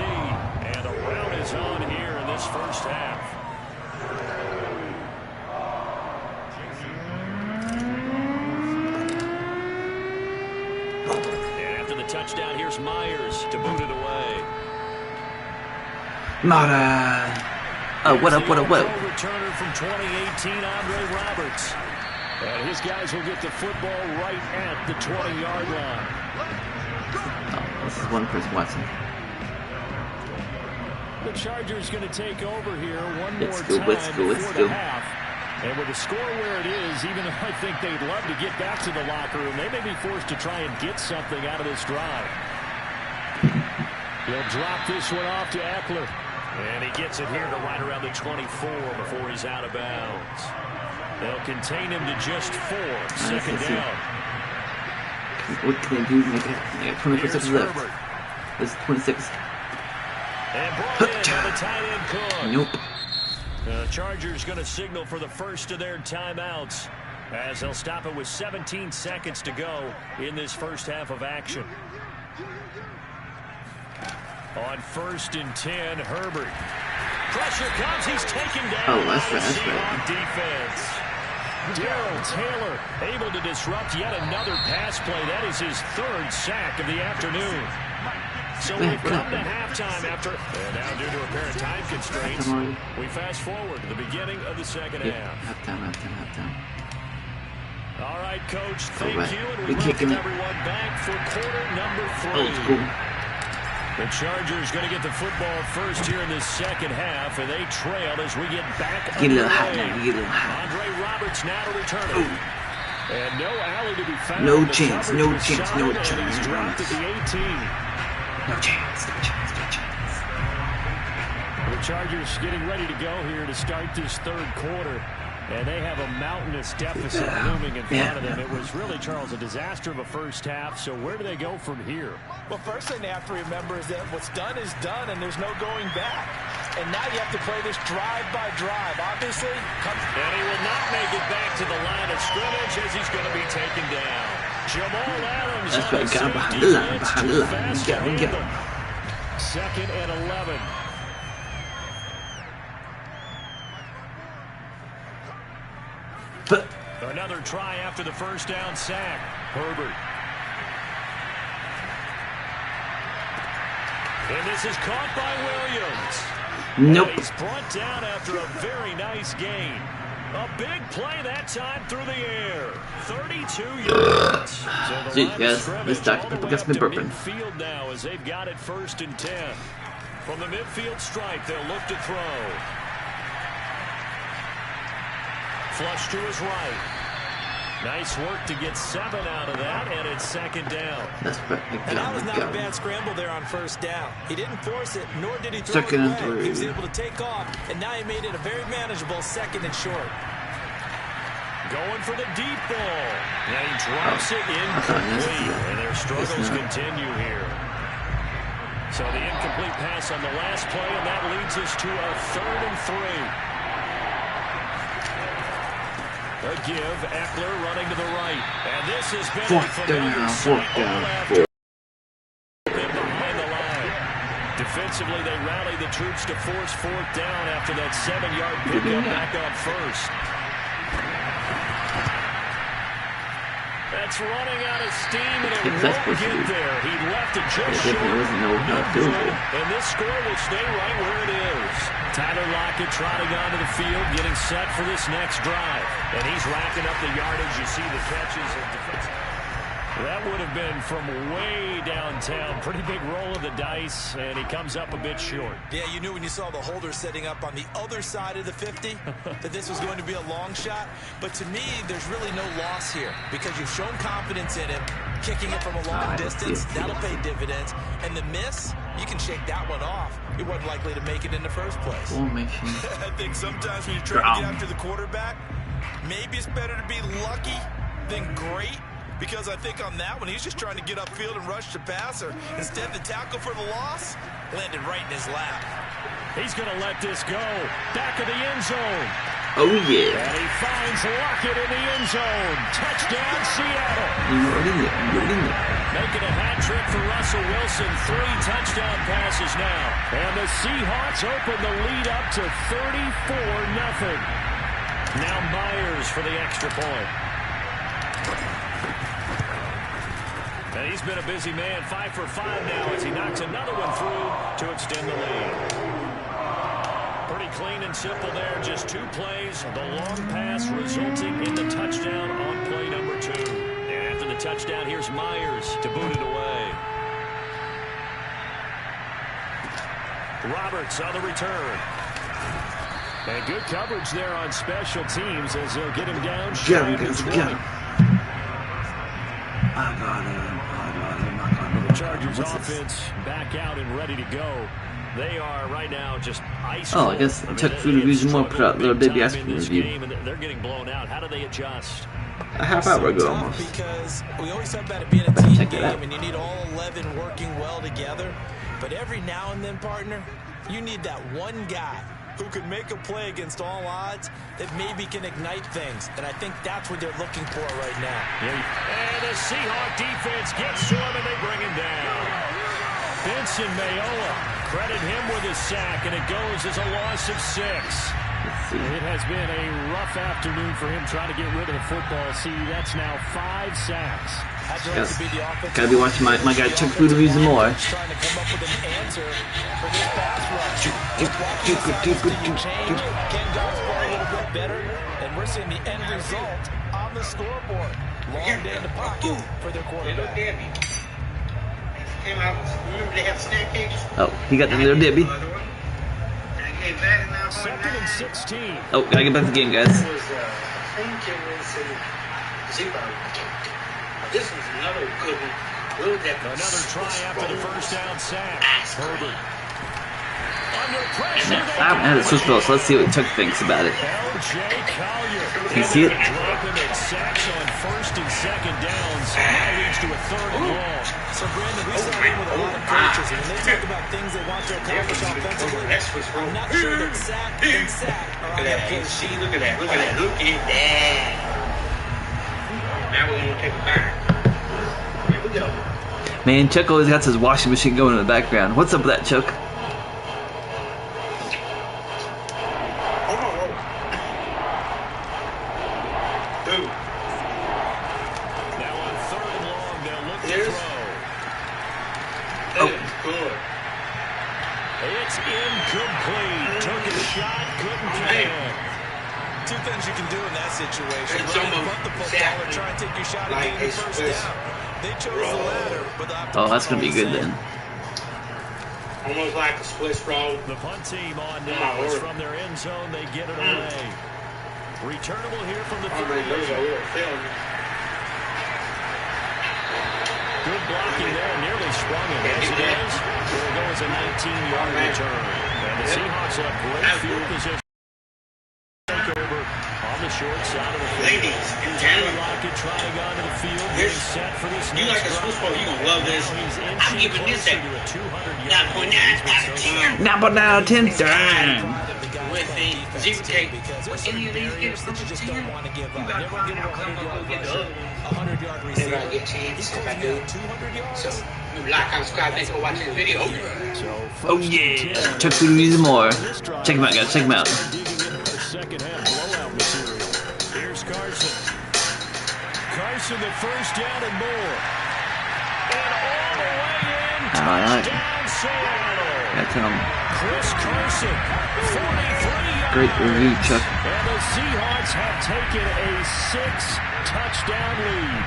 D: is on here in this first half. And after the touchdown, here's Myers to boot it away.
A: Marty. Oh, what up?
D: Returner from 2018, Andre Roberts. And his guys will get the football right at the 20-yard line.
A: Oh, this is one person watching.
D: The Chargers going to take over here one more
A: Let's
D: time
A: go.
D: the half. And with the score where it is, even though I think they'd love to get back to the locker room, they may be forced to try and get something out of this drive. He'll drop this one off to Eckler. And he gets it here to right around the 24 before he's out of bounds. They'll contain him to just 4. 2nd down.
A: What can they do? They got 24 seconds left. This is 26.
D: And brought in by the tight end Cook.
A: Nope.
D: The Chargers going to signal for the first of their timeouts as they'll stop it with 17 seconds to go in this first half of action. On 1st and 10, Herbert. Pressure comes. He's taken down.
A: Oh, that's right.
D: Defense. Darrell Taylor able to disrupt yet another pass play. That is his 3rd sack of the afternoon. So we've come to halftime after, and now due to apparent time constraints, we fast forward to the beginning of the 2nd half.
A: Halftime.
D: All right, Coach, thank you, and we
A: welcome
D: everyone back for quarter number 3.
A: Oh, it's cool.
D: The Chargers going to get the football first here in this 2nd half, and they trailed as we get back underway. Andre Roberts now to return it. And no alley to be found.
A: No chance.
D: He's dropped at the 18.
A: No chance.
D: The Chargers getting ready to go here to start this 3rd quarter. And they have a mountainous deficit looming in front of them. It was really, Charles, a disaster of a first half. So where do they go from here?
C: Well, first thing they have to remember is that what's done is done, and there's no going back. And now you have to play this drive by drive. Obviously,
D: and he will not make it back to the line of scrimmage as he's going to be taken down. Jamal Adams.
A: That's right, got behind the line. We got him.
D: 2nd and 11. Another try after the first down sack. Herbert. And this is caught by Williams.
A: Nope.
D: And he's brought down after a very nice gain. A big play that time through the air. 32 yards. So
A: Gee, guys, this Dr. Pepper gets me burping.
D: Midfield now as they've got it 1st and 10. From the midfield stripe, they'll look to throw. Flush to his right. Nice work to get 7 out of that, and it's 2nd down.
A: That's perfect.
C: And that was not a bad scramble there on 1st down. He didn't force it, nor did he throw it away. He was able to take off, and now he made it a very manageable 2nd and short.
D: Going for the deep ball. And he drops it incomplete, and their struggles continue here. So the incomplete pass on the last play, and that leads us to a 3rd and 3. A give, Eckler running to the right. And this has been a familiar sight all after behind the line. Defensively, they rally the troops to force 4th down after that 7-yard pickup back on 1st. That's running out of steam, and it won't get there. He left it just short. And this score will stay right where it is. Tyler Lockett trotting onto the field, getting set for this next drive. And he's racking up the yardage. You see the catches and defense. That would have been from way downtown. Pretty big roll of the dice, and he comes up a bit short.
C: Yeah, you knew when you saw the holder setting up on the other side of the 50 that this was going to be a long shot. But to me, there's really no loss here because you've shown confidence in him. Kicking it from a long distance, that'll pay dividends. And the miss, you can shake that one off. He wasn't likely to make it in the first place.
B: I think sometimes when you're trying to get after the quarterback, maybe it's better to be lucky than great. Because I think on that one, he's just trying to get upfield and rush the passer. Instead, the tackle for the loss landed right in his lap.
D: He's going to let this go. Back of the end zone.
A: Oh, yeah.
D: And he finds Lockett in the end zone. Touchdown, Seattle. Making a hat trick for Russell Wilson. 3 touchdown passes now. And the Seahawks open the lead up to 34-0. Now Myers for the extra point. And he's been a busy man, 5 for 5 now as he knocks another one through to extend the lead. Pretty clean and simple there, just 2 plays. The long pass resulting in the touchdown on play number 2. And after the touchdown, here's Myers to boot it away. Roberts on the return. And good coverage there on special teams as they'll get him down. The Chargers offense back out and ready to go. They are right now just ice cold.
A: Oh, I guess it took food reason more put out little baby ice cream review.
D: They're getting blown out. How do they adjust?
A: A half hour ago almost.
C: Because we always talk about it being a team game and you need all 11 working well together. But every now and then, partner, you need that one guy who can make a play against all odds that maybe can ignite things. And I think that's what they're looking for right now.
D: And the Seahawk defense gets to him and they bring him down. Benson Mayola, credit him with a sack, and it goes as a loss of 6. It has been a rough afternoon for him trying to get rid of the football. See, that's now 5 sacks.
A: Yes. Gotta be watching my guy Chuck Food reviews and more.
C: Trying to come up with an answer for this pass rush. Ken Dobbs playing a little bit better, and we're seeing the end result on the scoreboard. Long day in the pocket for their quarterback.
F: Remember they have snack cakes?
A: Oh, he got the little Debbie.
D: 2nd and 16.
A: Oh, gotta get back to the game, guys.
F: I think it was Zero. This was another good one.
D: Another try after the first down sack. Herbert. Under pressure.
A: I haven't had a switch ball, so let's see what Chuck thinks about it. Can you see it?
D: Dropping at sacks on 1st and 2nd downs. Now leads to a 3rd and long.
C: So, Brandon, we saw him with a lot of coaches, and when they talk about things they want to accomplish offensively, I'm not sure that sack and sack are on that play.
F: See, look at that. Look at that. Look at that. Now we're going to take it back. Here we go.
A: Man, Chuck always got his washing machine going in the background. What's up with that, Chuck?
C: two things you can do in that situation.
F: It's
C: Run
F: almost
C: the football or try and take your shot at getting the first down. They chose the latter, but
A: oh, that's gonna be good then.
F: Almost like a split sprawl.
D: The punt team on now is from their end zone. They get it away. Returnable here from the 38. Good blocking there, nearly sprung him. As it is, it'll go as a 19-yard return. And the Seahawks have great field position. Take over on the short side of the field.
F: Ladies and gentlemen,
D: Lockett trying onto the field, getting set for this
F: you like a split sprawl, you're going to love this. I'm giving this a 9.9 out of 10.
A: 9.9 out of 10. Dang.
F: With the zero tape, with any of these games, you got to find out come go get the other one. Maybe I get a chance if I do. So, you like, subscribe, thanks for watching the video.
A: Oh yeah, Chuck Food Reviews more. Check him out, guys. Check him out.
D: Second half blowout material. Here's Carson. Carson, the first down and more. And all the way in. Touchdown Seattle.
A: That's him.
D: Chris Carson, 43 yards.
A: Great review, Chuck.
D: And the Seahawks have taken a 6-touchdown lead.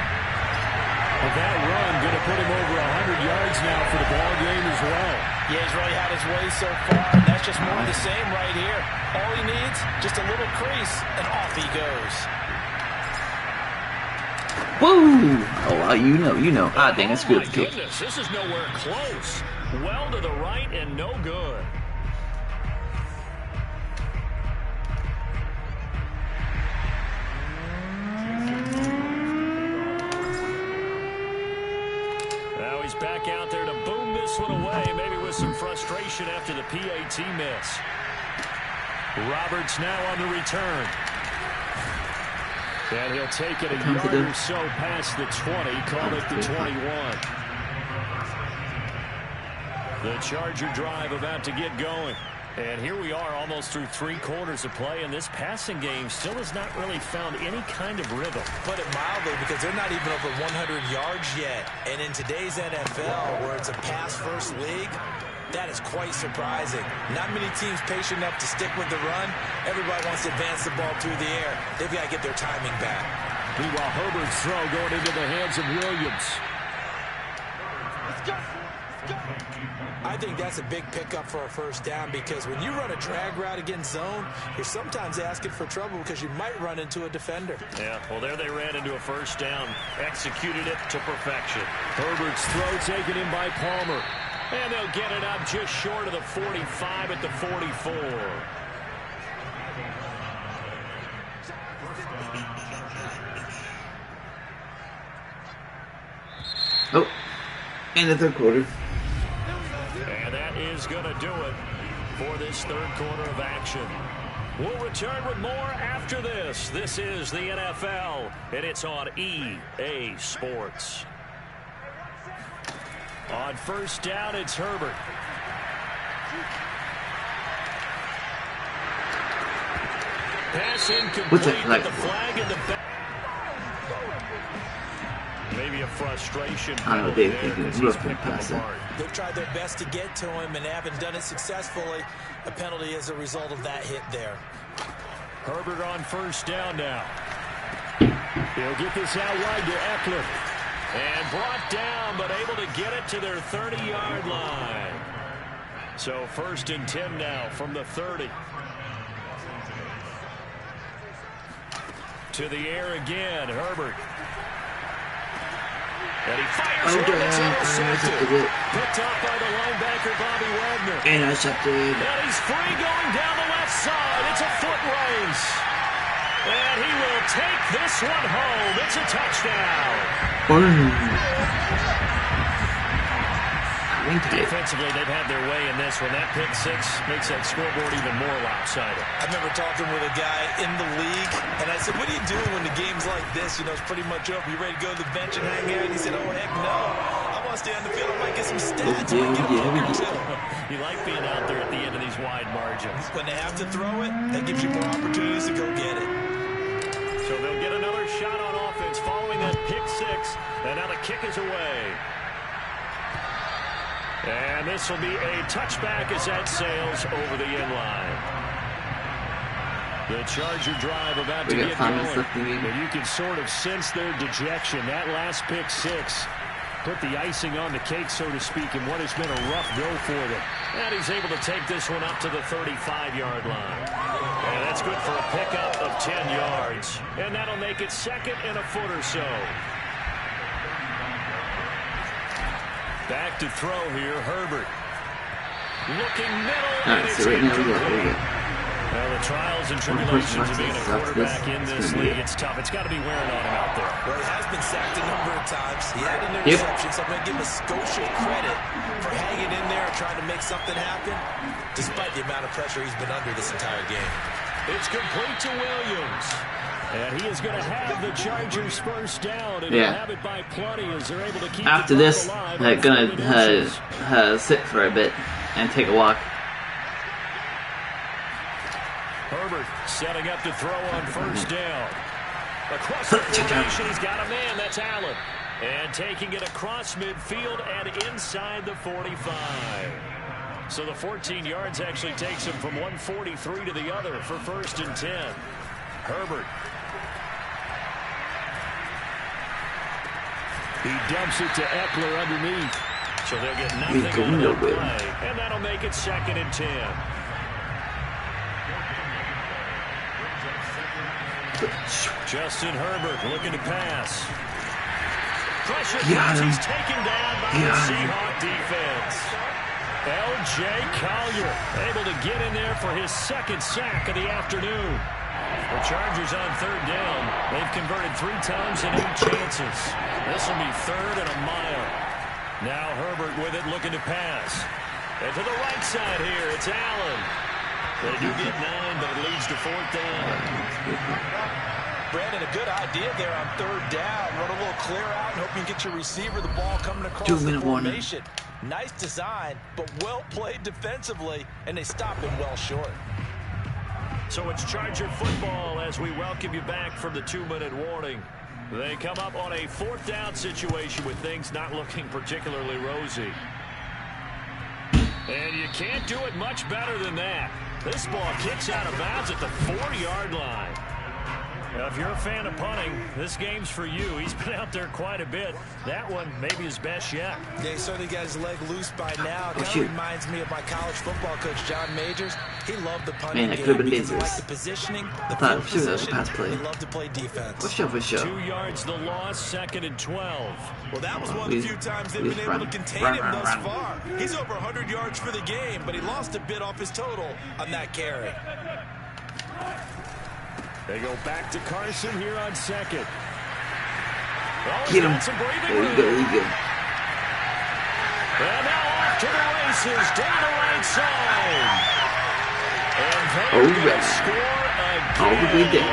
D: But that run going to put him over 100 yards now for the ball game as well.
C: Yeah, he's really had his way so far, and that's just more of the same right here. All he needs, just a little crease, and off he goes.
A: Woo! Oh, well, you know. Ah, dang, that's good.
D: Goodness, this is nowhere close. Well to the right and no good. Now he's back out there to boom this one away, maybe with some frustration after the PAT miss. Roberts now on the return. And he'll take it a yard or so past the 20, call it the 21. The Charger drive about to get going. And here we are almost through 3 quarters of play, and this passing game still has not really found any kind of rhythm.
C: Put it mildly, because they're not even over 100 yards yet. And in today's NFL, where it's a pass-first league, that is quite surprising. Not many teams patient enough to stick with the run. Everybody wants to advance the ball through the air. They've got to get their timing back.
D: Meanwhile, Herbert's throw going into the hands of Williams.
C: Let's go. I think that's a big pickup for a first down, because when you run a drag route against zone, you're sometimes asking for trouble because you might run into a defender.
D: Yeah, well, there they ran into a first down. Executed it to perfection. Herbert's throw taken in by Palmer. And they'll get it up just short of the 45 at the 44.
A: Oh, in the third quarter.
D: And that is going to do it for this third quarter of action. We'll return with more after this. This is the NFL, and it's on EA Sports. On first down, it's Herbert. Pass incomplete.
A: What's it like?
D: The flag in the back. Maybe a frustration.
A: I don't know, they think it's looking past it.
C: They've tried their best to get to him and haven't done it successfully. A penalty as a result of that hit there.
D: Herbert on first down now. He'll get this out wide to Eckler. And brought down, but able to get it to their 30-yard line. So first and 10 now from the 30. To the air again, Herbert. And he fires one that's intercepted. Picked up by the linebacker, Bobby Wagner.
A: Intercepted.
D: And he's free going down the left side. It's a foot race. And he will take this one home. It's a touchdown. Defensively, they've had their way in this one. That pick six makes that scoreboard even more lopsided.
C: I remember talking with a guy in the league, and I said, what do you do when the game's like this? You know, it's pretty much over. You ready to go to the bench and hang out? And he said, oh, heck no. I want to stay on the field. I might get some stats.
D: You like being out there at the end of these wide margins.
C: When they have to throw it, that gives you more opportunities to go get it.
D: So they'll get another shot on offense following that pick six. And now the kick is away. And this will be a touchback as that sails over the end line. The Charger drive about to get going. And you can sort of sense their dejection. That last pick six put the icing on the cake, so to speak, in what has been a rough go for them. And he's able to take this one up to the 35-yard line. And that's good for a pickup of 10 yards. And that'll make it second and a foot or so. Back to throw here, Herbert. Looking middle, and it's incomplete. Well, the trials and tribulations of being a quarterback in this league, it's tough. It's got to be wearing on him out there.
C: Well, he has been sacked a number of times. He had an interception, so I'm going to give him a skosh of credit for hanging in there and trying to make something happen, despite the amount of pressure he's been under this entire game.
D: It's complete to Williams. And he is going to have the Chargers first down, and he'll have it by plenty as they're able to keep
A: after this, they're going to sit for a bit and take a walk.
D: Herbert setting up to throw on first down. Across the formation, he's got a man. That's Allen. And taking it across midfield and inside the 45. So the 14 yards actually takes him from 143 to the other for 1st and 10. Herbert. He dumps it to Eckler underneath. So they'll get nothing on that play. And that'll make it 2nd and 10. Justin Herbert looking to pass. Pressure comes. He's taken down by the Seahawk defense. L.J. Collier able to get in there for his 2nd sack of the afternoon. The Chargers on 3rd down. They've converted 3 times and 8 chances. This will be 3rd and a mile. Now Herbert with it looking to pass. And to the right side here, it's Allen. They do get 9, but it leads to 4th down.
C: Brandon, a good idea there on 3rd down. Run a little clear out and hope you get your receiver the ball coming across the formation. Nice design, but well played defensively, and they stop him well short.
D: So it's Charger football as we welcome you back from the 2-minute warning. They come up on a 4th down situation with things not looking particularly rosy. And you can't do it much better than that. This ball kicks out of bounds at the 4-yard line. Now, if you're a fan of punting, this game's for you. He's been out there quite a bit. That one maybe his best yet.
C: Yeah, he certainly got his leg loose by now. It kind of reminds me of my college football coach, John Majors. He loved the punting game because he liked the positioning, the field position. He loved to play defense.
D: 2 yards the loss, 2nd and 12.
C: Well, that was one of the few times they've been able to contain him thus far. He's over 100 yards for the game, but he lost a bit off his total on that carry.
D: They go back to Carson here on 2nd. Oh,
A: get him.
D: There you go. And now off to the races down the right side. And they're going to score again.
A: All the way down.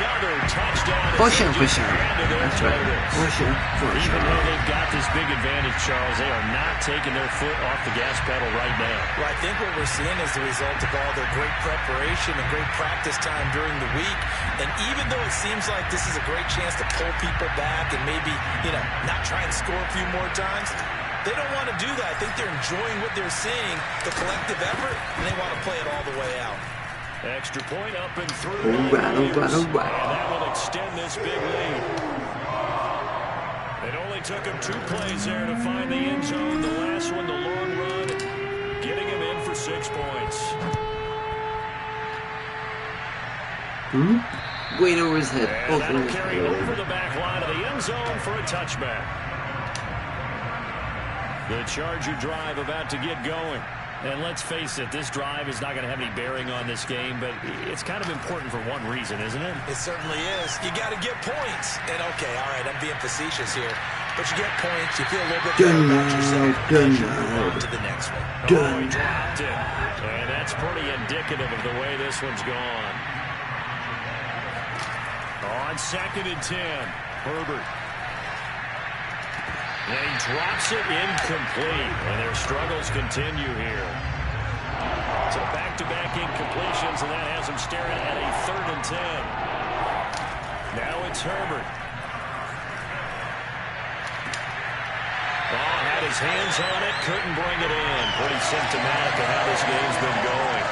D: Another touchdown.
A: For sure. That's right. For sure.
D: Even though they've got this big advantage, Charles, they are not taking their foot off the gas pedal right now.
C: Well, I think what we're seeing is the result of all their great preparation and great practice time during the week. And even though it seems like this is a great chance to pull people back and maybe, not try and score a few more times, they don't want to do that. I think they're enjoying what they're seeing, the collective effort, and they want to play it all the way out.
D: Extra point up and through.
A: All right.
D: And that will extend this big lead. It only took him 2 plays there to find the end zone. The last one, the long run, getting him in for 6 points.
A: Wait over his head.
D: And that'll carry over the back line of the end zone for a touchback. The Charger drive about to get going. And let's face it, this drive is not going to have any bearing on this game, but it's kind of important for one reason, isn't it?
C: It certainly is. You got to get points. And okay, all right, I'm being facetious here. But you get points, you feel a little bit better about yourself, and you move on to the next one.
D: He dropped it. And that's pretty indicative of the way this one's gone. On 2nd and 10, Herbert. And he drops it incomplete. And their struggles continue here. So back-to-back incompletions, and that has them staring at a 3rd and 10. Now it's Herbert. Oh, had his hands on it, couldn't bring it in. Pretty symptomatic of how this game's been going.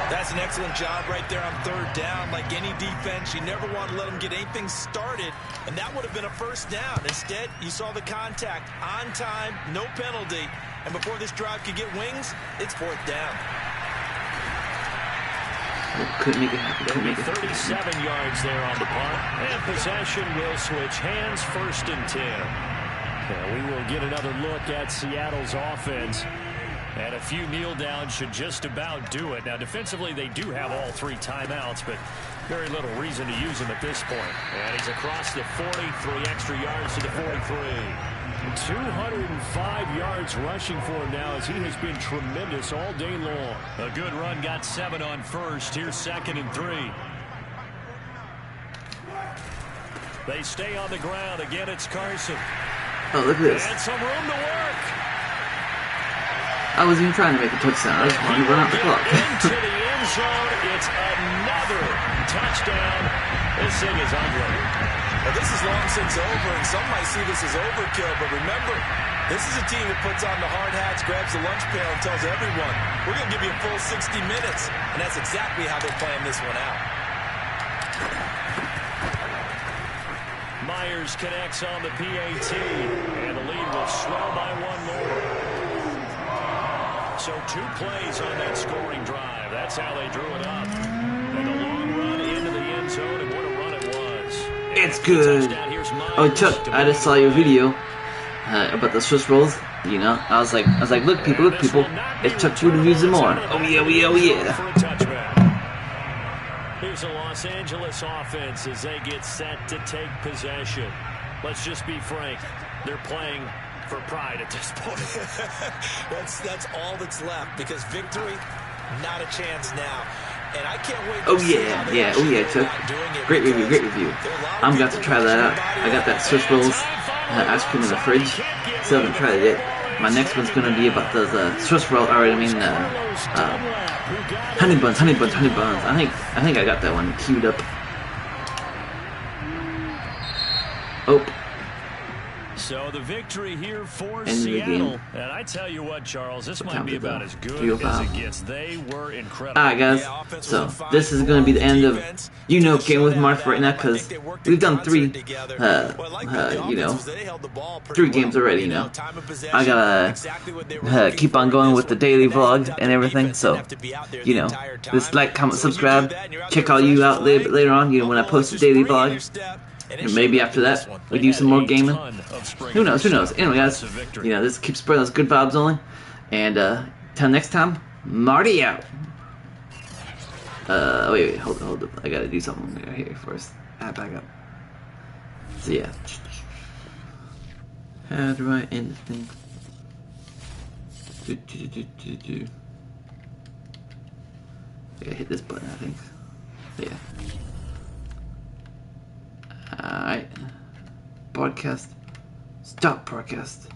C: That's an excellent job right there on third down. Like any defense, you never want to let them get anything started, and that would have been a first down. Instead, you saw the contact on time, no penalty, and before this drive could get wings, it's fourth down.
A: Couldn't make it happen.
D: There'll be 37 yards there on the punt, and possession will switch hands, 1st and 10. We will get another look at Seattle's offense. And a few kneel downs should just about do it. Now, defensively, they do have all 3 timeouts, but very little reason to use them at this point. And he's across the 40, 3 extra yards to the 43. 205 yards rushing for him now as he has been tremendous all day long. A good run, got 7 on first. Here's 2nd and 3. They stay on the ground. Again, it's Carson.
A: Oh, look at this.
D: And some room to work.
A: I wasn't even trying to make a touchdown. I just wanted to run out the clock.
D: Into the end zone. It's another touchdown. This thing is ugly.
C: Well, this is long since over, and some might see this as overkill, but remember, this is a team that puts on the hard hats, grabs the lunch pail, and tells everyone, we're going to give you a full 60 minutes, and that's exactly how they're playing this one out.
D: Myers connects on the PAT, and the lead will swell by 1 more. So 2 plays on that scoring drive. That's how they drew it up. And a long run into the end zone, and what a run it was.
A: It's good. Oh, Chuck, I just saw your video about the Swiss rolls. You know, I was like, look, people, it's Chuck Food and using more. Oh yeah, oh yeah.
D: Here's the Los Angeles offense as they get set to take possession. Let's just be frank, they're playing for pride at this point.
C: that's all that's left, because victory, not a chance now. And I can't wait
A: to see how they Chuck. Great review. I'm going to try that out. I got that Swiss rolls ice cream in the fridge. Still haven't tried it yet. My next one's going to be about those Swiss roll, honey buns. I think I got that one queued up. Oh.
D: So the victory here for Seattle. And I tell you what, Charles, this might be about as good as it gets. They were incredible.
A: Alright, guys. So this is going to be the end of Game with Marty right now, because we've done 3 games already, you know. I gotta keep on going with the daily vlog and everything, so, you know, just like, comment, subscribe. Check all you out later on, you know, when I post a daily vlog. And maybe after that, we do some more gaming. Who knows? Anyway, guys, you know, this keeps spreading us good vibes only. And, till next time, Marty out. Wait, hold up. I gotta do something right here first. Back up. So, yeah. How do I end this thing? I gotta hit this button, I think. Yeah. Alright. Podcast. Stop podcast.